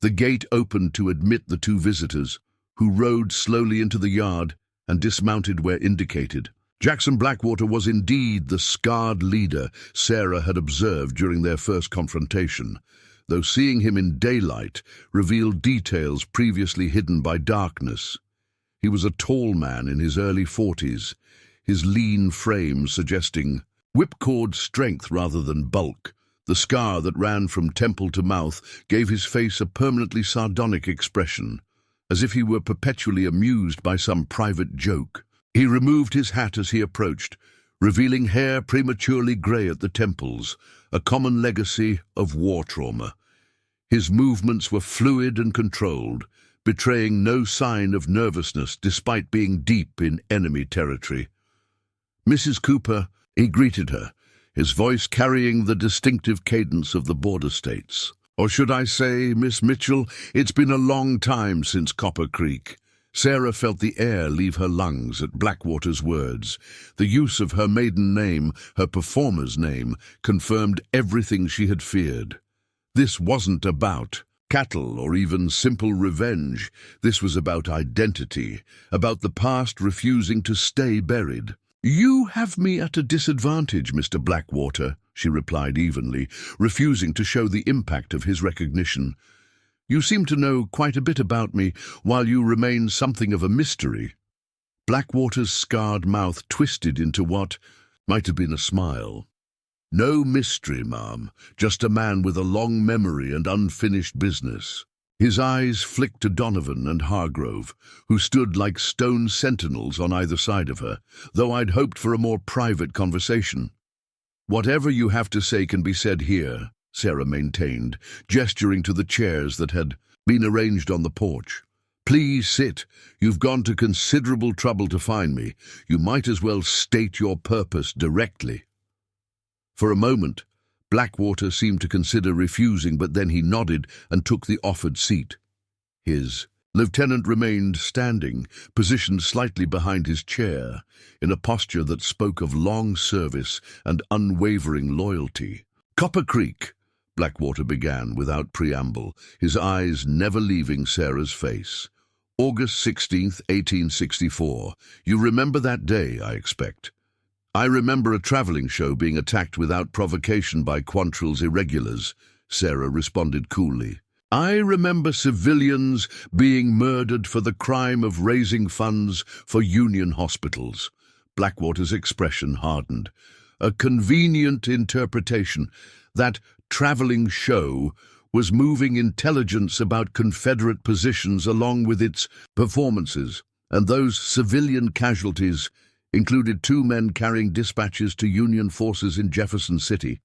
The gate opened to admit the 2 visitors, who rode slowly into the yard and dismounted where indicated. Jackson Blackwater was indeed the scarred leader Sarah had observed during their first confrontation, though seeing him in daylight revealed details previously hidden by darkness. He was a tall man in his early 40s, his lean frame suggesting whipcord strength rather than bulk. The scar that ran from temple to mouth gave his face a permanently sardonic expression, as if he were perpetually amused by some private joke. He removed his hat as he approached, revealing hair prematurely grey at the temples, a common legacy of war trauma. His movements were fluid and controlled, betraying no sign of nervousness despite being deep in enemy territory. Mrs. Cooper, he greeted her, his voice carrying the distinctive cadence of the border states. Or should I say, Miss Mitchell, it's been a long time since Copper Creek. Sarah felt the air leave her lungs at Blackwater's words. The use of her maiden name, her performer's name, confirmed everything she had feared. This wasn't about cattle or even simple revenge. This was about identity, about the past refusing to stay buried. You have me at a disadvantage, Mr. Blackwater, she replied evenly, refusing to show the impact of his recognition. You seem to know quite a bit about me, while you remain something of a mystery. Blackwater's scarred mouth twisted into what might have been a smile. No mystery, ma'am, just a man with a long memory and unfinished business. His eyes flicked to Donovan and Hargrove, who stood like stone sentinels on either side of her, though I'd hoped for a more private conversation. Whatever you have to say can be said here, Sarah maintained, gesturing to the chairs that had been arranged on the porch. Please sit. You've gone to considerable trouble to find me. You might as well state your purpose directly. For a moment, Blackwater seemed to consider refusing, but then he nodded and took the offered seat. His lieutenant remained standing, positioned slightly behind his chair, in a posture that spoke of long service and unwavering loyalty. Copper Creek, Blackwater began without preamble, his eyes never leaving Sarah's face. August 16th, 1864. You remember that day, I expect. I remember a traveling show being attacked without provocation by Quantrill's irregulars, Sarah responded coolly. I remember civilians being murdered for the crime of raising funds for Union hospitals. Blackwater's expression hardened. A convenient interpretation that traveling show was moving intelligence about Confederate positions along with its performances, and those civilian casualties included 2 men carrying dispatches to Union forces in Jefferson City.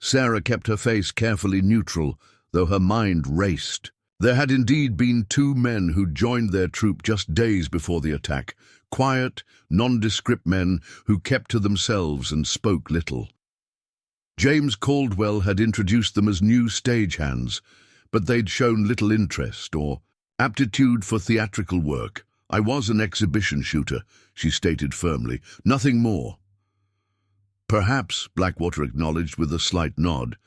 Sarah kept her face carefully neutral, though her mind raced. There had indeed been 2 men who joined their troop just days before the attack, quiet, nondescript men who kept to themselves and spoke little. James Caldwell had introduced them as new stagehands, but they'd shown little interest or aptitude for theatrical work. I was an exhibition shooter, she stated firmly, nothing more. Perhaps, Blackwater acknowledged with a slight nod,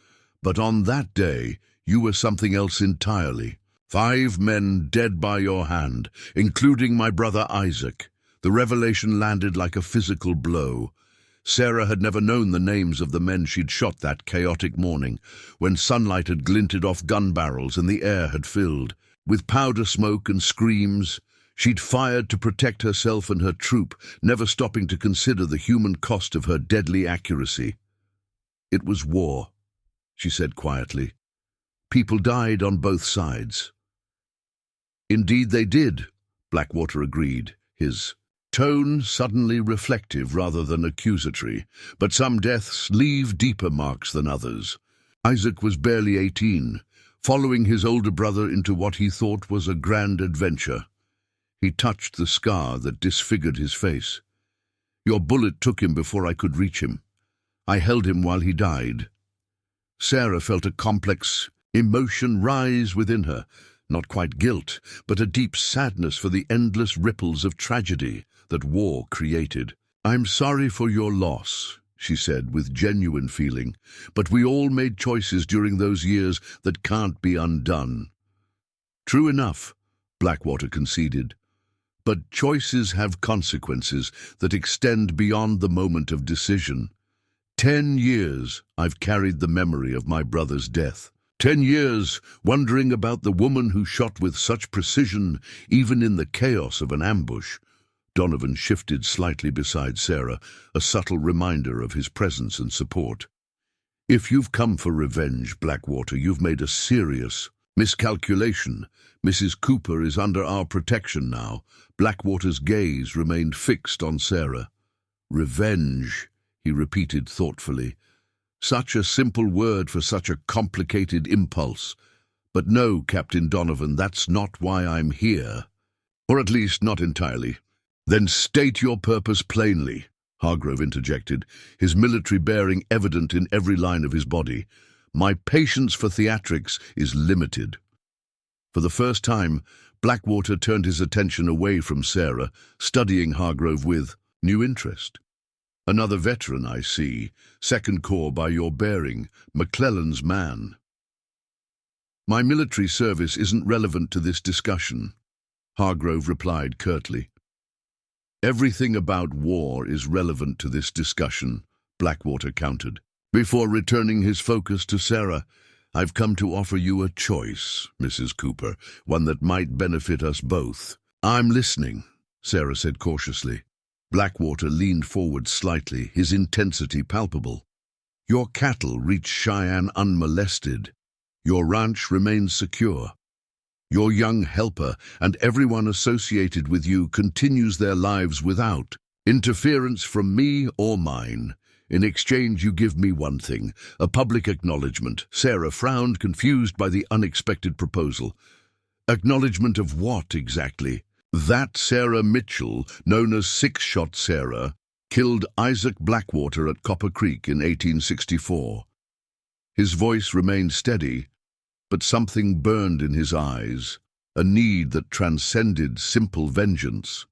but on that day you were something else entirely. 5 men dead by your hand, including my brother Isaac. The revelation landed like a physical blow. Sarah had never known the names of the men she'd shot that chaotic morning, when sunlight had glinted off gun barrels and the air had filled. With powder smoke and screams, she'd fired to protect herself and her troop, never stopping to consider the human cost of her deadly accuracy. It was war, she said quietly. People died on both sides. Indeed they did, Blackwater agreed, his tone suddenly reflective rather than accusatory, but some deaths leave deeper marks than others. Isaac was barely 18, following his older brother into what he thought was a grand adventure. He touched the scar that disfigured his face. Your bullet took him before I could reach him. I held him while he died. Sarah felt a complex emotion rise within her, not quite guilt, but a deep sadness for the endless ripples of tragedy that war created. I'm sorry for your loss, she said with genuine feeling, but we all made choices during those years that can't be undone. True enough, Blackwater conceded, but choices have consequences that extend beyond the moment of decision. 10 years I've carried the memory of my brother's death. 10 years wondering about the woman who shot with such precision, even in the chaos of an ambush. Donovan shifted slightly beside Sarah, a subtle reminder of his presence and support. If you've come for revenge, Blackwater, you've made a serious miscalculation. Mrs. Cooper is under our protection now. Blackwater's gaze remained fixed on Sarah. Revenge, he repeated thoughtfully. Such a simple word for such a complicated impulse. But no, Captain Donovan, that's not why I'm here. Or at least not entirely. Then state your purpose plainly, Hargrove interjected, his military bearing evident in every line of his body. My patience for theatrics is limited. For the first time, Blackwater turned his attention away from Sarah, studying Hargrove with new interest. Another veteran, I see. Second Corps by your bearing. McClellan's man. My military service isn't relevant to this discussion, Hargrove replied curtly. Everything about war is relevant to this discussion, Blackwater countered. Before returning his focus to Sarah, I've come to offer you a choice, Mrs. Cooper, one that might benefit us both. I'm listening, Sarah said cautiously. Blackwater leaned forward slightly, his intensity palpable. Your cattle reach Cheyenne unmolested. Your ranch remains secure. Your young helper and everyone associated with you continues their lives without interference from me or mine. In exchange, you give me one thing, a public acknowledgement. Sarah frowned, confused by the unexpected proposal. Acknowledgement of what exactly? That Sarah Mitchell, known as Six-Shot Sarah, killed Isaac Blackwater at Copper Creek in 1864. His voice remained steady, but something burned in his eyes, a need that transcended simple vengeance.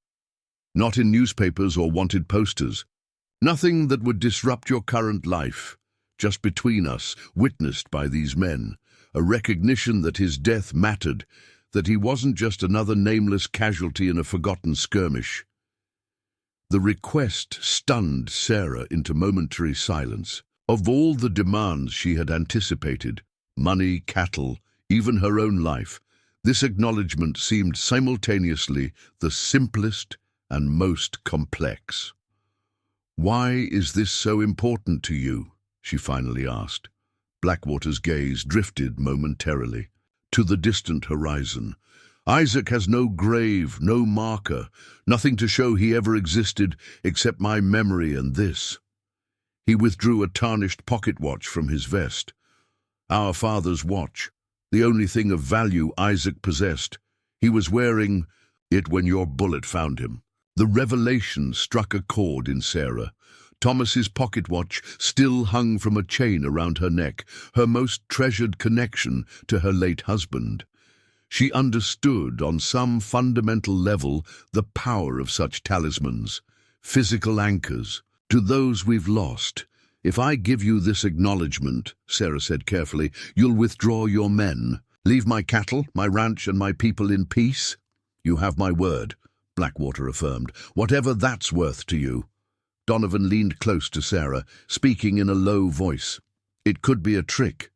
Not in newspapers or wanted posters. Nothing that would disrupt your current life. Just between us, witnessed by these men. A recognition that his death mattered, that he wasn't just another nameless casualty in a forgotten skirmish. The request stunned Sarah into momentary silence. Of all the demands she had anticipated, money, cattle, even her own life. This acknowledgement seemed simultaneously the simplest and most complex. "Why is this so important to you?" she finally asked. Blackwater's gaze drifted momentarily to the distant horizon. "Isaac has no grave, no marker, nothing to show he ever existed except my memory and this." He withdrew a tarnished pocket watch from his vest. Our father's watch, the only thing of value Isaac possessed. He was wearing it when your bullet found him. The revelation struck a chord in Sarah. Thomas's pocket watch still hung from a chain around her neck, her most treasured connection to her late husband. She understood on some fundamental level the power of such talismans, physical anchors, to those we've lost. "If I give you this acknowledgement," Sarah said carefully, "you'll withdraw your men, leave my cattle, my ranch, and my people in peace?" "You have my word," Blackwater affirmed, "whatever that's worth to you." Donovan leaned close to Sarah, speaking in a low voice. "It could be a trick.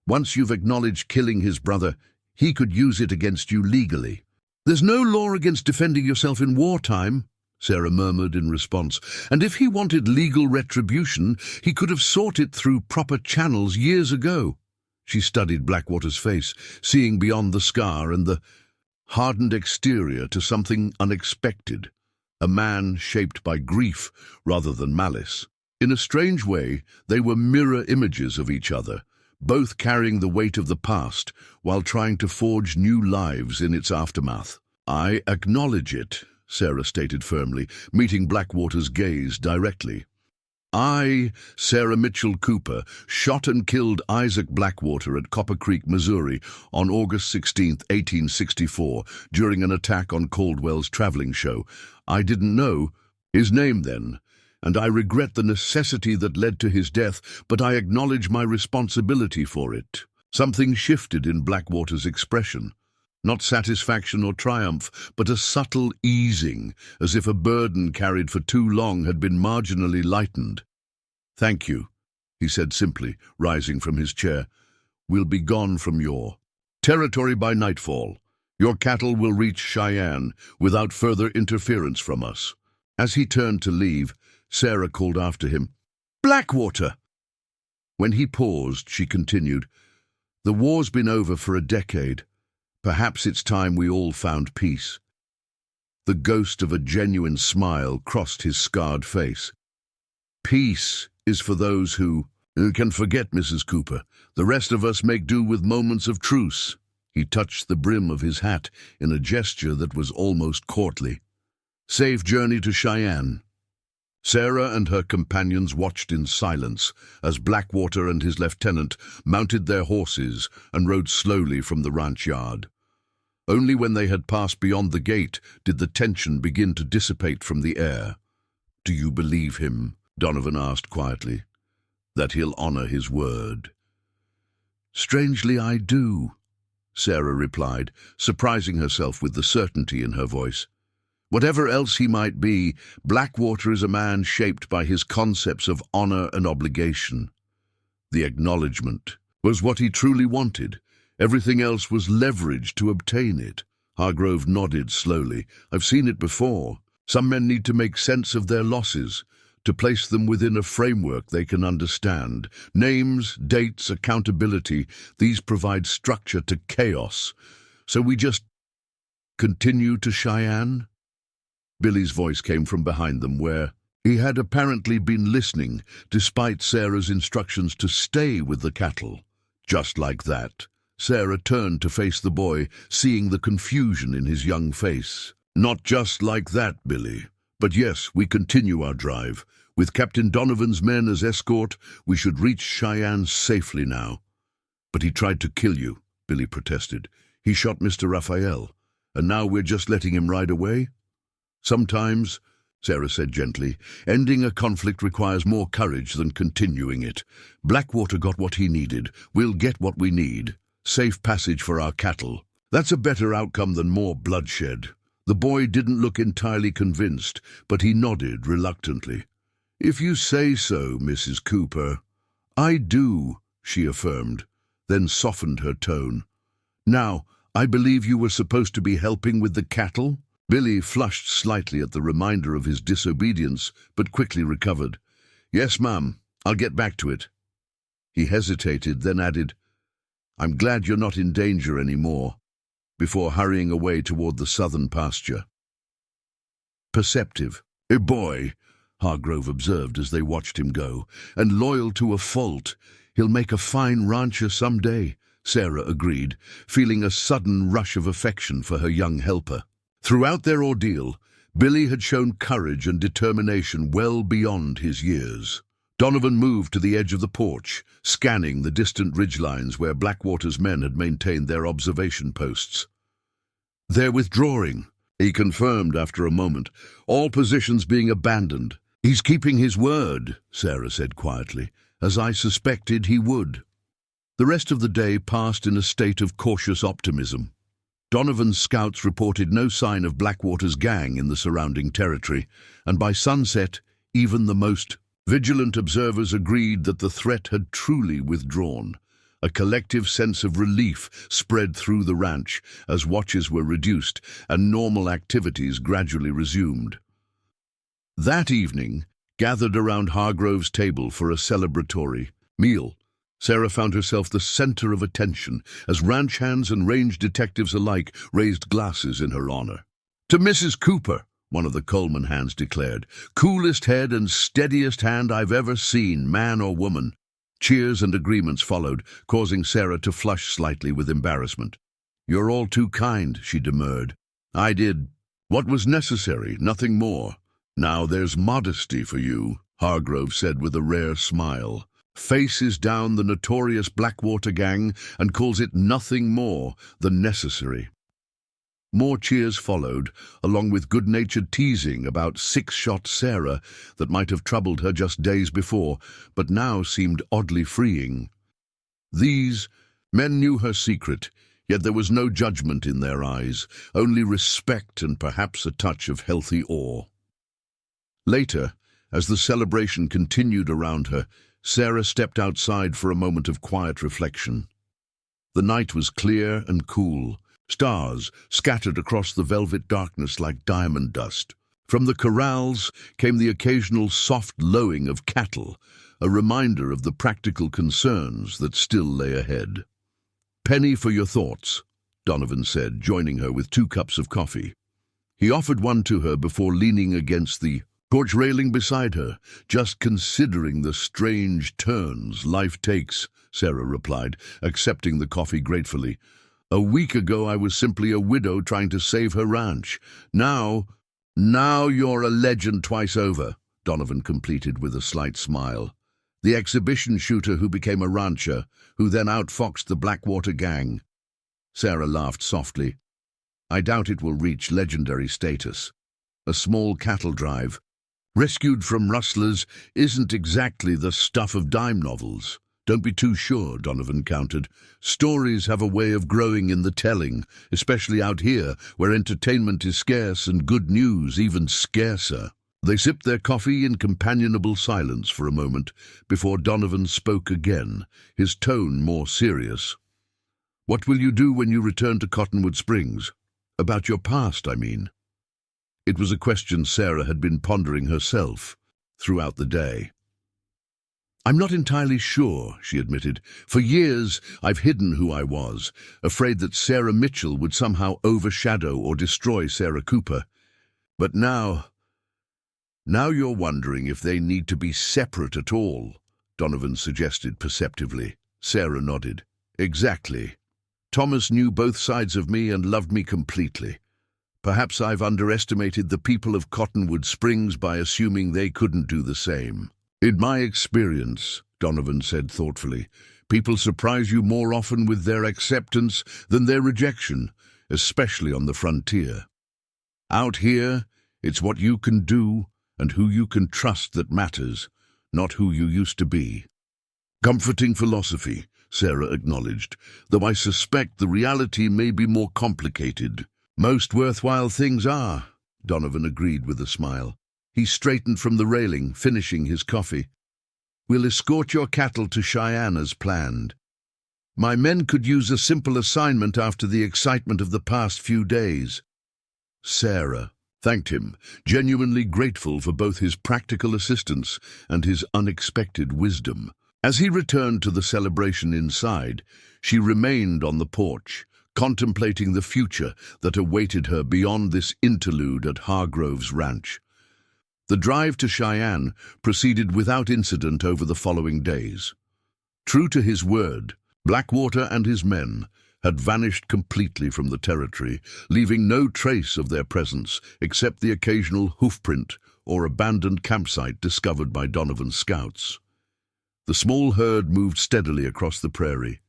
Once you've acknowledged killing his brother, he could use it against you legally." "There's no law against defending yourself in wartime," Sarah murmured in response. "And if he wanted legal retribution, he could have sought it through proper channels years ago." She studied Blackwater's face, seeing beyond the scar and the hardened exterior to something unexpected. A man shaped by grief rather than malice. In a strange way, they were mirror images of each other, both carrying the weight of the past while trying to forge new lives in its aftermath. "I acknowledge it," Sarah stated firmly, meeting Blackwater's gaze directly. "I, Sarah Mitchell Cooper, shot and killed Isaac Blackwater at Copper Creek, Missouri, on August 16, 1864, during an attack on Caldwell's traveling show. I didn't know his name then, and I regret the necessity that led to his death, but I acknowledge my responsibility for it." Something shifted in Blackwater's expression. Not satisfaction or triumph, but a subtle easing, as if a burden carried for too long had been marginally lightened. "Thank you," he said simply, rising from his chair. "We'll be gone from your territory by nightfall. Your cattle will reach Cheyenne without further interference from us." As he turned to leave, Sarah called after him, "Blackwater!" When he paused, she continued, "The war's been over for a decade. Perhaps it's time we all found peace." The ghost of a genuine smile crossed his scarred face. "Peace is for those who can forget, Mrs. Cooper. The rest of us make do with moments of truce." He touched the brim of his hat in a gesture that was almost courtly. "Safe journey to Cheyenne." Sarah and her companions watched in silence as Blackwater and his lieutenant mounted their horses and rode slowly from the ranch yard. Only when they had passed beyond the gate did the tension begin to dissipate from the air. "Do you believe him?" Donovan asked quietly. "That he'll honor his word?" "Strangely, I do," Sarah replied, surprising herself with the certainty in her voice. "Whatever else he might be, Blackwater is a man shaped by his concepts of honor and obligation." The acknowledgement was what he truly wanted. Everything else was leverage to obtain it. Hargrove nodded slowly. "I've seen it before. Some men need to make sense of their losses, to place them within a framework they can understand. Names, dates, accountability, these provide structure to chaos. So we just continue to Cheyenne?" Billy's voice came from behind them, where he had apparently been listening, despite Sarah's instructions to stay with the cattle. Just like that, Sarah turned to face the boy, seeing the confusion in his young face. "Not just like that, Billy. But yes, we continue our drive. With Captain Donovan's men as escort, we should reach Cheyenne safely now." "But he tried to kill you," Billy protested. "He shot Mr. Raphael, and now we're just letting him ride away?" "Sometimes," Sarah said gently, "ending a conflict requires more courage than continuing it. Blackwater got what he needed. We'll get what we need. Safe passage for our cattle. That's a better outcome than more bloodshed." The boy didn't look entirely convinced, but he nodded reluctantly. "If you say so, Mrs. Cooper." "I do," she affirmed, then softened her tone. Now, I believe you were supposed to be helping with the cattle? Billy flushed slightly at the reminder of his disobedience, but quickly recovered. Yes, ma'am. I'll get back to it. He hesitated, then added, I'm glad you're not in danger anymore, before hurrying away toward the southern pasture. Perceptive. A boy, Hargrove observed as they watched him go, and loyal to a fault. He'll make a fine rancher someday, Sarah agreed, feeling a sudden rush of affection for her young helper. Throughout their ordeal, Billy had shown courage and determination well beyond his years. Donovan moved to the edge of the porch, scanning the distant ridgelines where Blackwater's men had maintained their observation posts. They're withdrawing, he confirmed after a moment, all positions being abandoned. He's keeping his word, Sarah said quietly, as I suspected he would. The rest of the day passed in a state of cautious optimism. Donovan's scouts reported no sign of Blackwater's gang in the surrounding territory, and by sunset, even the most vigilant observers agreed that the threat had truly withdrawn. A collective sense of relief spread through the ranch as watches were reduced and normal activities gradually resumed. That evening, gathered around Hargrove's table for a celebratory meal, Sarah found herself the center of attention as ranch hands and range detectives alike raised glasses in her honor. To Mrs. Cooper, one of the Coleman hands declared, coolest head and steadiest hand I've ever seen, man or woman. Cheers and agreements followed, causing Sarah to flush slightly with embarrassment. You're all too kind, she demurred. I did what was necessary, nothing more. Now there's modesty for you, Hargrove said with a rare smile. Faces down the notorious Blackwater gang and calls it nothing more than necessary. More cheers followed, along with good-natured teasing about six-shot Sarah that might have troubled her just days before, but now seemed oddly freeing. These men knew her secret, yet there was no judgment in their eyes, only respect and perhaps a touch of healthy awe. Later, as the celebration continued around her, Sarah stepped outside for a moment of quiet reflection. The night was clear and cool, stars scattered across the velvet darkness like diamond dust. From the corrals came the occasional soft lowing of cattle, a reminder of the practical concerns that still lay ahead. Penny for your thoughts, Donovan said, joining her with 2 cups of coffee. He offered one to her before leaning against the porch railing beside her. Just considering the strange turns life takes, Sarah replied, accepting the coffee gratefully. A week ago I was simply a widow trying to save her ranch. Now you're a legend twice over, Donovan completed with a slight smile. The exhibition shooter who became a rancher, who then outfoxed the Blackwater gang. Sarah laughed softly. I doubt it will reach legendary status. A small cattle drive, rescued from rustlers, isn't exactly the stuff of dime novels. Don't be too sure, Donovan countered. Stories have a way of growing in the telling, especially out here, where entertainment is scarce and good news even scarcer. They sipped their coffee in companionable silence for a moment before Donovan spoke again, his tone more serious. What will you do when you return to Cottonwood Springs? About your past, I mean. It was a question Sarah had been pondering herself throughout the day. I'm not entirely sure, she admitted. For years, I've hidden who I was, afraid that Sarah Mitchell would somehow overshadow or destroy Sarah Cooper. But now you're wondering if they need to be separate at all, Donovan suggested perceptively. Sarah nodded. Exactly. Thomas knew both sides of me and loved me completely. Perhaps I've underestimated the people of Cottonwood Springs by assuming they couldn't do the same. In my experience, Donovan said thoughtfully, people surprise you more often with their acceptance than their rejection, especially on the frontier. Out here, it's what you can do and who you can trust that matters, not who you used to be. Comforting philosophy, Sarah acknowledged, though I suspect the reality may be more complicated. Most worthwhile things are, Donovan agreed with a smile. He straightened from the railing, finishing his coffee. We'll escort your cattle to Cheyenne as planned. My men could use a simple assignment after the excitement of the past few days. Sarah thanked him, genuinely grateful for both his practical assistance and his unexpected wisdom. As he returned to the celebration inside, she remained on the porch, contemplating the future that awaited her beyond this interlude at Hargrove's ranch. The drive to Cheyenne proceeded without incident over the following days. True to his word, Blackwater and his men had vanished completely from the territory, leaving no trace of their presence except the occasional hoofprint or abandoned campsite discovered by Donovan's scouts. The small herd moved steadily across the prairie,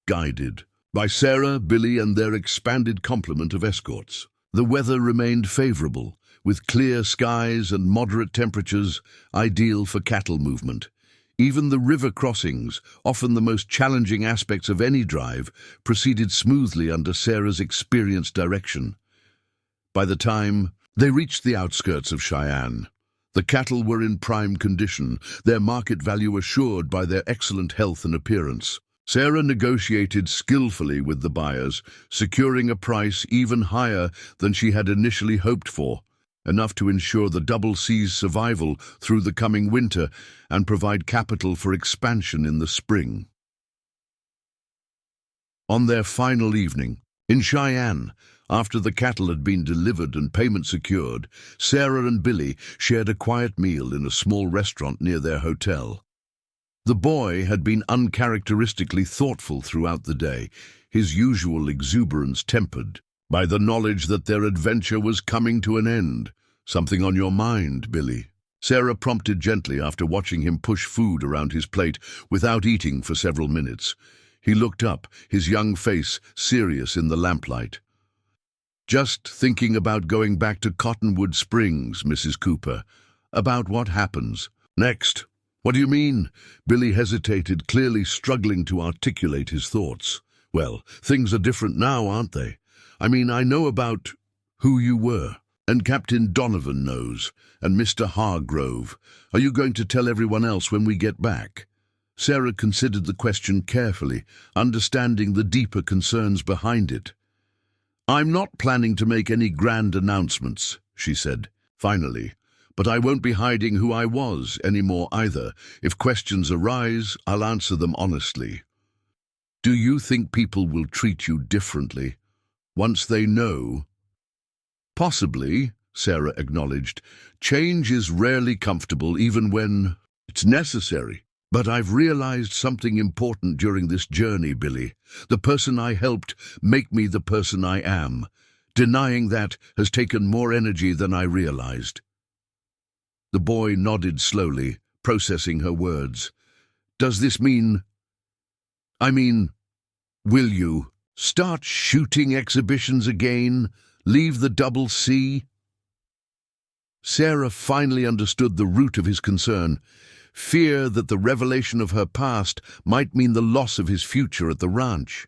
guided by Sarah, Billy, and their expanded complement of escorts. The weather remained favorable, with clear skies and moderate temperatures ideal for cattle movement. Even the river crossings, often the most challenging aspects of any drive, proceeded smoothly under Sarah's experienced direction. By the time they reached the outskirts of Cheyenne, the cattle were in prime condition, their market value assured by their excellent health and appearance. Sarah negotiated skillfully with the buyers, securing a price even higher than she had initially hoped for, enough to ensure the Double C's survival through the coming winter and provide capital for expansion in the spring. On their final evening, in Cheyenne, after the cattle had been delivered and payment secured, Sarah and Billy shared a quiet meal in a small restaurant near their hotel. The boy had been uncharacteristically thoughtful throughout the day, his usual exuberance tempered by the knowledge that their adventure was coming to an end. "Something on your mind, Billy?" Sarah prompted gently after watching him push food around his plate without eating for several minutes. He looked up, his young face serious in the lamplight. "Just thinking about going back to Cottonwood Springs, Mrs. Cooper. About what happens next." "What do you mean?" Billy hesitated, clearly struggling to articulate his thoughts. "Well, things are different now, aren't they? I mean, I know about who you were, and Captain Donovan knows, and Mr. Hargrove. Are you going to tell everyone else when we get back?" Sarah considered the question carefully, understanding the deeper concerns behind it. "I'm not planning to make any grand announcements," she said, finally, "but I won't be hiding who I was anymore either. If questions arise, I'll answer them honestly. Do you think people will treat you differently once they know?" "Possibly," Sarah acknowledged. "Change is rarely comfortable, even when it's necessary. But I've realized something important during this journey, Billy. The person I helped make me the person I am. Denying that has taken more energy than I realized." The boy nodded slowly, processing her words. "Does this mean... will you start shooting exhibitions again? Leave the Double C?" Sarah finally understood the root of his concern. Fear that the revelation of her past might mean the loss of his future at the ranch.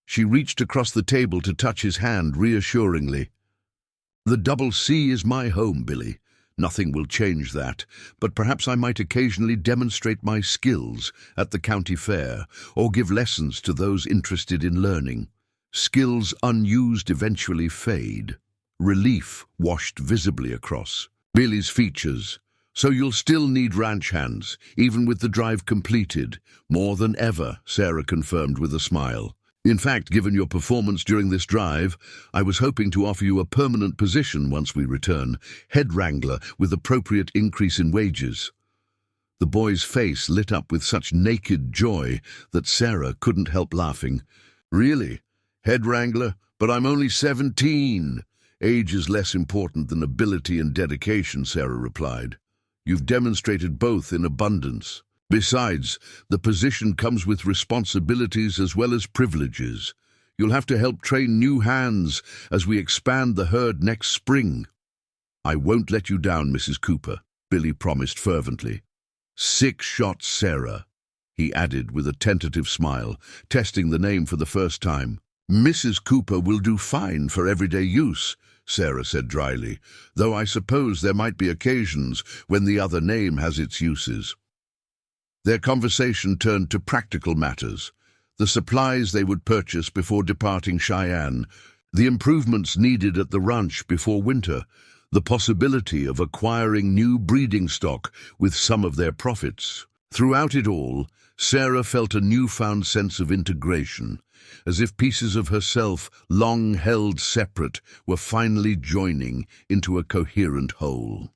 She reached across the table to touch his hand reassuringly. "The Double C is my home, Billy. Nothing will change that, but perhaps I might occasionally demonstrate my skills at the county fair or give lessons to those interested in learning. Skills unused eventually fade." Relief washed visibly across Billy's features. "So you'll still need ranch hands, even with the drive completed?" "More than ever," Sarah confirmed with a smile. "In fact, given your performance during this drive, I was hoping to offer you a permanent position once we return, head wrangler with appropriate increase in wages." The boy's face lit up with such naked joy that Sarah couldn't help laughing. "Really? Head wrangler? But I'm only 17. "Age is less important than ability and dedication," Sarah replied. "You've demonstrated both in abundance. Besides, the position comes with responsibilities as well as privileges. You'll have to help train new hands as we expand the herd next spring." "I won't let you down, Mrs. Cooper," Billy promised fervently. "6 shots, Sarah," he added with a tentative smile, testing the name for the first time. "Mrs. Cooper will do fine for everyday use," Sarah said dryly, "though I suppose there might be occasions when the other name has its uses." Their conversation turned to practical matters. the supplies they would purchase before departing Cheyenne, the improvements needed at the ranch before winter, the possibility of acquiring new breeding stock with some of their profits. Throughout it all, Sarah felt a newfound sense of integration, as if pieces of herself, long held separate, were finally joining into a coherent whole.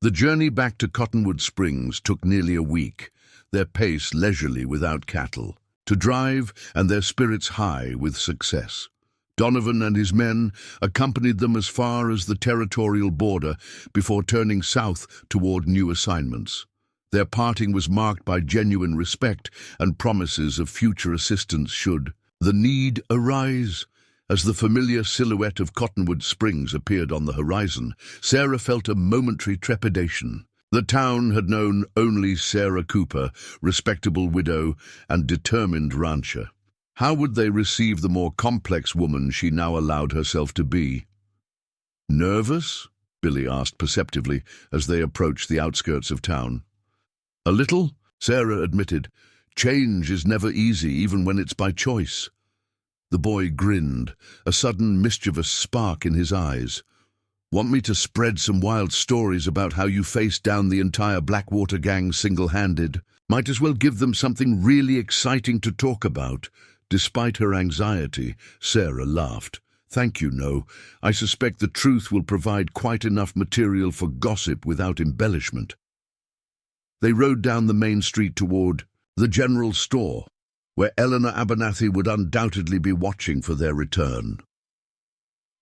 The journey back to Cottonwood Springs took nearly a week, their pace leisurely without cattle, to drive and their spirits high with success. Donovan and his men accompanied them as far as the territorial border before turning south toward new assignments. Their parting was marked by genuine respect and promises of future assistance should the need arise. As the familiar silhouette of Cottonwood Springs appeared on the horizon, Sarah felt a momentary trepidation. The town had known only Sarah Cooper, respectable widow and determined rancher. How would they receive the more complex woman she now allowed herself to be? "Nervous?" Billy asked perceptively as they approached the outskirts of town. "A little," Sarah admitted. "Change is never easy, even when it's by choice." The boy grinned, a sudden mischievous spark in his eyes. "Want me to spread some wild stories about how you faced down the entire Blackwater gang single-handed? Might as well give them something really exciting to talk about." Despite her anxiety, Sarah laughed. "Thank you, no. I suspect the truth will provide quite enough material for gossip without embellishment." They rode down the main street toward the general store, where Eleanor Abernathy would undoubtedly be watching for their return.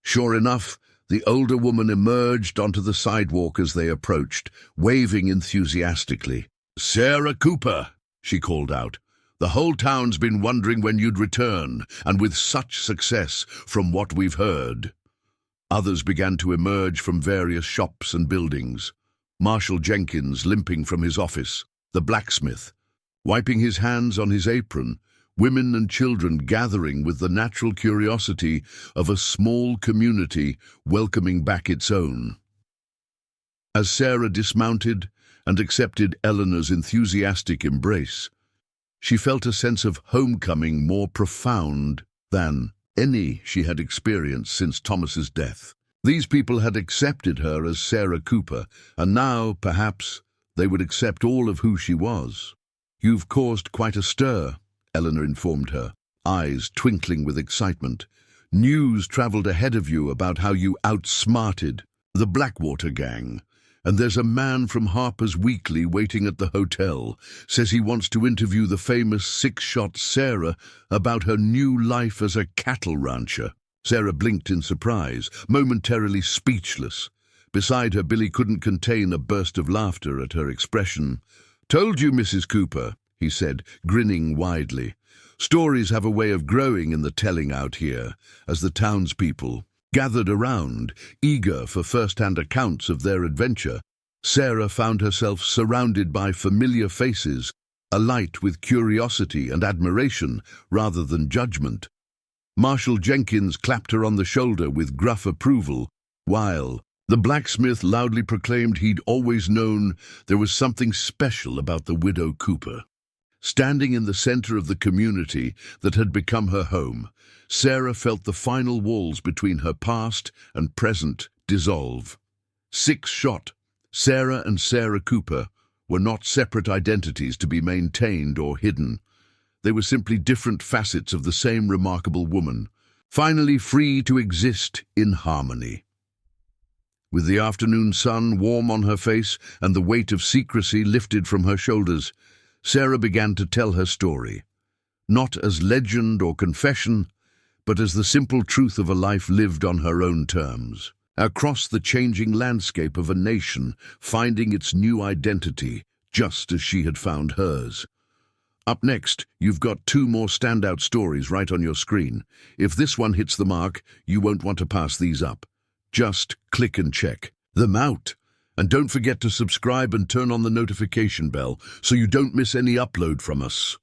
Sure enough, the older woman emerged onto the sidewalk as they approached, waving enthusiastically. "Sarah Cooper," she called out. "The whole town's been wondering when you'd return, and with such success, from what we've heard." Others began to emerge from various shops and buildings. Marshal Jenkins limping from his office, the blacksmith, wiping his hands on his apron, women and children gathering with the natural curiosity of a small community welcoming back its own. As Sarah dismounted and accepted Eleanor's enthusiastic embrace, she felt a sense of homecoming more profound than any she had experienced since Thomas's death. These people had accepted her as Sarah Cooper, and now, perhaps, they would accept all of who she was. "You've caused quite a stir," Eleanor informed her, eyes twinkling with excitement. "News traveled ahead of you about how you outsmarted the Blackwater gang. And there's a man from Harper's Weekly waiting at the hotel. Says he wants to interview the famous six-shot Sarah about her new life as a cattle rancher." Sarah blinked in surprise, momentarily speechless. Beside her, Billy couldn't contain a burst of laughter at her expression. "Told you, Mrs. Cooper," he said, grinning widely. "Stories have a way of growing in the telling out here," as the townspeople gathered around, eager for first-hand accounts of their adventure. Sarah found herself surrounded by familiar faces, alight with curiosity and admiration rather than judgment. Marshal Jenkins clapped her on the shoulder with gruff approval, while the blacksmith loudly proclaimed he'd always known there was something special about the widow Cooper. Standing in the center of the community that had become her home, Sarah felt the final walls between her past and present dissolve. Six-shot, Sarah and Sarah Cooper were not separate identities to be maintained or hidden. They were simply different facets of the same remarkable woman, finally free to exist in harmony. With the afternoon sun warm on her face and the weight of secrecy lifted from her shoulders, Sarah began to tell her story, not as legend or confession, but as the simple truth of a life lived on her own terms, across the changing landscape of a nation finding its new identity, just as she had found hers. Up next, you've got two more standout stories right on your screen. If this one hits the mark, you won't want to pass these up. Just click and check them out. And don't forget to subscribe and turn on the notification bell so you don't miss any upload from us.